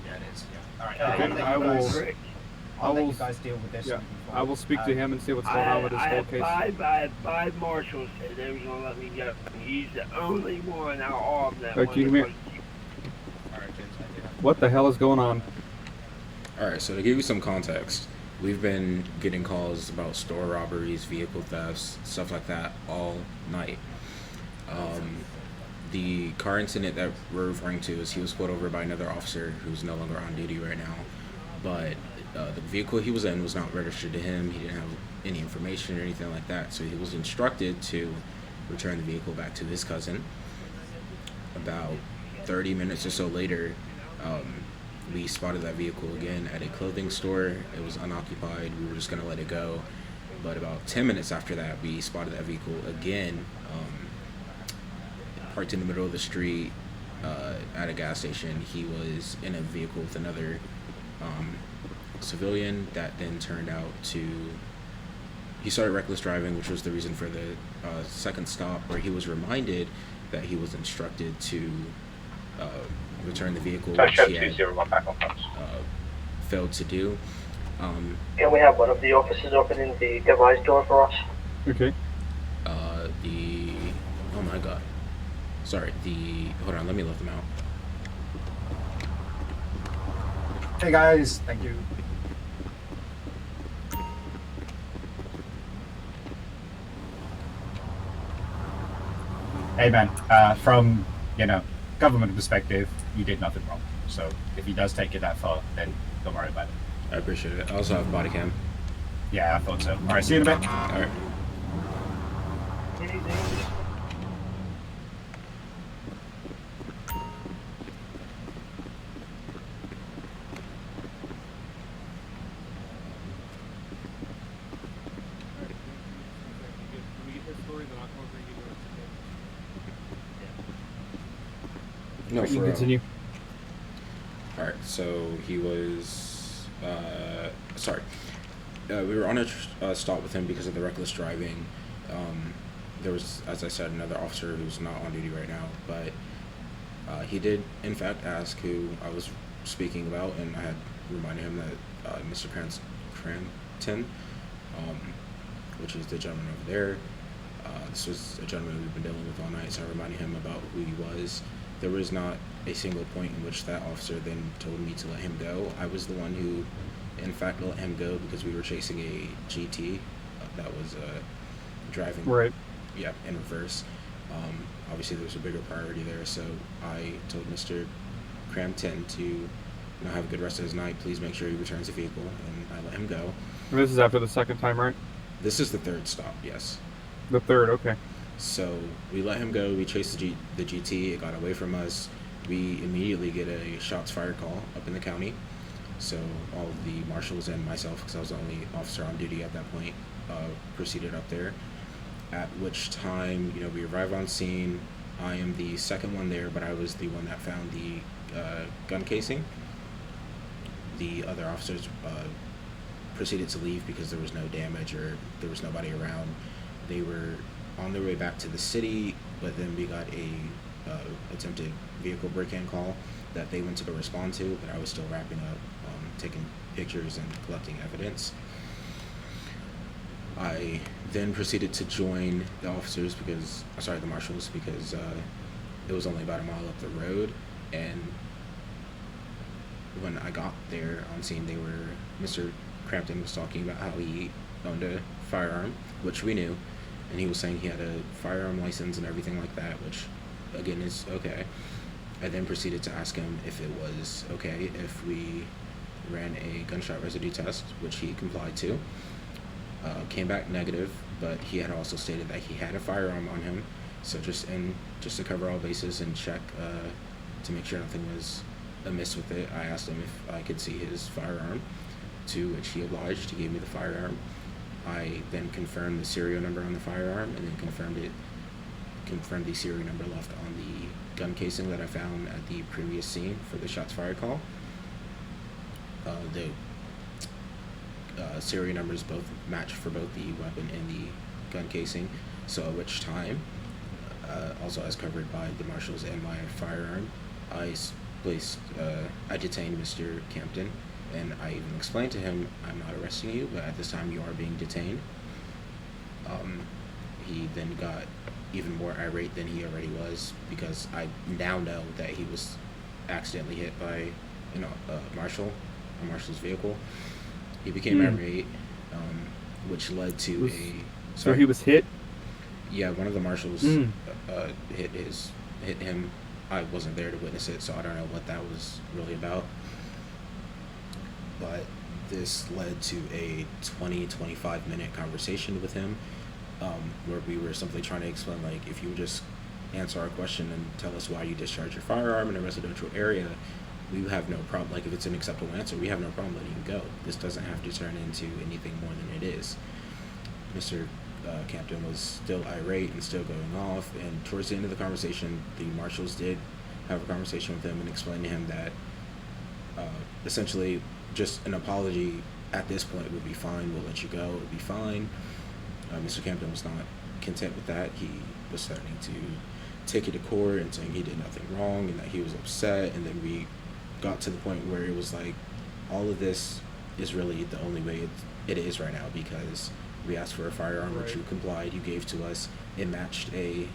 Yeah, it is. Yeah. All right. Okay, I'll let you guys deal with this. Yeah, I will speak to him and see what's going on with this whole case. I had five marshals said they were going to let me go. He's the only one out of them that Can you come here? What the hell is going on? Alright, so to give you some context, we've been getting calls about store robberies, vehicle thefts, stuff like that all night. The car incident that we're referring to is he was pulled over by another officer who's no longer on duty right now, but the vehicle he was in was not registered to him. He didn't have any information or anything like that, so he was instructed to return the vehicle back to his cousin. About 30 minutes or so later, we spotted that vehicle again at a clothing store. It was unoccupied. We were just going to let it go. But about 10 minutes after that, we spotted that vehicle again, parked in the middle of the street at a gas station. He was in a vehicle with another civilian that then turned out to... He started reckless driving, which was the reason for the second stop, where he was reminded that he was instructed to return the vehicle, which he had failed to do. Can we have one of the officers opening the device door for us? Okay. Oh my god. Sorry, hold on, let me let them out. Hey guys, thank you. Hey man, from, you know, government perspective, you did nothing wrong. So if he does take it that far, then don't worry about it. I appreciate it. I also have body cam. Yeah, I thought so. Alright, see you in a bit. Alright. No, you can continue. Alright, so he was, sorry. We were on a stop with him because of the reckless driving. There was, as I said, another officer who's not on duty right now, but he did, in fact, ask who I was speaking about, and I had reminded him that Mr. Crampton, which is the gentleman over there. This was a gentleman we've been dealing with all night, so I reminded him about who he was. There was not a single point in which that officer then told me to let him go. I was the one who, in fact, let him go because we were chasing a GT that was driving in reverse. Obviously, there was a bigger priority there, so I told Mr. Crampton to have a good rest of his night. Please make sure he returns the vehicle, and I let him go. And this is after the second time, right? This is the third stop, yes. The third, okay. So we let him go. We chased the GT. It got away from us. We immediately get a shots fired call up in the county. So all of the marshals and myself, because I was the only officer on duty at that point, proceeded up there. At which time, we arrive on scene. I am the second one there, but I was the one that found the gun casing. The other officers proceeded to leave because there was no damage or there was nobody around. They were on their way back to the city, but then we got a attempted vehicle break-in call that they went to go respond to, but I was still wrapping up, taking pictures and collecting evidence. I then proceeded to join the officers the marshals, because it was only about a mile up the road, and when I got there on scene, Mr. Crampton was talking about how he owned a firearm, which we knew, and he was saying he had a firearm license and everything like that, which again is okay. I then proceeded to ask him if it was okay if we ran a gunshot residue test, which he complied to. Came back negative, but he had also stated that he had a firearm on him. So just to cover all bases and check to make sure nothing was amiss with it, I asked him if I could see his firearm, to which he obliged. He gave me the firearm. I then confirmed the serial number on the firearm, and then confirmed the serial number left on the gun casing that I found at the previous scene for the shots fired call. The serial numbers both match for both the weapon and the gun casing, so at which time, also as covered by the marshals and my firearm, I detained Mr. Campton, and I even explained to him, I'm not arresting you, but at this time you are being detained. He then got even more irate than he already was, because I now know that he was accidentally hit by a marshal's vehicle. He became irate, which led to So he was hit? Yeah, one of the marshals hit him. I wasn't there to witness it, so I don't know what that was really about. But this led to a 20-25 minute conversation with him, where we were simply trying to explain, like, if you would just answer our question and tell us why you discharged your firearm in a residential area, we have no problem. Like, if it's an acceptable answer, we have no problem letting you go. This doesn't have to turn into anything more than it is. Mr. Campton was still irate and still going off, and towards the end of the conversation, the marshals did have a conversation with him and explain to him that essentially just an apology at this point would be fine. We'll let you go. It would be fine. Mr. Campton was not content with that. He was starting to take it to court and saying he did nothing wrong and that he was upset. And then we got to the point where it was like, all of this is really the only way it is right now, because we asked for a firearm, which you complied, you gave to us. It matched a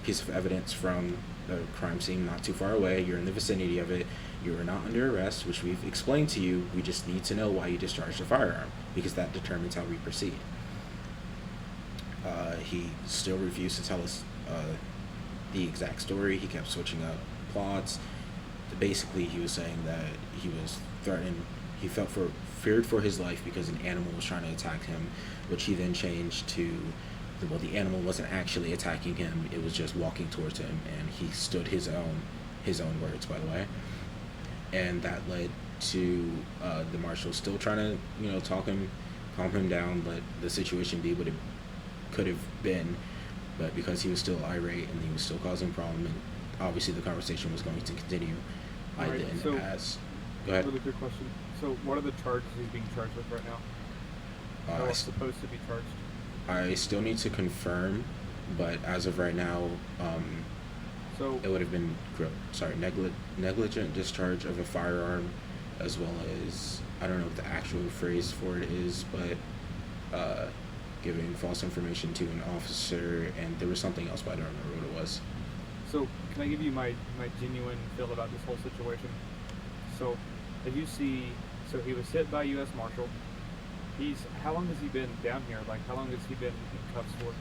piece of evidence from a crime scene not too far away. You're in the vicinity of it. You are not under arrest, which we've explained to you. We just need to know why you discharged the firearm, because that determines how we proceed. He still refused to tell us the exact story. He kept switching up plots. Basically, he was saying that he was threatened. He feared for his life because an animal was trying to attack him, which he then changed to, well, the animal wasn't actually attacking him. It was just walking towards him, and he stood his own words, by the way. And that led to the marshal still trying to, calm him down, let the situation be what it could have been. But because he was still irate and he was still causing problem, and obviously the conversation was going to continue, I then asked. Go ahead. Really quick question. So, what are the charges he's being charged with right now? Or supposed to be charged? I still need to confirm, but as of right now, it would have been negligent discharge of a firearm, as well as, I don't know what the actual phrase for it is, but giving false information to an officer, and there was something else, but I don't remember what it was. So, can I give you my genuine feel about this whole situation? So, if you see, so he was hit by a U.S. Marshal. How long has he been down here? Like, how long has he been in cuffs for?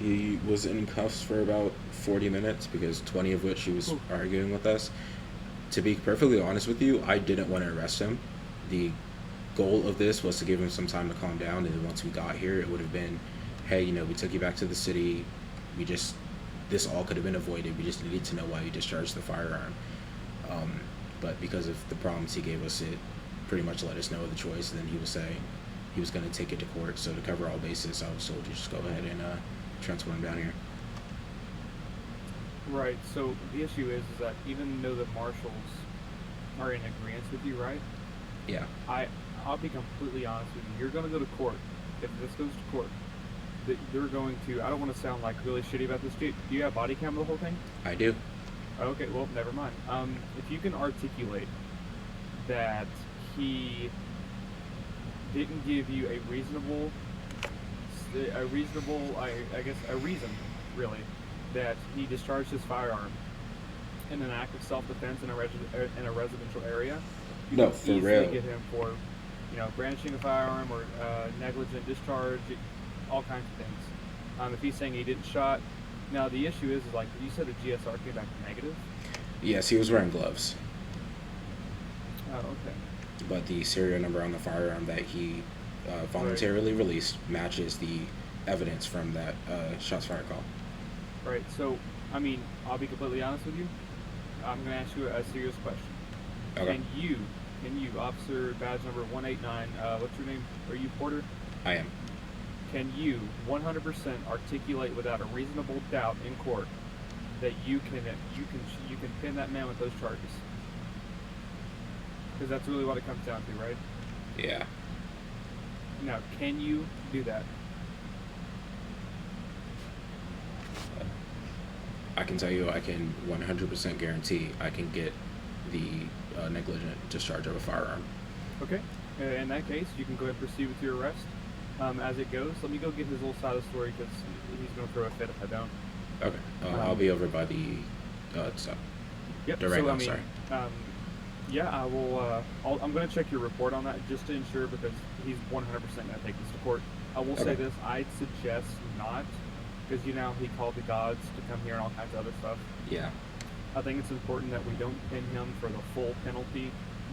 He was in cuffs for about 40 minutes, because 20 of which he was arguing with us. To be perfectly honest with you, I didn't want to arrest him. The goal of this was to give him some time to calm down, and then once we got here, it would have been, hey, you know, we took you back to the city. This all could have been avoided. We just needed to know why you discharged the firearm. But because of the problems he gave us, it pretty much let us know the choice. And then he was saying he was going to take it to court. So to cover all bases, I was told to just go ahead and transport him down here. Right. So the issue is that even though the marshals are in agreement with you, right? Yeah. I'll be completely honest with you. You're going to go to court. If this goes to court, they're going to. I don't want to sound like really shitty about this. Do you have body cam of the whole thing? I do. Okay. Well, never mind. If you can articulate that he didn't give you a reasonable, I guess, a reason, really, that he discharged his firearm in an act of self-defense in a residential area, you No, can for easily real. get him for, brandishing a firearm or negligent discharge, all kinds of things. If he's saying he didn't shot, now the issue is like you said, the GSR came back negative. Yes, he was wearing gloves. Oh, okay. But the serial number on the firearm that he voluntarily released matches the evidence from that shots fired call. Right. So, I mean, I'll be completely honest with you. I'm going to ask you a serious question. Okay. Can you, officer badge number 189, what's your name? Are you Porter? I am. Can you 100% articulate without a reasonable doubt in court that you can pin that man with those charges? Because that's really what it comes down to, right? Yeah. Now, can you do that? I can tell you I can 100% guarantee I can get the negligent discharge of a firearm. Okay. In that case, you can go ahead and proceed with your arrest. As it goes, let me go get his little side of the story because he's going to throw a fit if I don't. Okay. I'll be over by the stop. Yep. The So, sorry. Yeah, I will. I'm going to check your report on that just to ensure because he's 100% going to take this to court. I will say this: I'd suggest not, because he called the gods to come here and all kinds of other stuff. Yeah. I think it's important that we don't pin him for the full penalty,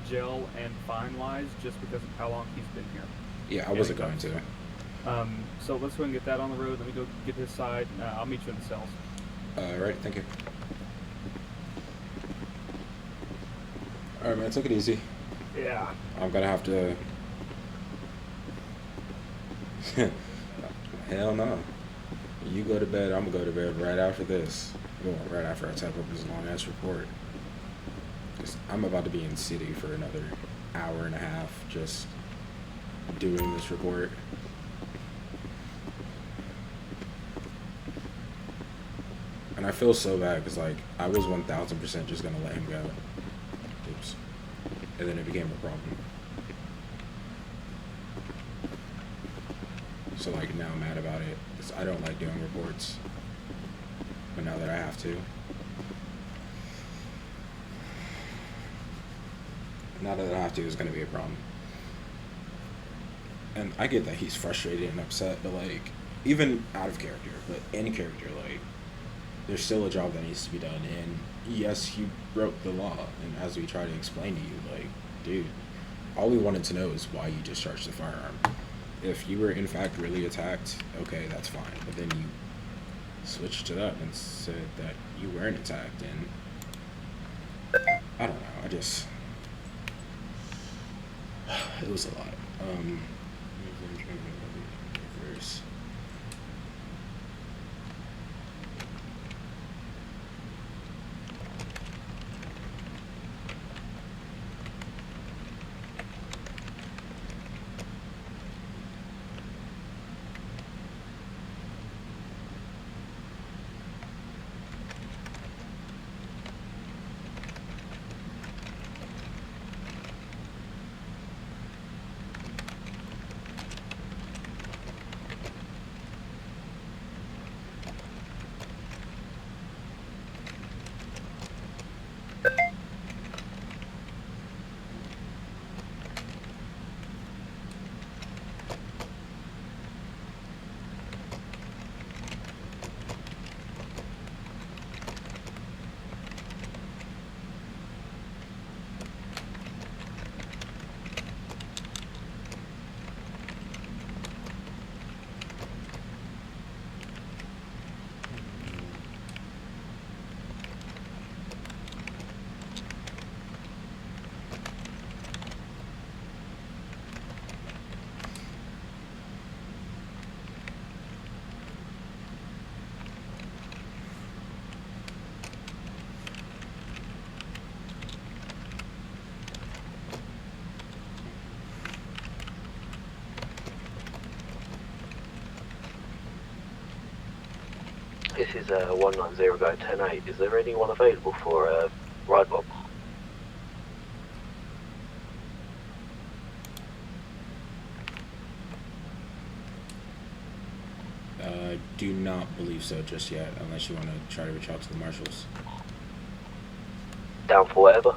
jail and fine wise, just because of how long he's been here. Yeah, I wasn't going to. So let's go and get that on the road. Let me go get his side. I'll meet you in the cells. All right. Thank you. All right, man. Take it easy. Yeah. I'm gonna have to. Hell no. You go to bed. I'm gonna go to bed right after this. Well, right after I type up this long ass report. 'Cause I'm about to be in city for another hour and a half just doing this report. And I feel so bad because like I was 1000% just gonna let him go. Oops. And then it became a problem. So like now I'm mad about it because I don't like doing reports. But now that I have to. Now that I have to, it's gonna be a problem. And I get that he's frustrated and upset, but like even out of character, but in character, like there's still a job that needs to be done. And yes, you broke the law. And as we try to explain to you, like, dude, all we wanted to know is why you discharged the firearm. If you were in fact really attacked, okay, that's fine. But then you switched it up and said that you weren't attacked, and I don't know. It was a lot. First. This is 190 go 10-8. Is there anyone available for ride bob? Do not believe so just yet, unless you want to try to reach out to the marshals. Down for whatever.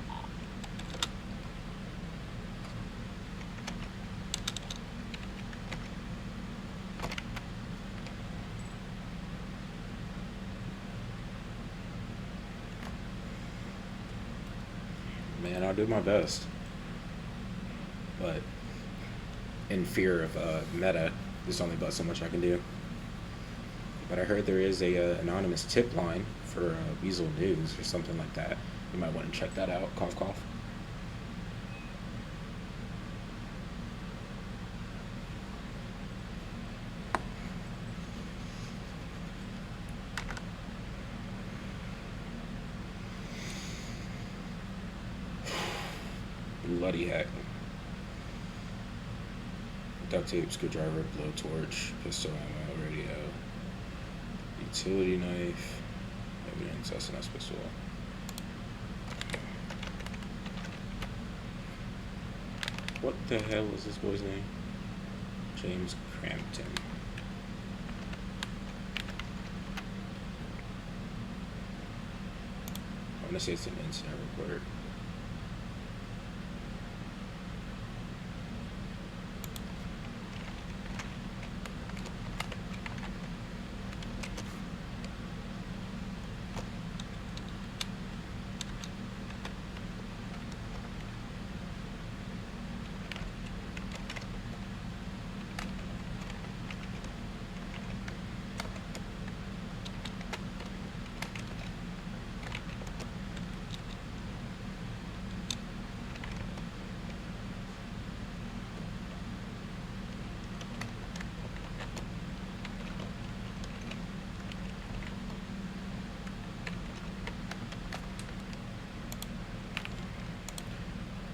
Man, I'll do my best. But in fear of meta, there's only but so much I can do. But I heard there is a anonymous tip line for Weasel News or something like that. You might want to check that out. Cough, cough. Bloody heck. Duct tape, screwdriver, blowtorch, pistol ammo, radio, utility knife, evidence, SNS pistol. What the hell is this boy's name? James Crampton. I want to say it's an incident report.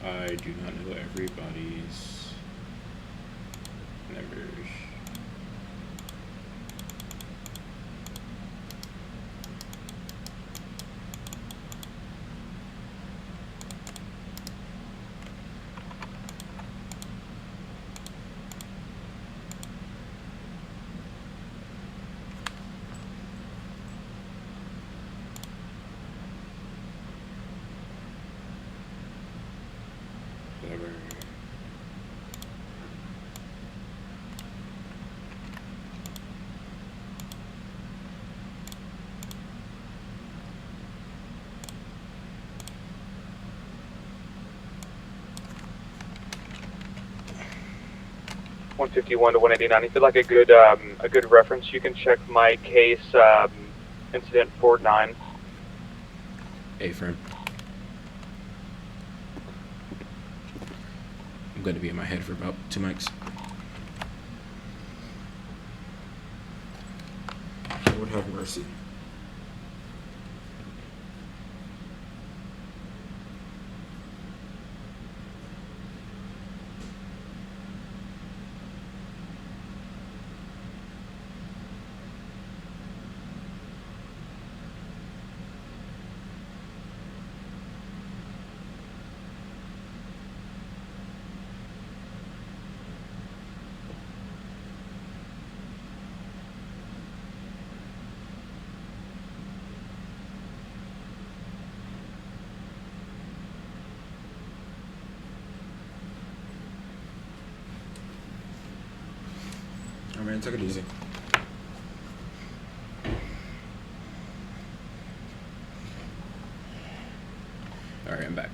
I do not know everybody's numbers. $151 to $189. If you'd like a good reference, you can check my case, incident 49. Hey, friend. I'm going to be in my head for about 2 mics. Lord have mercy. Alright, man, take it easy. Alright, I'm back.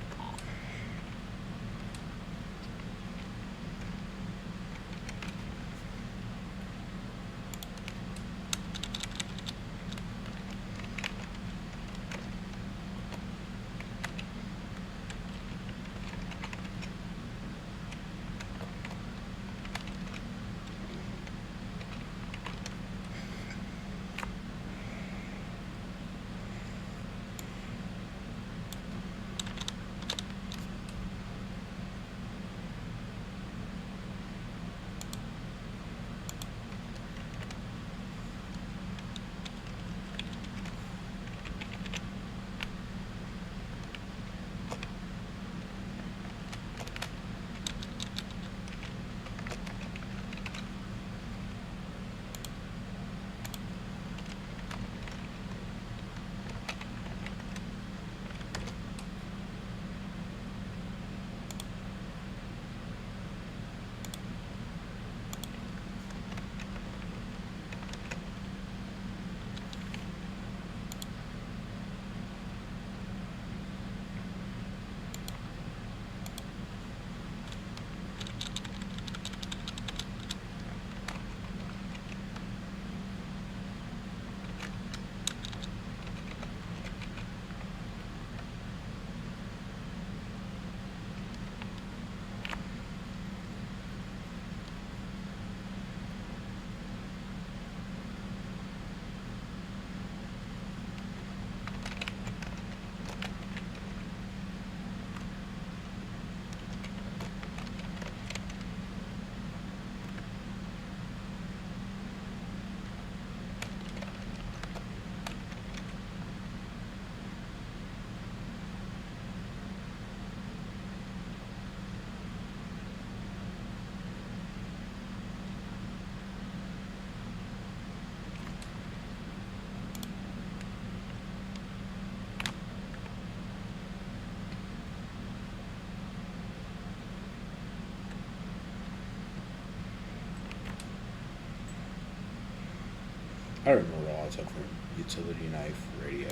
I don't remember all I took from utility knife, radio.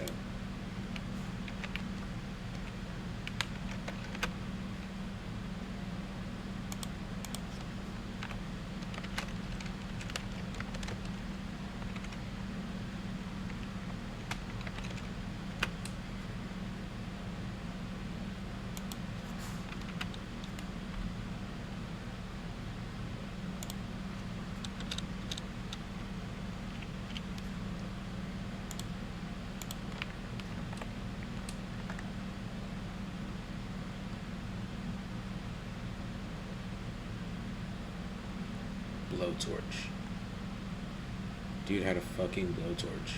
Blowtorch. Dude had a fucking blowtorch.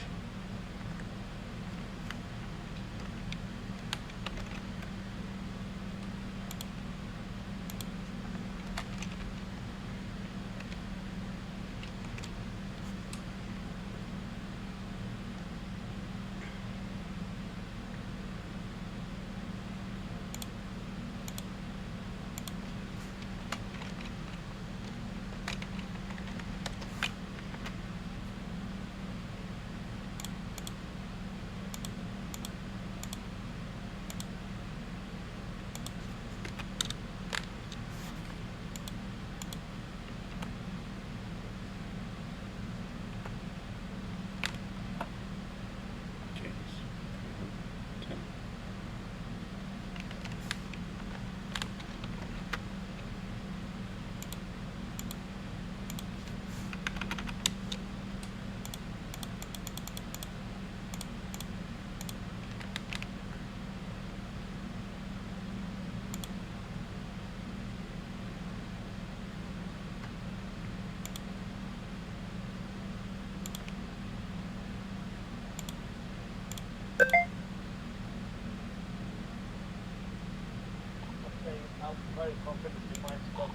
I'm very confident in my stuff.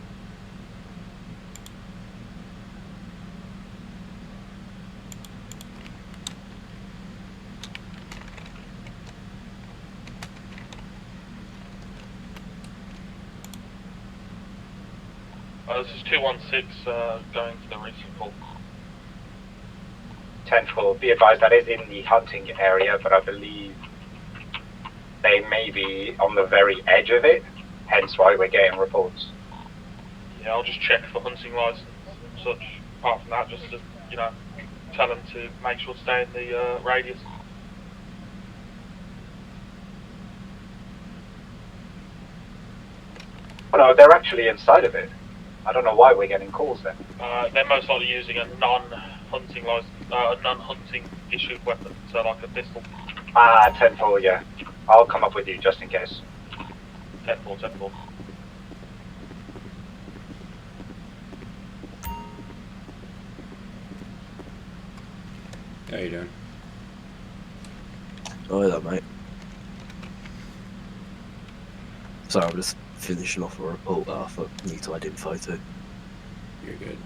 This is 216 going to the recent call. 10-4, be advised that is in the hunting area, but I believe they may be on the very edge of it, hence why we're getting reports. Yeah, I'll just check for hunting license and such. Apart from that, just to, you know, tell them to make sure to stay in the radius. Oh no, they're actually inside of it. I don't know why we're getting calls then. They're most likely using a non-hunting license, a non-hunting issued weapon, so like a pistol. 10-4, yeah. I'll come up with you just in case. 10-4, 10-4. How you doing? Oh, hello, mate. Sorry, I'm just finishing off a report that I thought need to add info to. You're good.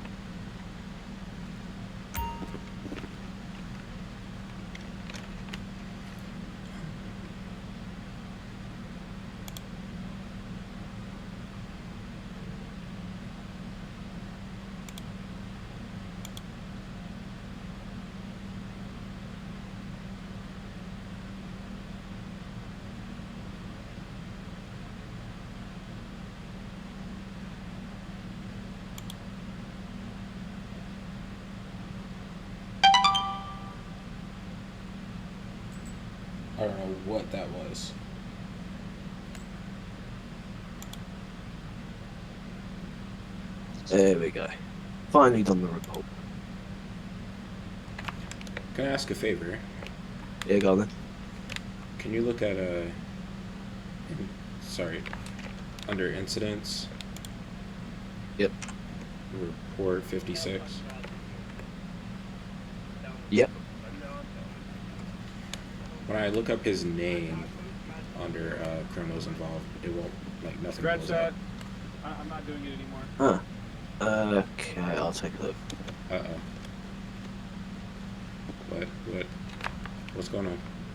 I don't know what that was. There we go. Finally done the report. Can I ask a favor? Yeah, go on then. Can you look at sorry, under incidents? Yep. Report 56. Yep. When I look up his name under criminals involved, it won't, like, nothing Scratch goes that. up. I'm not doing it anymore. Huh. Okay, I'll take a look. What's going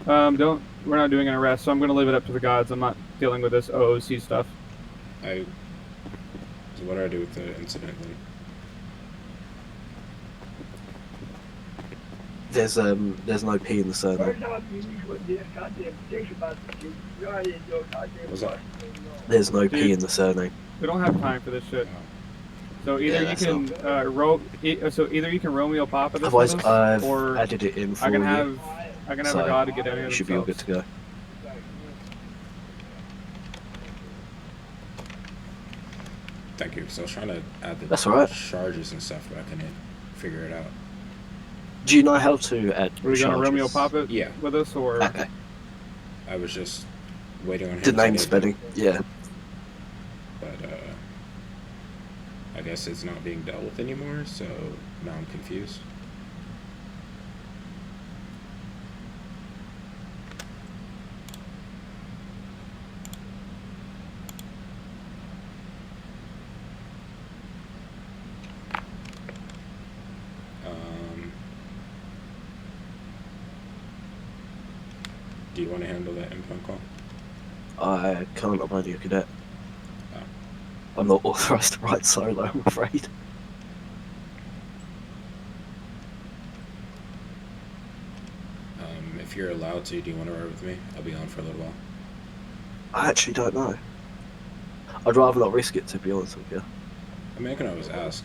on? We're not doing an arrest, so I'm gonna leave it up to the gods. I'm not dealing with this OOC stuff. So what do I do with the incident then? There's no P in the surname. What's that? There's no P Dude. in the surname. We don't have time for this shit. So either you can so either you can Romeo Papa this Otherwise, with us, I've or added it in for I can you. have a god to get any of You should be all good themselves. to go. Thank you. So I was trying to add the That's all right. charges and stuff, but I couldn't figure it out. Do you know how to add Are we gonna charges? Romeo Papa Yeah. with us, or Okay. I was just waiting on him The to name get spelling, yeah. But I guess it's not being dealt with anymore, so now I'm confused. Do you want to handle that implant call? I can't, I'm only a cadet. I'm not authorised to ride solo, I'm afraid. If you're allowed to, do you want to ride with me? I'll be on for a little while. I actually don't know. I'd rather not risk it, to be honest with you. I mean, I can always ask.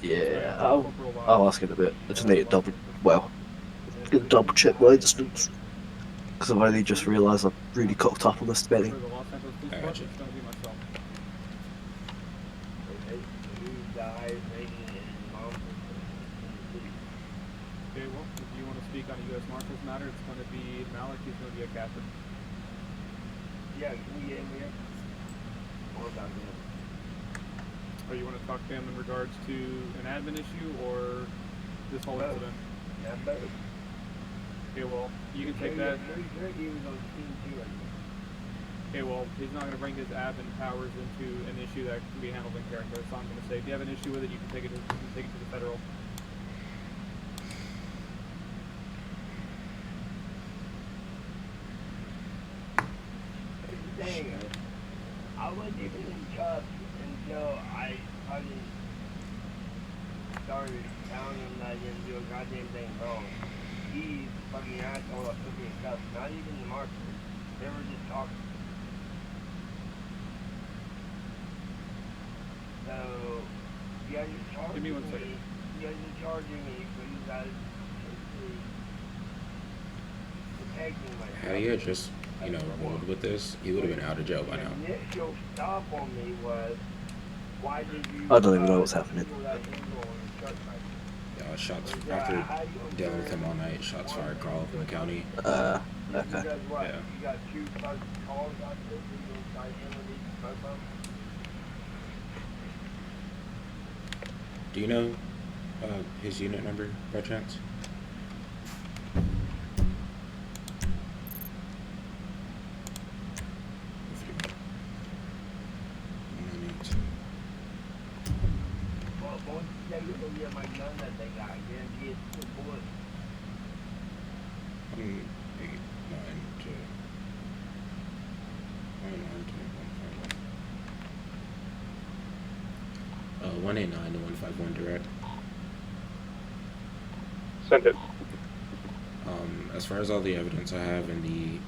Yeah, I'll ask in a bit. I just need to double check my instance. Because I've only just realised I've really cocked up on the spelling. I got you. Okay, well, if you want to speak on a U.S. Marshals matter, it's going to be Malik. He's going to be a captain. Yeah, can we get him here? Or you want to talk to him in regards to an admin issue or this whole incident? Yeah, both. Okay, well, you can take that. Okay, well, he's not going to bring his admin powers into an issue that can be handled in character. So I'm going to say, if you have an issue with it, you can take it to the federal. Dang, I wasn't even in cuffs until I fucking started telling him that I didn't do a goddamn thing wrong. He fucking asshole that put me in cuffs, not even the marshal. They were just talking. So, you guys are charging Give me 1 second. You guys are charging me for you guys protecting myself. Had he had just, rolled with this, he would have been out of jail by now. The initial stop on me was, why did you... I don't even know what's happening. Shots, after dealing with him all night, shots fired all up in the county. Okay. Yeah. Yeah. You got 2 fucking calls out there, you gonna try to handle these both of them? Do you know his unit number by chance? Well, once they get my gun that they got, guarantee it's 2 bullets. 8, 9, 2. 189 to 151 direct. Send it. As far as all the evidence I have and the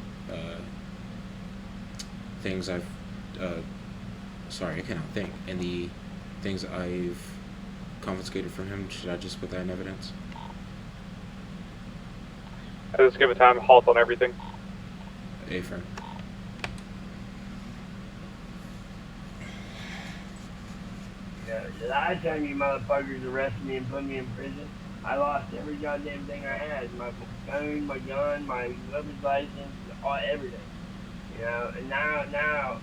things I've, sorry, I cannot think, and the things I've confiscated from him, should I just put that in evidence? At this given time, halt on everything. A-firm. The last time you motherfuckers arrested me and put me in prison, I lost every goddamn thing I had. My phone, my gun, my driver's license, everything. And now,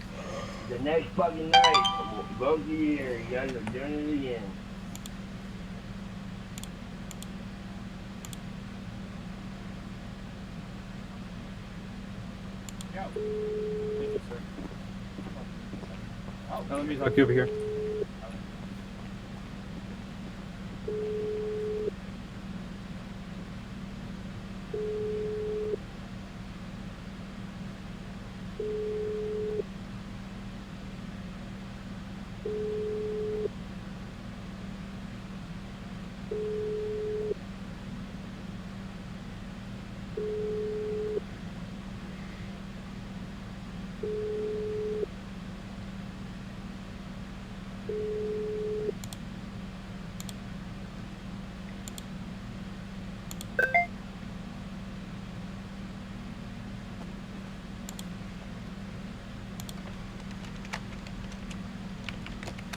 the next fucking night, both of you here, you guys are doing it again. Thank you, sir. Now let me talk to you over here.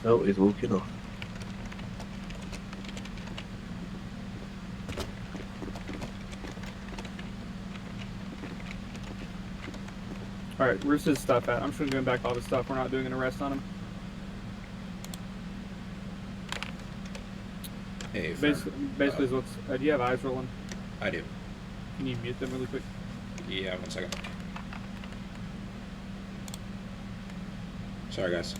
Oh, he's walking off. Alright, where's his stuff at? I'm just gonna give him back all his stuff. We're not doing an arrest on him. Hey, basically is what's... do you have eyes rolling? I do. Can you mute them really quick? Yeah, 1 second. Sorry, guys.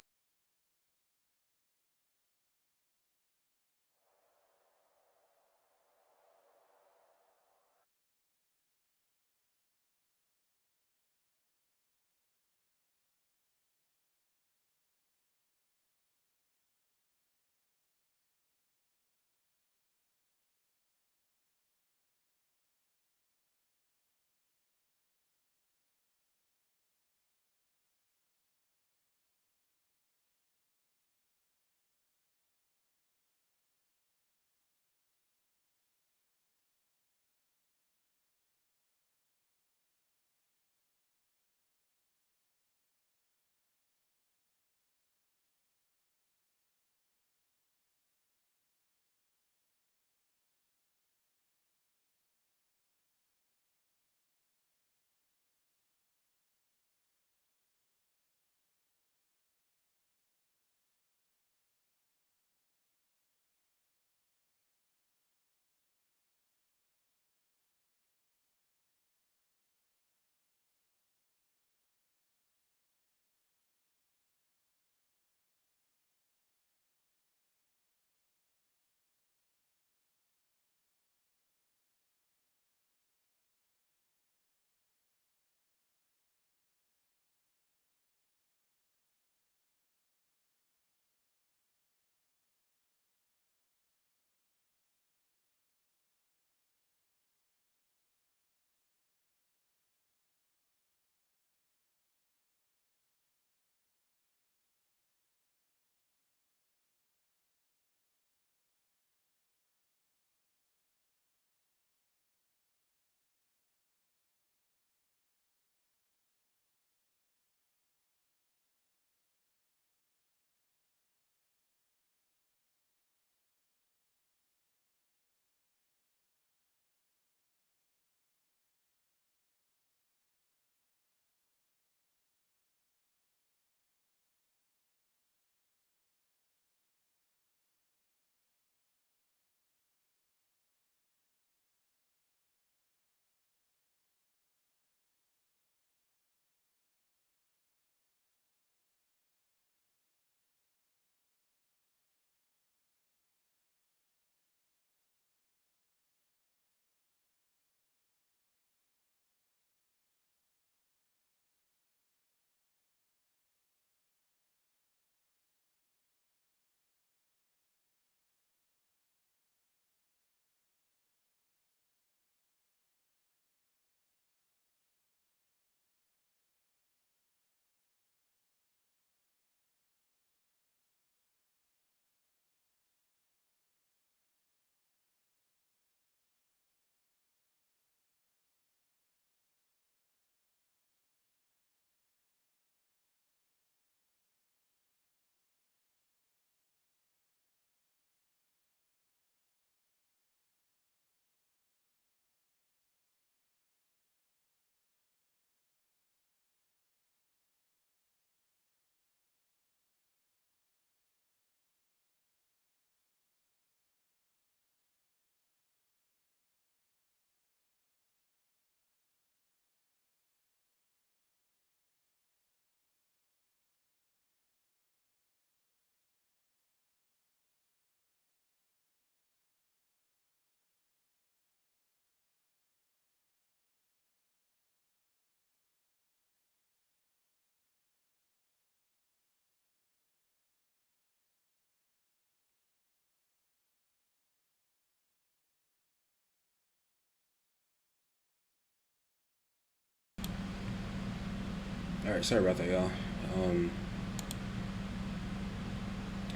Alright, sorry about that, y'all.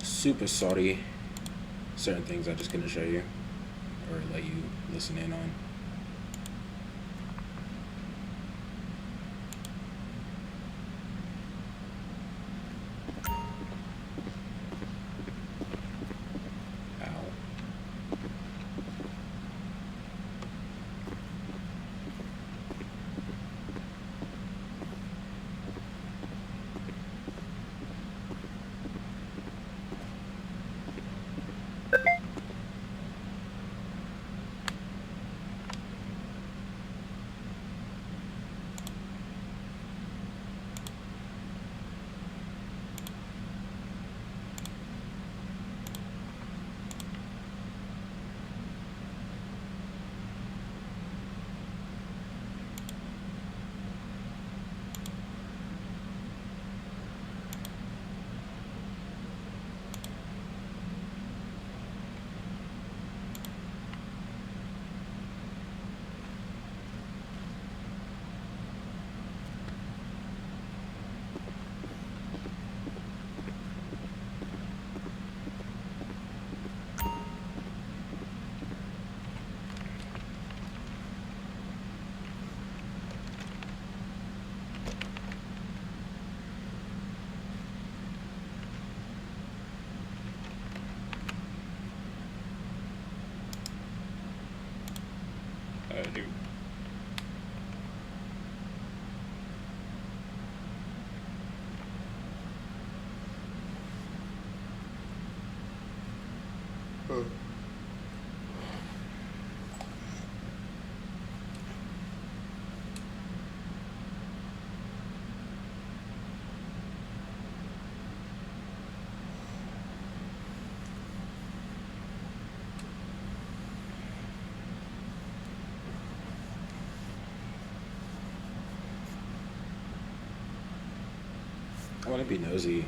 Super salty. Certain things I just couldn't show you or let you listen in on. do. I want to be nosy.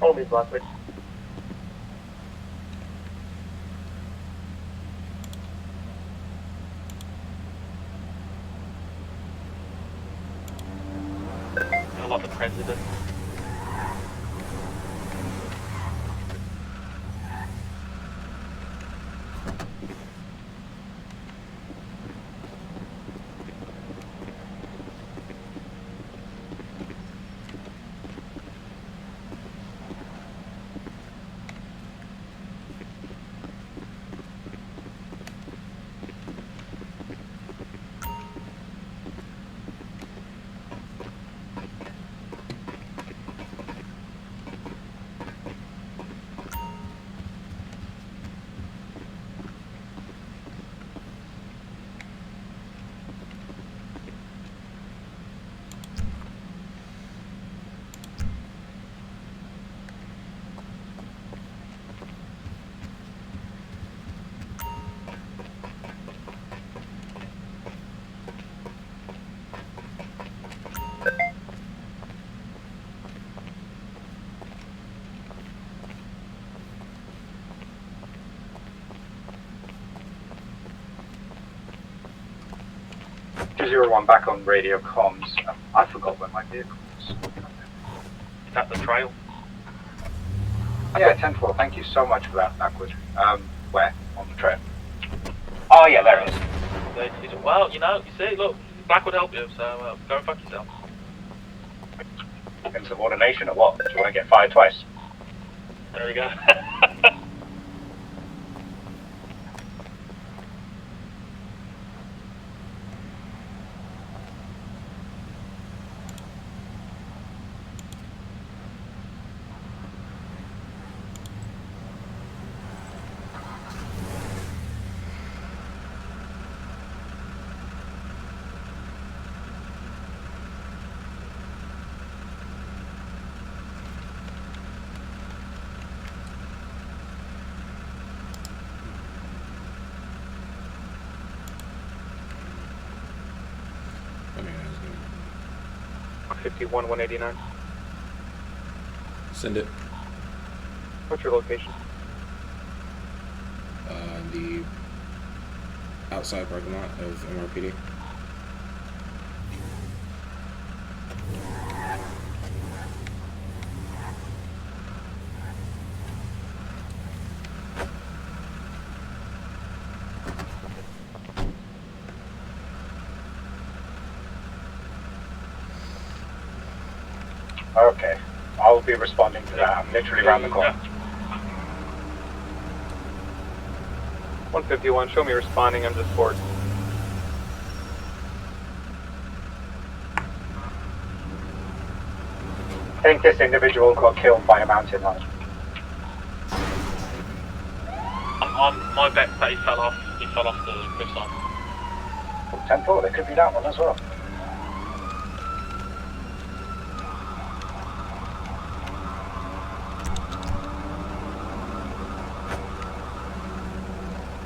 Follow me, Blackwood. I like the president. One back on radio comms. I forgot where my vehicle was. Is that the trail? Yeah, 10-4. Thank you so much for that, Backward. Where? On the trail? Oh, yeah, there it is. Well, you know, you see, look, Black would help you, so go and fuck yourself. Insubordination or what? Do you want to get fired twice? There we go. Okay, I was gonna 51 189. send it. What's your location? The outside parking lot of MRPD. Okay. I'll be responding to that. I'm literally around the corner. 151, show me responding, I'm just bored. I think this individual got killed by a mountain lion. On my bet that he fell off the cliffside. 10-4, there could be that one as well.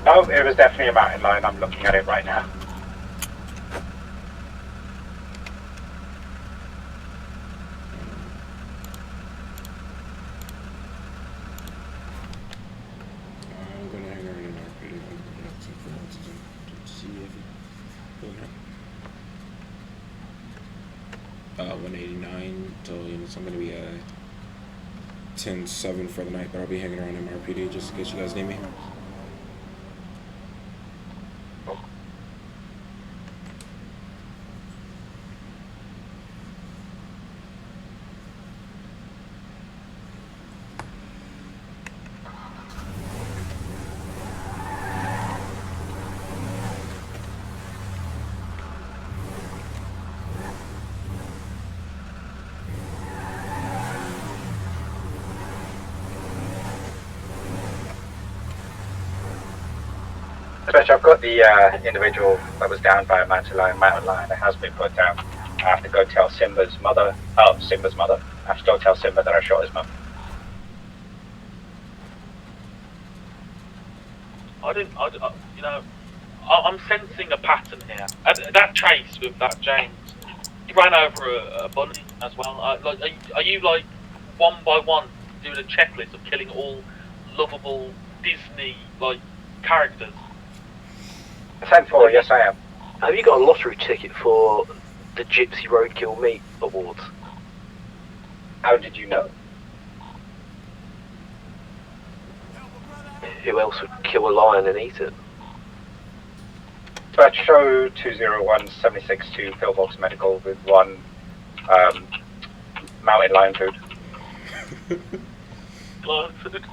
No, it was definitely a mountain lion. I'm looking at it right now. I'm going to hang around in iNRP and look up to see if he pulling up. 189 till units. I'm going to be 10-7 for the night, but I'll be hanging around MRPD just in case you guys need me. Especially, I've got the individual that was down by a mountain lion. Mountain lion that has been put down. I have to go tell Simba's mother. Oh, Simba's mother. I have to go tell Simba that I shot his mum. I'm sensing a pattern here. That chase with that James, he ran over a bunny as well. Are you like one by one doing a checklist of killing all lovable Disney like characters? 10-4, yes I am. Have you got a lottery ticket for the Gypsy Roadkill Meat Awards? How did you know? Who else would kill a lion and eat it? Dispatch show 201 762 Pillbox Medical with one mountain lion food. Lion food.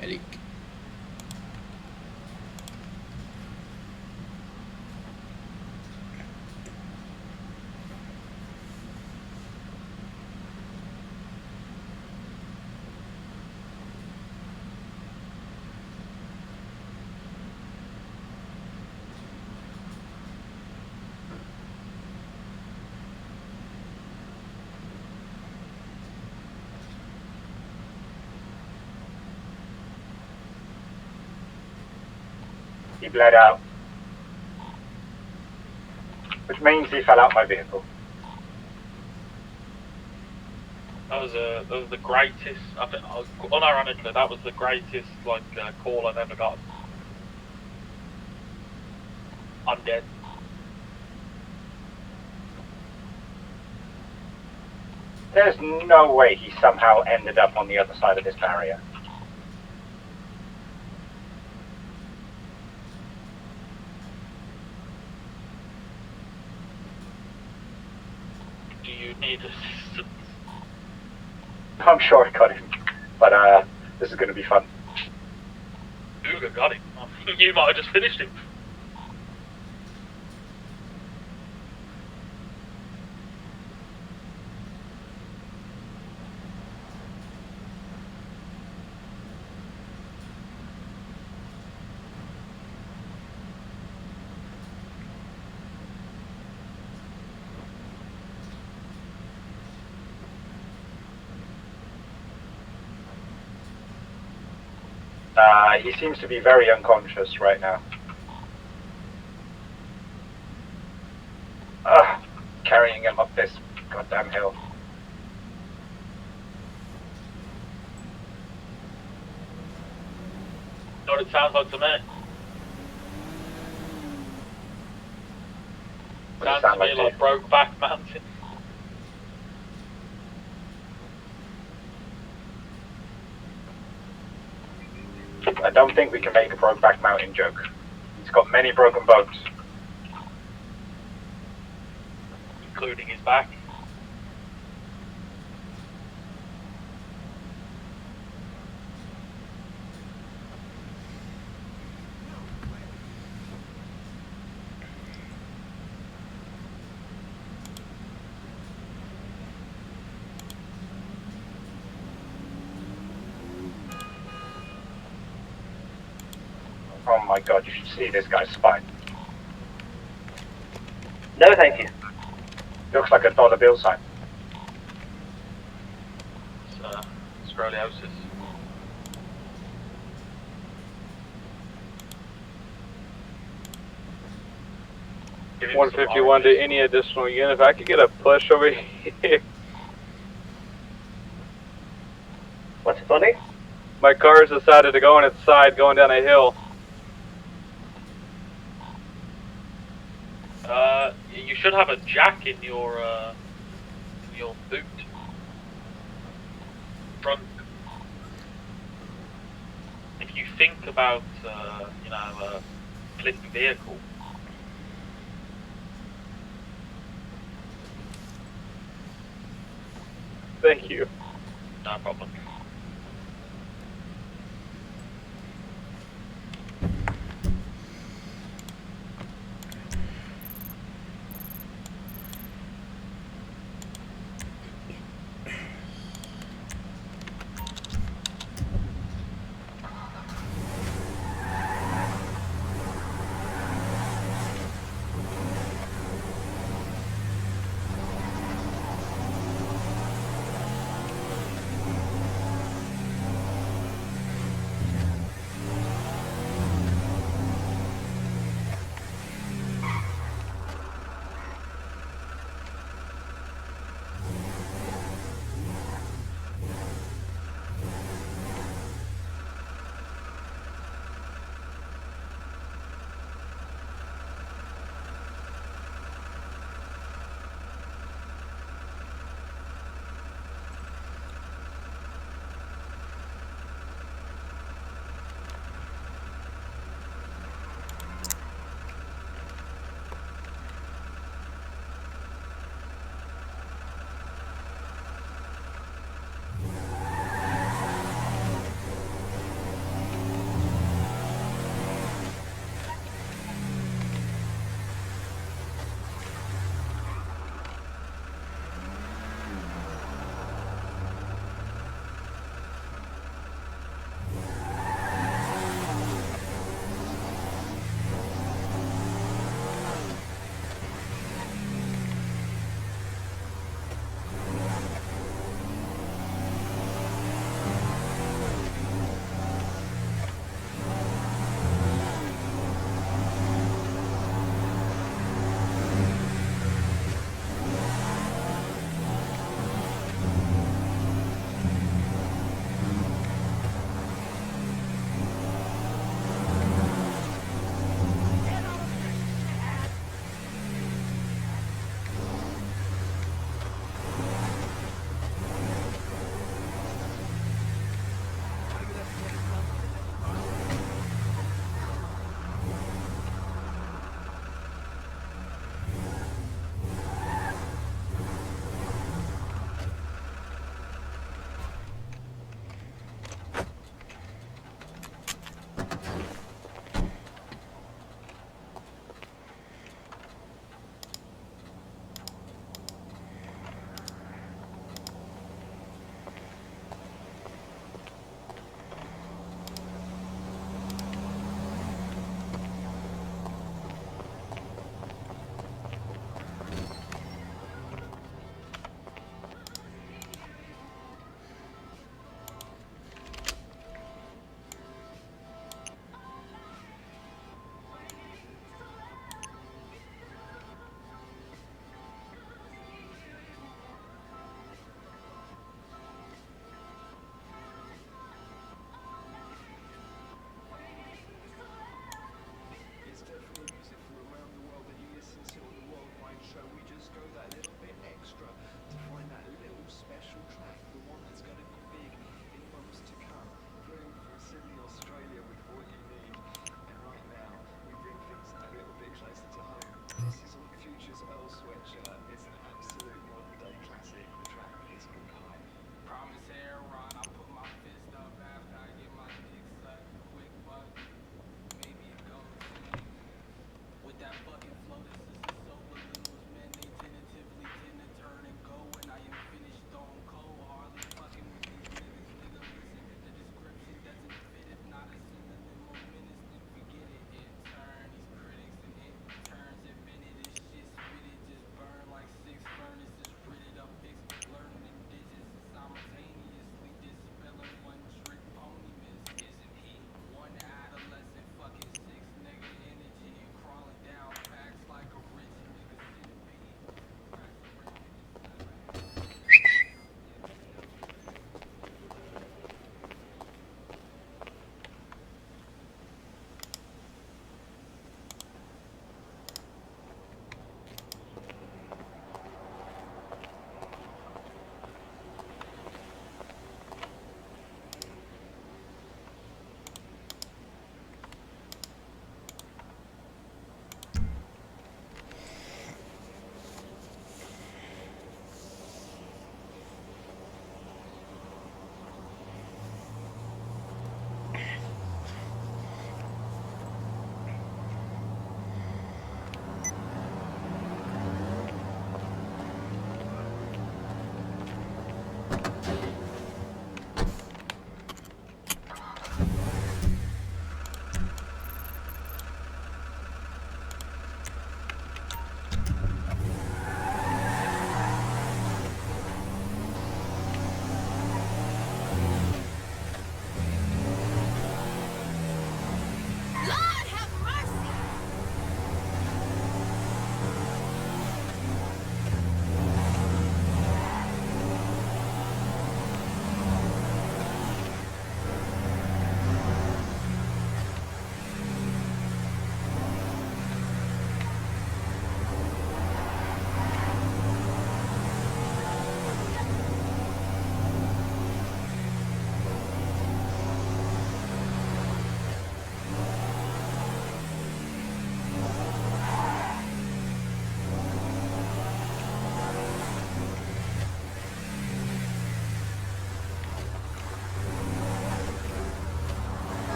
Medic. He bled out. Which means he fell out my vehicle. That was the greatest. I think, unironically, that was the greatest call I've ever got. I'm dead. There's no way he somehow ended up on the other side of this barrier. Do you need assistance? I'm sure I got him, but this is going to be fun. Uga got him. You might have just finished him. He seems to be very unconscious right now. Carrying him up this goddamn hill. Know what it sounds like to me? Sounds to me like Brokeback Mountain. I don't think we can make a Brokeback Mountain joke. He's got many broken bones. Including his back. Oh my god, you should see this guy's spine. No, thank you. Looks like a dollar bill sign. It's scoliosis. Give him some 151 to any additional unit. If I could get a push over here. What's funny? My car's decided to go on its side going down a hill. You should have a jack in your boot. Front. If you think about, a flipped vehicle. Thank you. No problem.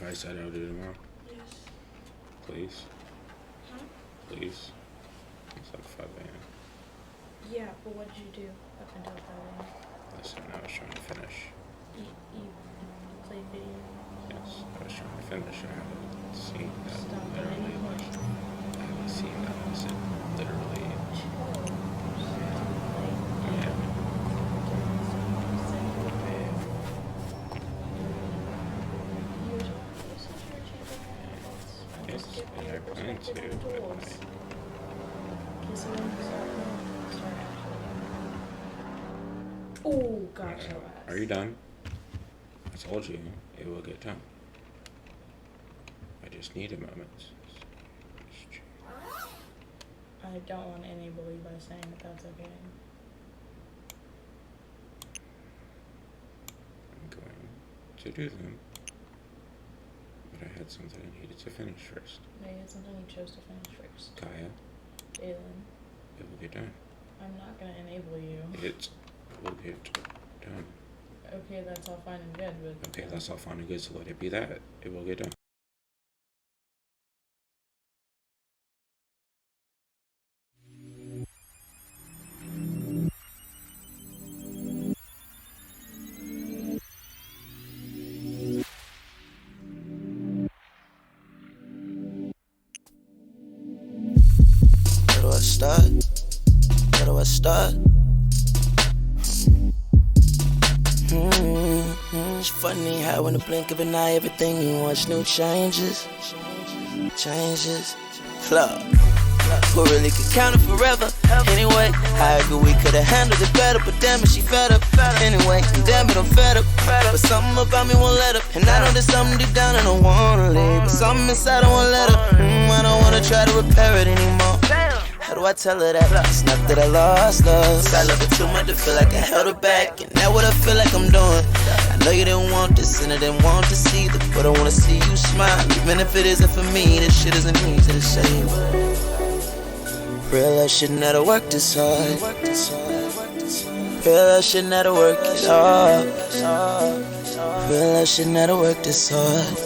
if I said I'll do tomorrow? Yes. Please. Huh? Please. It's like 5 a.m. Yeah, but what did you do up until 5 a.m.? Listen, I was trying to finish. You played video? Yes, I was trying to finish. I haven't seen that Stop literally. it. Like, I haven't seen that lesson literally. Yes, and I plan to, but Oh, gotcha. Are you done? I told you it will get done. I just need a moment. I don't want to enable you by saying that that's okay. I'm going to do them. But I had something I needed to finish first. No, you had something you chose to finish first. Kaya, Aylin. it will get done. I'm not going to enable you. It will get done. Okay, that's all fine and good, but... Okay, that's all fine and good, so let it be that. It will get done. Where do I start? Where do I start? It's funny how in the blink of an eye everything you want new changes. Look, who really could count it forever? Anyway, I agree we could've handled it better, but damn it, she better. Anyway, damn it, I'm fed up. But something about me won't let up. And I know there's something deep down I don't wanna leave. But something inside I won't let up. I don't wanna try to repair it anymore. How do I tell her that? It's not that I lost love. I love her too much to feel like I held her back. And that's what I feel like I'm doing. I know you didn't want this and I didn't want to see this, but I wanna see you smile. Even if it isn't for me, this shit isn't easy to say. Real life shouldn't have to work this hard. Real life shouldn't have to work it hard. Real life shouldn't have to work this hard.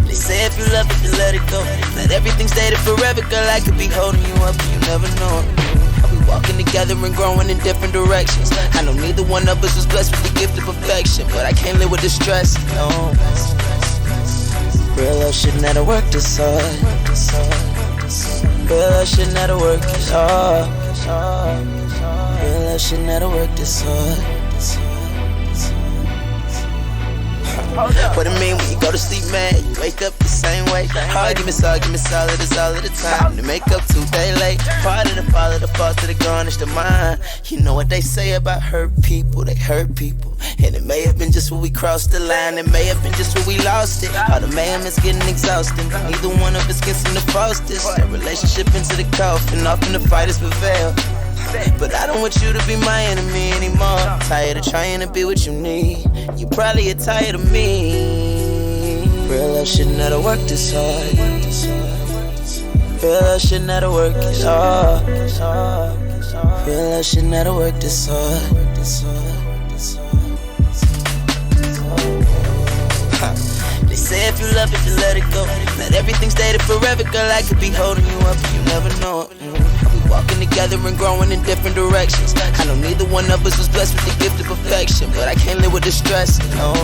They say if you love it, then let it go. Let everything stay there forever, girl. I could be holding you up, you never know it. I'll be walking together and growing in different directions. I know neither one of us was blessed with the gift of perfection, but I can't live with the stress, no. Real love shouldn't have to work this hard. Real love shouldn't have to work this hard. Real love shouldn't have to work this hard. What it mean when you go to sleep, man? You wake up the same way. Hard, give me solid, it's all of the time. To make up 2 days late. Part of the fall of the fault to the garnish the mind. You know what they say about hurt people, they hurt people. And it may have been just when we crossed the line. It may have been just when we lost it. All the mayhem is getting exhausting. Neither one of us can seem to force this. That relationship into the coffin, often the fighters prevail. But I don't want you to be my enemy anymore. Tired of trying to be what you need. You probably are tired of me. Real love shouldn't have to work this hard. Real love shouldn't have to work this hard. Real love shouldn't have to work this hard. They say if you love it, then let it go. Let everything stay there forever, girl. I could be holding you up, you never know it. We walking together and growing in different directions. I know neither one of us was blessed with the gift of perfection, but I can't live with the stress, no.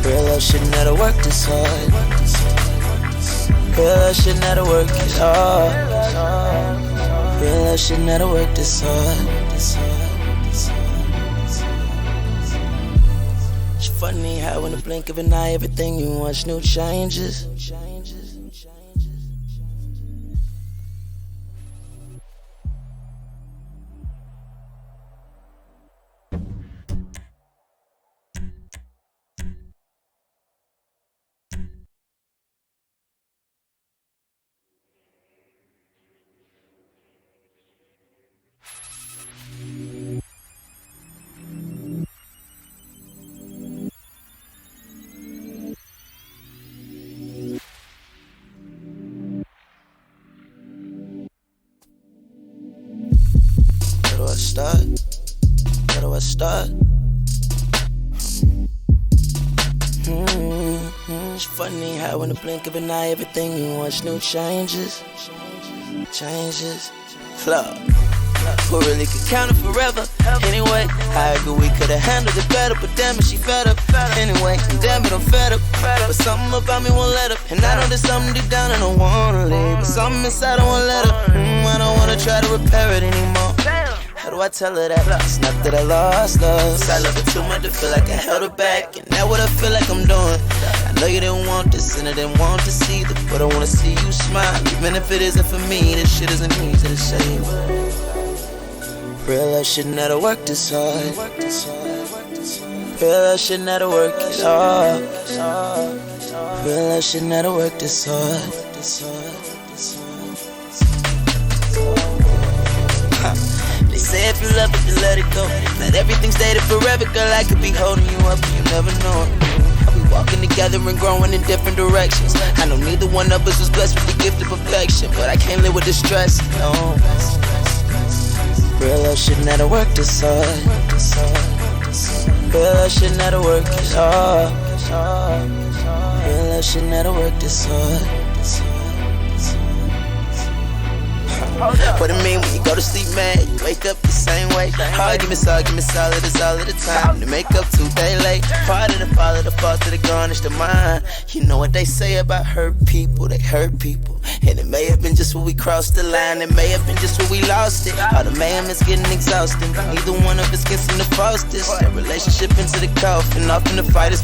Real love shouldn't have to work this hard. Real love shouldn't have to work this hard. Real love shouldn't have to work this hard. It's funny how in the blink of an eye everything you want new changes. It's funny how in the blink of an eye, everything you want new changes. Love. Who really could count it forever? Anyway, I agree we could've handled it better, but damn it, she fed up. Anyway, damn it, I'm fed up. But something about me won't let up. And I know there's something deep down I don't wanna leave. But something inside I won't let up. I don't wanna try to repair it anymore. How do I tell her that? It's not that I lost love. I love her too much to feel like I held her back. And that's what I feel like I'm doing. I know you didn't want this and I didn't want to see this, but I wanna see you smile. Even if it isn't for me, this shit isn't easy to say. Real life shouldn't have to work this hard. Real life shouldn't have to work it hard. Real life shouldn't have to work this hard. They say if you love it, then let it go. Not everything stayed forever, girl. I could be holding you up, you never know it. We walking together and growing in different directions. I know neither one of us was blessed with the gift of perfection, but I can't live with this stress, no. Real love shouldn't have to work this hard. Real love shouldn't have to work this hard. Real love shouldn't have to work this hard. What it mean when you go to sleep mad, you wake up the same way. Hard, give me solid, it's all of the time. To make up 2 days late. Part of the fall of the fault to the garnish the mind. You know what they say about hurt people, they hurt people. And it may have been just when we crossed the line, it may have been just when we lost it. All the mayhem is getting exhausting, neither one of us can seem to false this. That relationship into the coffin, off in the fight is